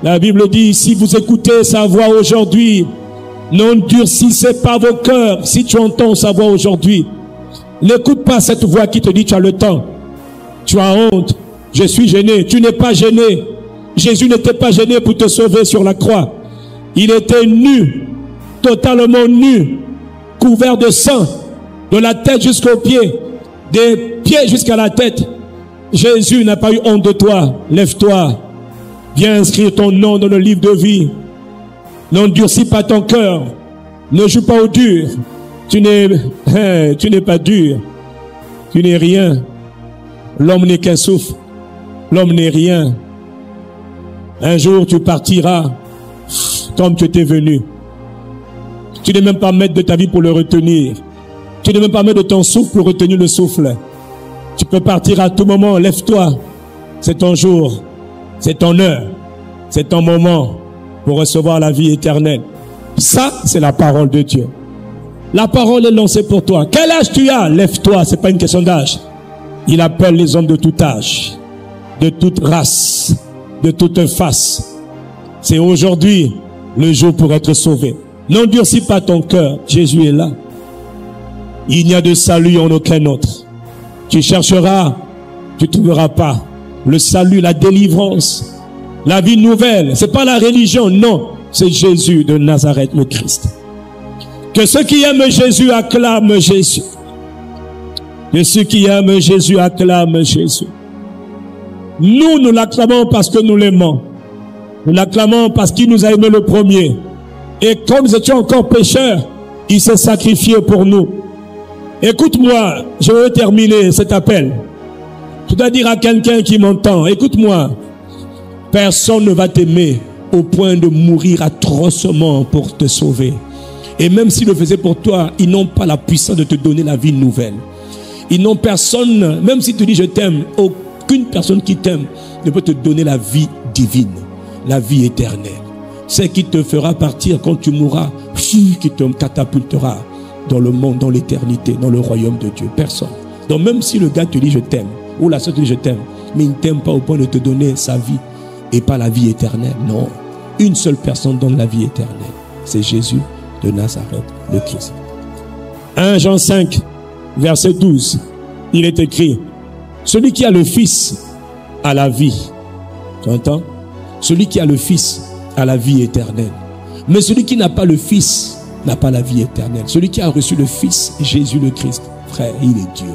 S1: la Bible dit, si vous écoutez sa voix aujourd'hui, n'endurcissez pas vos cœurs. Si tu entends sa voix aujourd'hui, n'écoute pas cette voix qui te dit, tu as le temps. Tu as honte. Je suis gêné. Tu n'es pas gêné. Jésus n'était pas gêné pour te sauver sur la croix. Il était nu, totalement nu, couvert de sang, de la tête jusqu'aux pieds, des pieds jusqu'à la tête. Jésus n'a pas eu honte de toi. Lève-toi. Viens inscrire ton nom dans le livre de vie. N'endurcis pas ton cœur. Ne joue pas au dur. Tu n'es pas dur. Tu n'es rien. L'homme n'est qu'un souffle. L'homme n'est rien. Un jour, tu partiras comme tu étais venu. Tu n'es même pas maître de ta vie pour le retenir. Tu n'es même pas maître de ton souffle pour retenir le souffle. Tu peux partir à tout moment. Lève-toi. C'est ton jour. C'est ton heure. C'est ton moment pour recevoir la vie éternelle. Ça, c'est la parole de Dieu. La parole est lancée pour toi. Quel âge tu as? Lève-toi. C'est pas une question d'âge. Il appelle les hommes de tout âge, de toute race, de toute face. C'est aujourd'hui le jour pour être sauvé. N'endurcis pas ton cœur. Jésus est là. Il n'y a de salut en aucun autre. Tu chercheras, tu ne trouveras pas. Le salut, la délivrance, la vie nouvelle. C'est pas la religion, non. C'est Jésus de Nazareth, le Christ. Que ceux qui aiment Jésus acclament Jésus. Que ceux qui aiment Jésus acclament Jésus. Nous l'acclamons parce que nous l'aimons. Nous l'acclamons parce qu'il nous a aimés le premier. Et comme nous étions encore pécheurs, il s'est sacrifié pour nous. Écoute-moi, je vais terminer cet appel. Je dois dire à quelqu'un qui m'entend, écoute-moi, personne ne va t'aimer au point de mourir atrocement pour te sauver. Et même s'ils le faisaient pour toi, ils n'ont pas la puissance de te donner la vie nouvelle. Ils n'ont personne, même si tu dis je t'aime, aucune personne qui t'aime ne peut te donner la vie divine, la vie éternelle. C'est qui te fera partir quand tu mourras, qui te catapultera dans le monde, dans l'éternité, dans le royaume de Dieu. Personne. Donc même si le gars te dit je t'aime, ou la soeur te dit je t'aime, mais il ne t'aime pas au point de te donner sa vie et pas la vie éternelle. Non. Une seule personne donne la vie éternelle. C'est Jésus de Nazareth, le Christ. 1 Jean 5, verset 12. Il est écrit, celui qui a le Fils a la vie. Tu entends? Celui qui a le Fils a la vie éternelle. Mais celui qui n'a pas le Fils n'a pas la vie éternelle. Celui qui a reçu le Fils, Jésus le Christ, frère, il est Dieu.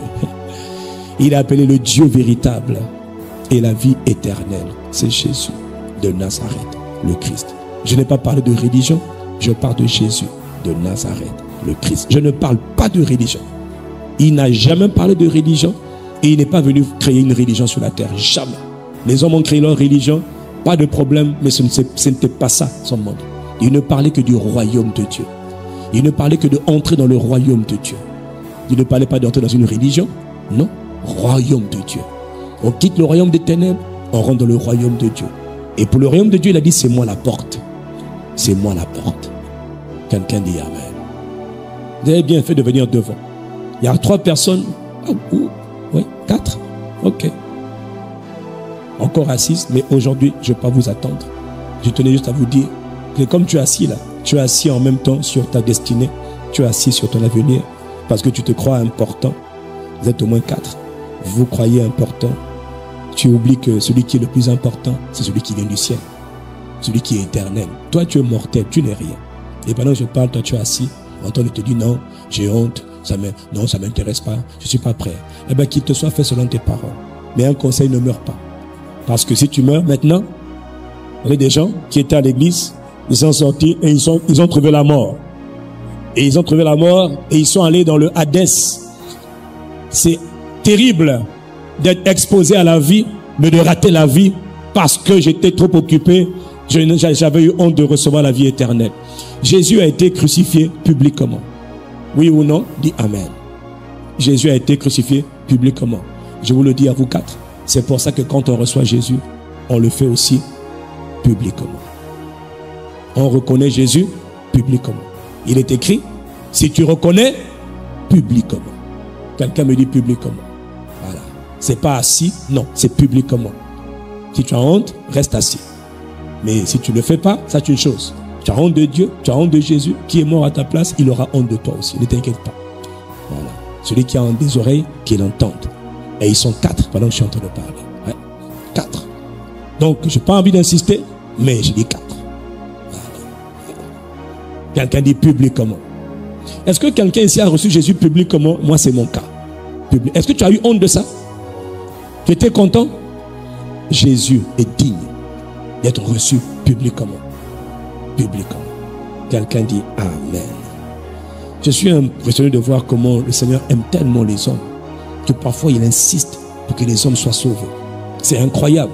S1: Il est appelé le Dieu véritable. Et la vie éternelle, c'est Jésus de Nazareth, le Christ. Je n'ai pas parlé de religion, je parle de Jésus de Nazareth, le Christ. Je ne parle pas de religion. Il n'a jamais parlé de religion et il n'est pas venu créer une religion sur la terre. Jamais. Les hommes ont créé leur religion, pas de problème, mais ce n'était pas ça son monde. Il ne parlait que du royaume de Dieu. Il ne parlait que d'entrer dans le royaume de Dieu. Il ne parlait pas d'entrer dans une religion, non, royaume de Dieu. On quitte le royaume des ténèbres, on rentre dans le royaume de Dieu. Et pour le royaume de Dieu, il a dit, c'est moi la porte. C'est moi la porte. Quelqu'un dit Amen. Vous avez bien fait de venir devant. Il y a 3 personnes. Oui, 4. Ok. Encore assises, mais aujourd'hui, je ne vais pas vous attendre. Je tenais juste à vous dire que comme tu es assis là, tu es assis en même temps sur ta destinée, tu es assis sur ton avenir, parce que tu te crois important. Vous êtes au moins 4. Vous vous croyez important. Tu oublies que celui qui est le plus important, c'est celui qui vient du ciel. Celui qui est éternel. Toi, tu es mortel, tu n'es rien. Et pendant que je parle, toi, tu es assis, en train de te dire non, j'ai honte, non, ça ne m'intéresse pas, je ne suis pas prêt. Eh bien, qu'il te soit fait selon tes paroles. Mais un conseil, ne meurt pas. Parce que si tu meurs maintenant, il y a des gens qui étaient à l'église, ils sont sortis et ils ont trouvé la mort. Et ils ont trouvé la mort et ils sont allés dans le Hadès. C'est terrible d'être exposé à la vie, mais de rater la vie parce que j'étais trop occupé. J'avais eu honte de recevoir la vie éternelle. Jésus a été crucifié publiquement. Oui ou non? Dis Amen. Jésus a été crucifié publiquement. Je vous le dis à vous 4. C'est pour ça que quand on reçoit Jésus, on le fait aussi publiquement. On reconnaît Jésus publiquement. Il est écrit, si tu reconnais, publiquement. Quelqu'un me dit publiquement. Voilà. C'est pas assis, non, c'est publiquement. Si tu as honte, reste assis. Mais si tu ne le fais pas, ça c'est une chose. Tu as honte de Dieu, tu as honte de Jésus, qui est mort à ta place, il aura honte de toi aussi. Ne t'inquiète pas. Voilà. Celui qui a des oreilles, qu'il entende. Et ils sont 4 pendant que je suis en train de parler. Ouais. 4. Donc, je n'ai pas envie d'insister, mais je dis 4. Voilà. Quelqu'un dit publiquement. Est-ce que quelqu'un ici a reçu Jésus publiquement? Moi, c'est mon cas. Est-ce que tu as eu honte de ça? Tu étais content? Jésus est digne d'être reçu publiquement. Publiquement. Quelqu'un dit Amen. Je suis impressionné de voir comment le Seigneur aime tellement les hommes que parfois il insiste pour que les hommes soient sauvés. C'est incroyable.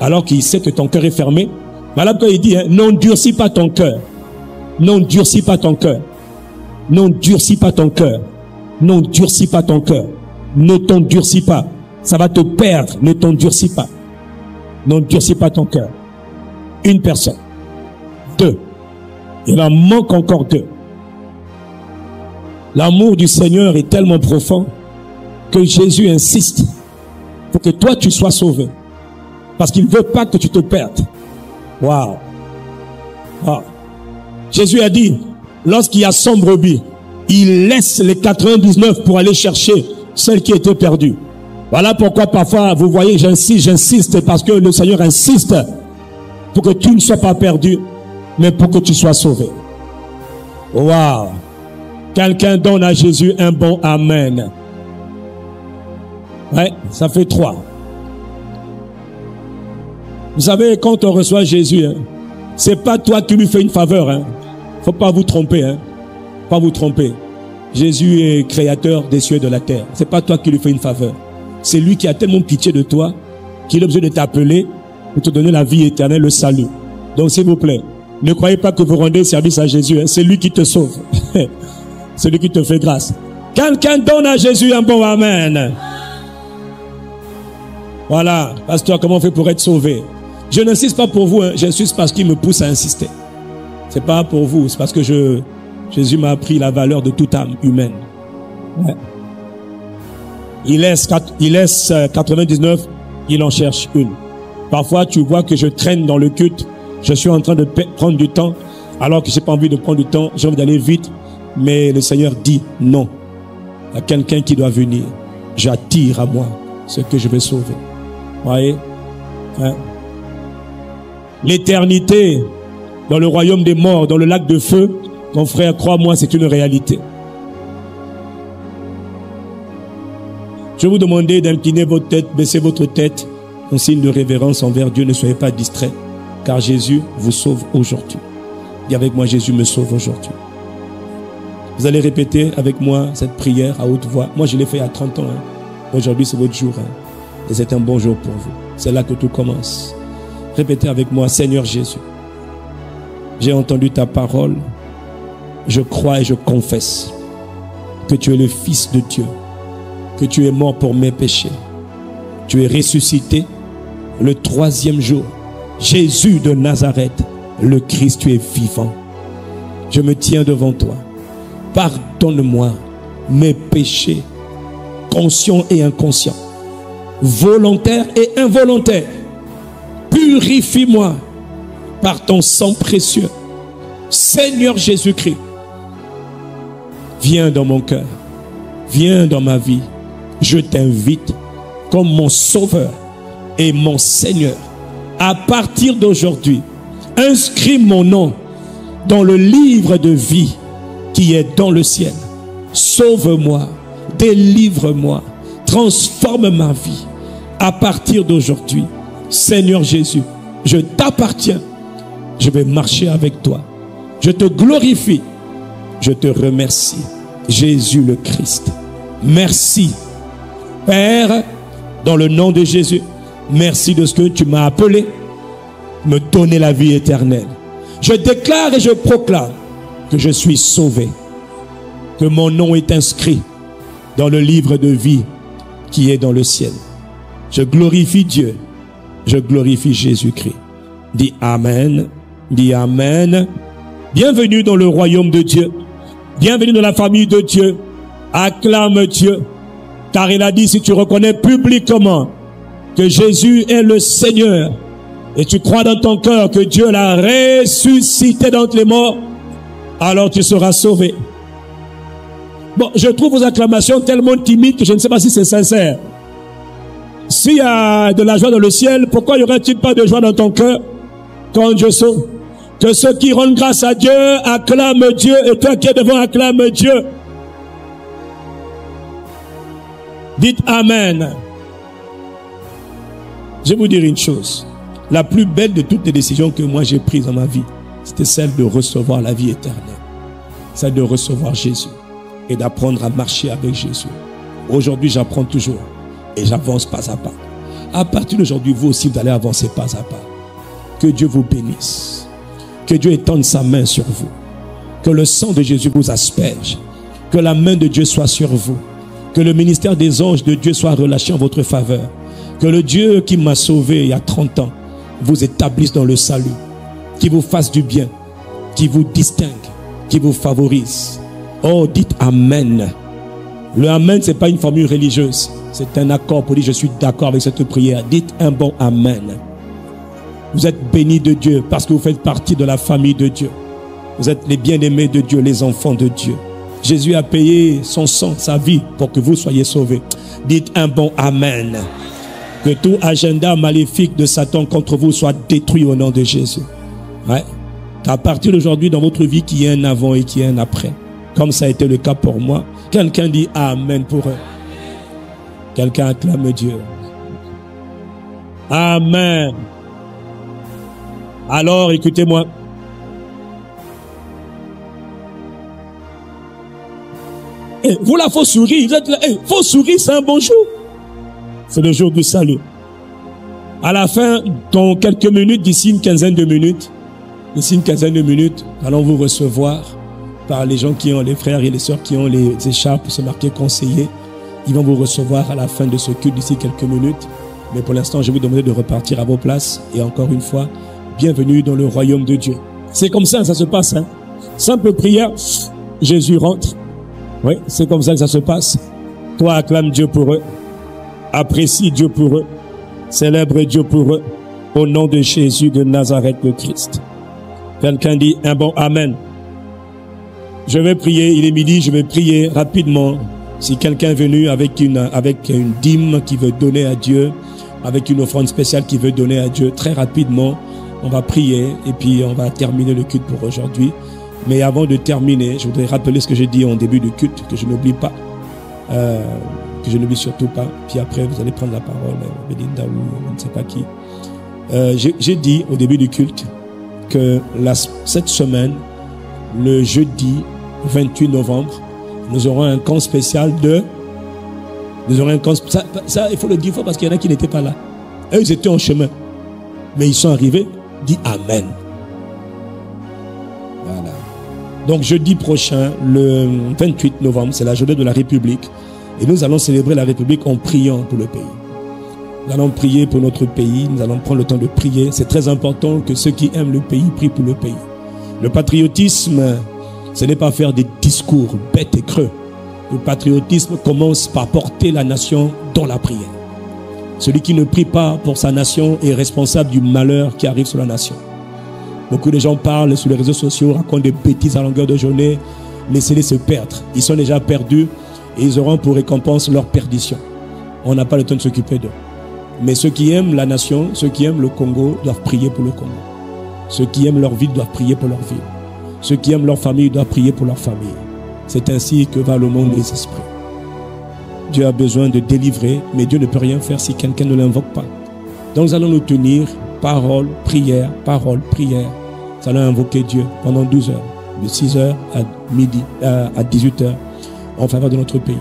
S1: Alors qu'il sait que ton cœur est fermé. Voilà pourquoi il dit, hein, non, durcis pas ton cœur. Non, durcis pas ton cœur. Non, durcis pas ton cœur. Non, durcis pas ton cœur. Ne t'endurcis pas. Ça va te perdre. Ne t'endurcis pas. Non, durcis pas ton cœur. Une personne. 2. Il en manque encore 2. L'amour du Seigneur est tellement profond que Jésus insiste pour que toi tu sois sauvé. Parce qu'il ne veut pas que tu te perdes. Waouh. Wow. Jésus a dit, lorsqu'il y a 100 brebis, il laisse les 99 pour aller chercher celle qui était perdue. Voilà pourquoi parfois, vous voyez, j'insiste parce que le Seigneur insiste pour que tu ne sois pas perdu, mais pour que tu sois sauvé. Waouh. Quelqu'un donne à Jésus un bon Amen. Ouais, ça fait 3. Vous savez, quand on reçoit Jésus, hein, c'est pas toi qui lui fais une faveur. Hein. Faut pas vous tromper. Hein. Pas vous tromper. Jésus est créateur des cieux et de la terre. C'est pas toi qui lui fais une faveur. C'est lui qui a tellement pitié de toi qu'il a besoin de t'appeler pour te donner la vie éternelle, le salut. Donc s'il vous plaît, ne croyez pas que vous rendez service à Jésus. Hein. C'est lui qui te sauve. C'est lui qui te fait grâce. Quelqu'un donne à Jésus un bon Amen. Voilà. Pasteur, comment on fait pour être sauvé? Je n'insiste pas pour vous. Hein. J'insiste parce qu'il me pousse à insister. C'est pas pour vous. C'est parce que Jésus m'a appris la valeur de toute âme humaine. Ouais. Il laisse 99, il en cherche une. Parfois, tu vois que je traîne dans le culte. Je suis en train de prendre du temps, alors que j'ai pas envie de prendre du temps. J'ai envie d'aller vite. Mais le Seigneur dit non. Il y a quelqu'un qui doit venir. J'attire à moi ce que je vais sauver. Voyez? Hein? L'éternité dans le royaume des morts, dans le lac de feu, mon frère, crois-moi, c'est une réalité. Je vais vous demander d'incliner votre tête, baisser votre tête en signe de révérence envers Dieu. Ne soyez pas distraits, car Jésus vous sauve aujourd'hui. Dis avec moi, Jésus me sauve aujourd'hui. Vous allez répéter avec moi cette prière à haute voix. Moi, je l'ai fait il y a 30 ans. Aujourd'hui, c'est votre jour. Et c'est un bon jour pour vous. C'est là que tout commence. Répétez avec moi, Seigneur Jésus, j'ai entendu ta parole. Je crois et je confesse que tu es le Fils de Dieu, que tu es mort pour mes péchés. Tu es ressuscité le 3e jour. Jésus de Nazareth, le Christ, tu es vivant. Je me tiens devant toi. Pardonne-moi mes péchés, conscients et inconscients, volontaires et involontaires. Purifie-moi par ton sang précieux. Seigneur Jésus-Christ, viens dans mon cœur, viens dans ma vie. Je t'invite comme mon sauveur et mon Seigneur. À partir d'aujourd'hui, inscris mon nom dans le livre de vie qui est dans le ciel. Sauve-moi, délivre-moi, transforme ma vie. À partir d'aujourd'hui, Seigneur Jésus, je t'appartiens. Je vais marcher avec toi. Je te glorifie. Je te remercie. Jésus le Christ. Merci, Père, dans le nom de Jésus. Merci de ce que tu m'as appelé, me donner la vie éternelle. Je déclare et je proclame que je suis sauvé, que mon nom est inscrit dans le livre de vie qui est dans le ciel. Je glorifie Dieu, je glorifie Jésus-Christ. Dis Amen, dis Amen. Bienvenue dans le royaume de Dieu, bienvenue dans la famille de Dieu. Acclame Dieu, car il a dit, si tu reconnais publiquement que Jésus est le Seigneur, et tu crois dans ton cœur que Dieu l'a ressuscité d'entre les morts, alors tu seras sauvé. Bon, je trouve vos acclamations tellement timides que je ne sais pas si c'est sincère. S'il y a de la joie dans le ciel, pourquoi n'y aurait-il pas de joie dans ton cœur quand Dieu sauve? Que ceux qui rendent grâce à Dieu acclament Dieu, et toi qui es devant acclame Dieu. Dites Amen. Je vais vous dire une chose. La plus belle de toutes les décisions que moi j'ai prises dans ma vie, c'était celle de recevoir la vie éternelle. Celle de recevoir Jésus et d'apprendre à marcher avec Jésus. Aujourd'hui, j'apprends toujours et j'avance pas à pas. À partir d'aujourd'hui, vous aussi, vous allez avancer pas à pas. Que Dieu vous bénisse. Que Dieu étende sa main sur vous. Que le sang de Jésus vous asperge. Que la main de Dieu soit sur vous. Que le ministère des anges de Dieu soit relâché en votre faveur. Que le Dieu qui m'a sauvé il y a 30 ans vous établisse dans le salut. Qui vous fasse du bien. Qui vous distingue. Qui vous favorise. Oh, dites Amen. Le Amen, ce n'est pas une formule religieuse. C'est un accord pour dire je suis d'accord avec cette prière. Dites un bon Amen. Vous êtes bénis de Dieu parce que vous faites partie de la famille de Dieu. Vous êtes les bien-aimés de Dieu, les enfants de Dieu. Jésus a payé son sang, sa vie pour que vous soyez sauvés. Dites un bon Amen. Que tout agenda maléfique de Satan contre vous soit détruit au nom de Jésus. Ouais. Qu'à partir d'aujourd'hui dans votre vie, qu'il y ait un avant et qu'il y ait un après. Comme ça a été le cas pour moi. Quelqu'un dit Amen pour eux. Quelqu'un acclame Dieu. Amen. Alors, écoutez-moi. Vous là, faut sourire. Vous êtes là. Faut sourire, c'est un bon jour. C'est le jour du salut. À la fin, dans quelques minutes, d'ici une quinzaine de minutes, allons vous recevoir par les gens qui ont, les frères et les sœurs qui ont les écharpes, se marquer conseillers. Ils vont vous recevoir à la fin de ce culte d'ici quelques minutes. Mais pour l'instant, je vais vous demander de repartir à vos places. Et encore une fois, bienvenue dans le royaume de Dieu. C'est comme ça se passe. Hein? Simple prière, Jésus rentre. Oui, c'est comme ça que ça se passe. Toi, acclame Dieu pour eux. Apprécie Dieu pour eux. Célèbre Dieu pour eux. Au nom de Jésus de Nazareth le Christ. Quelqu'un dit un bon Amen. Je vais prier, il est midi, je vais prier rapidement. Si quelqu'un est venu avec une dîme qui veut donner à Dieu, avec une offrande spéciale qui veut donner à Dieu, très rapidement, on va prier et puis on va terminer le culte pour aujourd'hui. Mais avant de terminer, je voudrais rappeler ce que j'ai dit en début du culte, que je n'oublie pas, que je n'oublie surtout pas. Puis après, vous allez prendre la parole, Belinda ou je ne sais pas qui. J'ai dit au début du culte que cette semaine, le jeudi 28 novembre, nous aurons un camp spécial de... Nous aurons un camp... Ça, il faut le dire parce qu'il y en a qui n'étaient pas là. Eux, ils étaient en chemin. Mais ils sont arrivés. Dis Amen. Voilà. Donc, jeudi prochain, le 28 novembre, c'est la journée de la République. Et nous allons célébrer la République en priant pour le pays. Nous allons prier pour notre pays. Nous allons prendre le temps de prier. C'est très important que ceux qui aiment le pays prient pour le pays. Le patriotisme, ce n'est pas faire des discours bêtes et creux. Le patriotisme commence par porter la nation dans la prière. Celui qui ne prie pas pour sa nation est responsable du malheur qui arrive sur la nation. Beaucoup de gens parlent sur les réseaux sociaux, racontent des bêtises à longueur de journée. Laissez-les se perdre. Ils sont déjà perdus et ils auront pour récompense leur perdition. On n'a pas le temps de s'occuper d'eux. Mais ceux qui aiment la nation, ceux qui aiment le Congo doivent prier pour le Congo. Ceux qui aiment leur ville doivent prier pour leur ville. Ceux qui aiment leur famille doivent prier pour leur famille. C'est ainsi que va le monde des esprits. Dieu a besoin de délivrer, mais Dieu ne peut rien faire si quelqu'un ne l'invoque pas. Donc nous allons nous tenir, parole, prière, parole, prière. Nous allons invoquer Dieu pendant 12 heures, de 6 heures à midi, à 18 heures, en faveur de notre pays.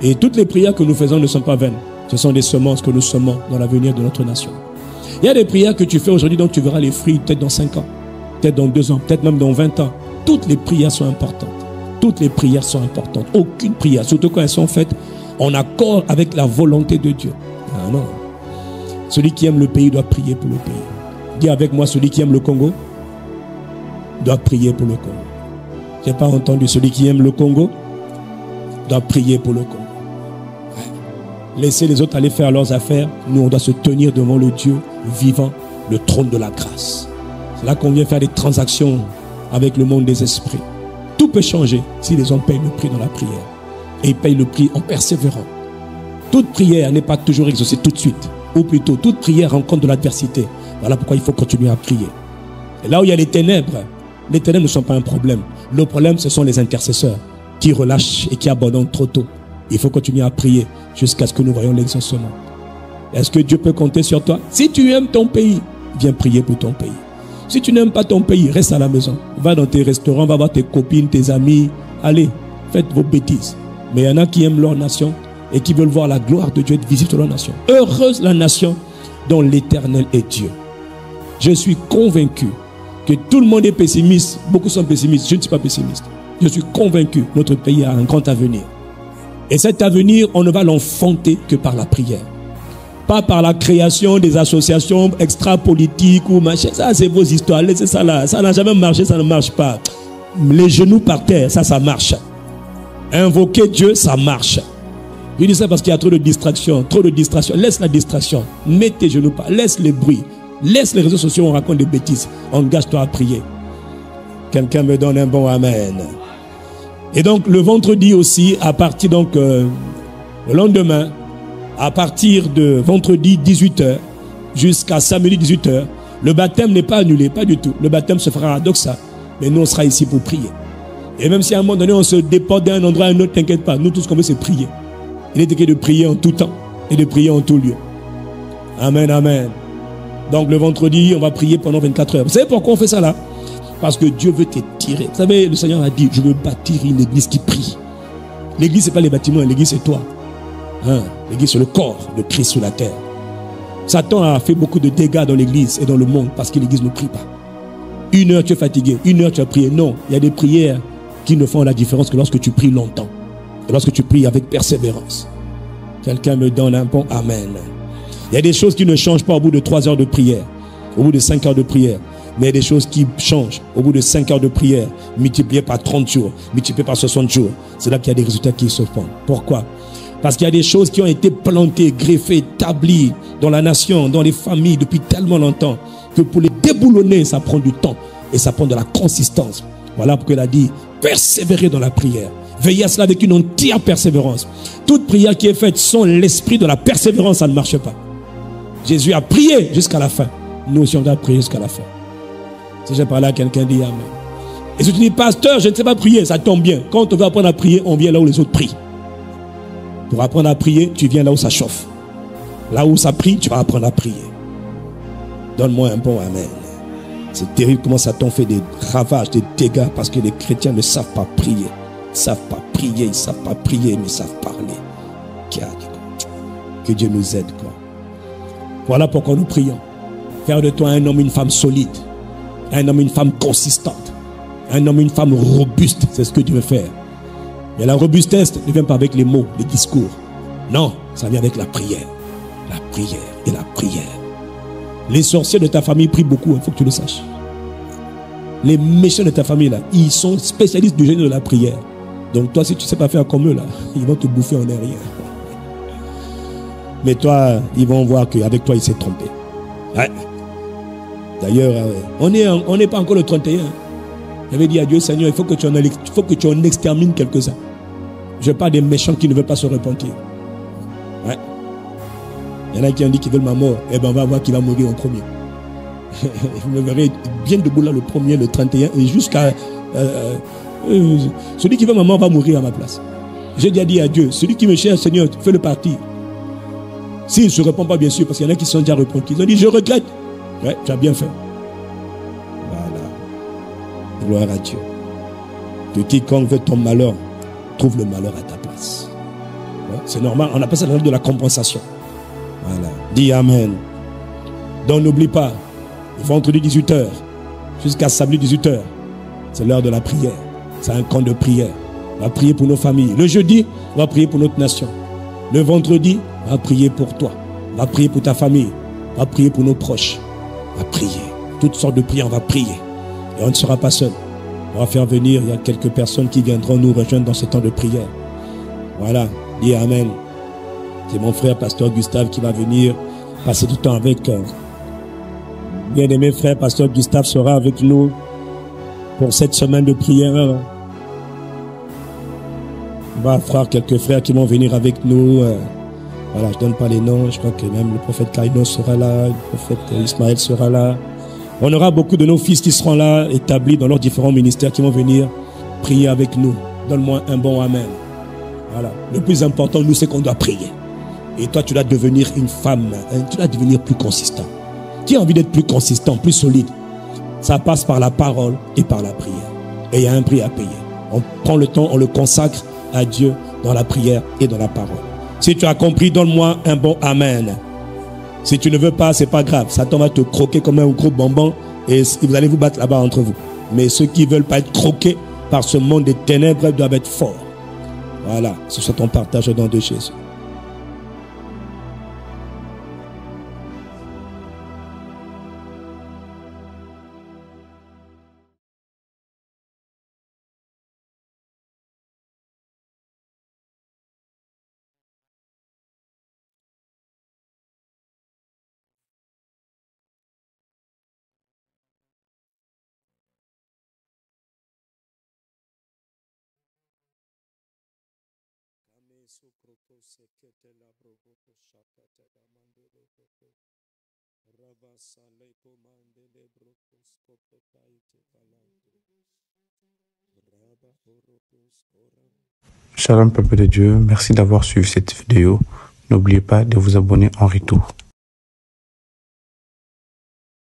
S1: Et toutes les prières que nous faisons ne sont pas vaines. Ce sont des semences que nous semons dans l'avenir de notre nation. Il y a des prières que tu fais aujourd'hui dont tu verras les fruits peut-être dans 5 ans, peut-être dans 2 ans, peut-être même dans 20 ans. Toutes les prières sont importantes. Toutes les prières sont importantes. Aucune prière, surtout quand elles sont faites en accord avec la volonté de Dieu. Ah non. Celui qui aime le pays doit prier pour le pays. Dis avec moi, celui qui aime le Congo doit prier pour le Congo. Je n'ai pas entendu. Celui qui aime le Congo doit prier pour le Congo. Ouais. Laissez les autres aller faire leurs affaires. Nous, on doit se tenir devant le Dieu vivant, le trône de la grâce. C'est là qu'on vient faire des transactions avec le monde des esprits. Tout peut changer si les hommes payent le prix dans la prière. Et ils payent le prix en persévérant. Toute prière n'est pas toujours exaucée tout de suite. Ou plutôt, toute prière rencontre de l'adversité. Voilà pourquoi il faut continuer à prier. Et là où il y a les ténèbres ne sont pas un problème. Le problème, ce sont les intercesseurs qui relâchent et qui abandonnent trop tôt. Il faut continuer à prier jusqu'à ce que nous voyions l'exaucement. Est-ce que Dieu peut compter sur toi? Si tu aimes ton pays, viens prier pour ton pays. Si tu n'aimes pas ton pays, reste à la maison. Va dans tes restaurants, va voir tes copines, tes amis. Allez, faites vos bêtises. Mais il y en a qui aiment leur nation et qui veulent voir la gloire de Dieu être visible sur leur nation. Heureuse la nation dont l'Éternel est Dieu. Je suis convaincu que tout le monde est pessimiste. Beaucoup sont pessimistes. Je ne suis pas pessimiste. Je suis convaincu que notre pays a un grand avenir. Et cet avenir, on ne va l'enfanter que par la prière. Pas par la création des associations extra-politiques ou machin. Ça, c'est vos histoires. Laissez ça là. Ça n'a jamais marché, ça ne marche pas. Les genoux par terre, ça marche. Invoquer Dieu, ça marche. Je dis ça parce qu'il y a trop de distractions. Trop de distractions. Laisse la distraction. Mets tes genoux par. Laisse les bruits. Laisse les réseaux sociaux, on raconte des bêtises. Engage-toi à prier. Quelqu'un me donne un bon amen. Et donc, le vendredi aussi, à partir donc, le lendemain, à partir de vendredi 18h jusqu'à samedi 18h, le baptême n'est pas annulé, pas du tout. Le baptême se fera à Doxa, mais nous on sera ici pour prier. Et même si à un moment donné on se déporte d'un endroit à un autre, t'inquiète pas, nous tout ce qu'on veut c'est prier. Il est écrit de prier en tout temps et de prier en tout lieu. Amen, amen. Donc le vendredi, on va prier pendant 24 heures. Vous savez pourquoi on fait ça là? Parce que Dieu veut t'étirer. Vous savez, le Seigneur a dit, je veux bâtir une église qui prie. L'église, ce n'est pas les bâtiments, l'église, c'est toi. Hein? L'église, c'est le corps de Christ sur la terre. Satan a fait beaucoup de dégâts dans l'église et dans le monde parce que l'église ne prie pas. 1 heure, tu es fatigué. 1 heure, tu as prié. Non, il y a des prières qui ne font la différence que lorsque tu pries longtemps. Et lorsque tu pries avec persévérance. Quelqu'un me donne un bon amen. Il y a des choses qui ne changent pas au bout de 3 heures de prière, au bout de 5 heures de prière. Mais il y a des choses qui changent au bout de 5 heures de prière, multipliées par 30 jours, multipliées par 60 jours. C'est là qu'il y a des résultats qui se font. Pourquoi? Parce qu'il y a des choses qui ont été plantées, greffées, établies dans la nation, dans les familles depuis tellement longtemps, que pour les déboulonner, ça prend du temps et ça prend de la consistance. Voilà pourquoi il a dit, persévérer dans la prière. Veillez à cela avec une entière persévérance. Toute prière qui est faite sans l'esprit de la persévérance, ça ne marche pas. Jésus a prié jusqu'à la fin. Nous aussi, on doit prier jusqu'à la fin. Si j'ai parlé à quelqu'un, dit amen. Et si tu dis, pasteur, je ne sais pas prier, ça tombe bien. Quand on veut apprendre à prier, on vient là où les autres prient. Pour apprendre à prier, tu viens là où ça chauffe. Là où ça prie, tu vas apprendre à prier. Donne-moi un bon amen. C'est terrible comment Satan fait des ravages, des dégâts, parce que les chrétiens ne savent pas prier. Ils ne savent pas prier, ils ne savent pas prier, mais ils savent parler. Que Dieu nous aide, quoi. Voilà pourquoi nous prions. Faire de toi un homme, une femme solide, un homme, une femme consistante, un homme, une femme robuste. C'est ce que Dieu veut faire. Mais la robustesse ne vient pas avec les mots, les discours. Non, ça vient avec la prière. La prière et la prière. Les sorciers de ta famille prient beaucoup, il faut que tu le saches. Les méchants de ta famille, là, ils sont spécialistes du génie de la prière. Donc toi, si tu ne sais pas faire comme eux, là, ils vont te bouffer en derrière. Mais toi, ils vont voir qu'avec toi, il s'est trompé. Ouais. D'ailleurs, on n'est pas encore le 31. J'avais dit à Dieu, Seigneur, il faut que tu en extermines quelques-uns. Je parle des méchants qui ne veulent pas se repentir. Ouais. Il y en a qui ont dit qu'ils veulent ma mort. Eh bien, on va voir qui va mourir en premier. Vous me verrez bien debout là, le premier, le 31, et jusqu'à... celui qui veut ma mort va mourir à ma place. J'ai déjà dit à Dieu, celui qui me cherche, Seigneur, fais-le partir. S'il ne se répond pas, bien sûr, parce qu'il y en a qui sont déjà repentis. Ils ont dit, je regrette. Ouais, tu as bien fait. Voilà. Gloire à Dieu. Que quiconque veut ton malheur, trouve le malheur à ta place. Ouais, c'est normal, on appelle ça la loi de la compensation. Voilà. Dis Amen. Donc n'oublie pas, vendredi 18h, jusqu'à samedi 18h, c'est l'heure de la prière. C'est un camp de prière. On va prier pour nos familles. Le jeudi, on va prier pour notre nation. Le vendredi, on va prier pour toi. On va prier pour ta famille. On va prier pour nos proches. On va prier. Toutes sortes de prières, on va prier. Et on ne sera pas seul. On va faire venir, il y a quelques personnes qui viendront nous rejoindre dans ce temps de prière. Voilà. Dis Amen. C'est mon frère, pasteur Gustave, qui va venir passer du temps avec. Bien-aimé frère, pasteur Gustave sera avec nous pour cette semaine de prière. On va avoir quelques frères qui vont venir avec nous. Voilà, je ne donne pas les noms. Je crois que même le prophète Kaino sera là, le prophète Ismaël sera là. On aura beaucoup de nos fils qui seront là, établis dans leurs différents ministères, qui vont venir prier avec nous. Donne-moi un bon Amen. Voilà. Le plus important, nous, c'est qu'on doit prier. Et toi, tu dois devenir une femme, tu dois devenir plus consistant. Qui a envie d'être plus consistant, plus solide? Ça passe par la parole et par la prière. Et il y a un prix à payer. On prend le temps, on le consacre à Dieu dans la prière et dans la parole. Si tu as compris, donne-moi un bon Amen. Si tu ne veux pas, c'est pas grave. Satan va te croquer comme un gros bonbon et vous allez vous battre là-bas entre vous. Mais ceux qui ne veulent pas être croqués par ce monde des ténèbres doivent être forts. Voilà, ce soit ton partage au nom de Jésus.
S2: Shalom peuple de Dieu, merci d'avoir suivi cette vidéo. N'oubliez pas de vous abonner en retour.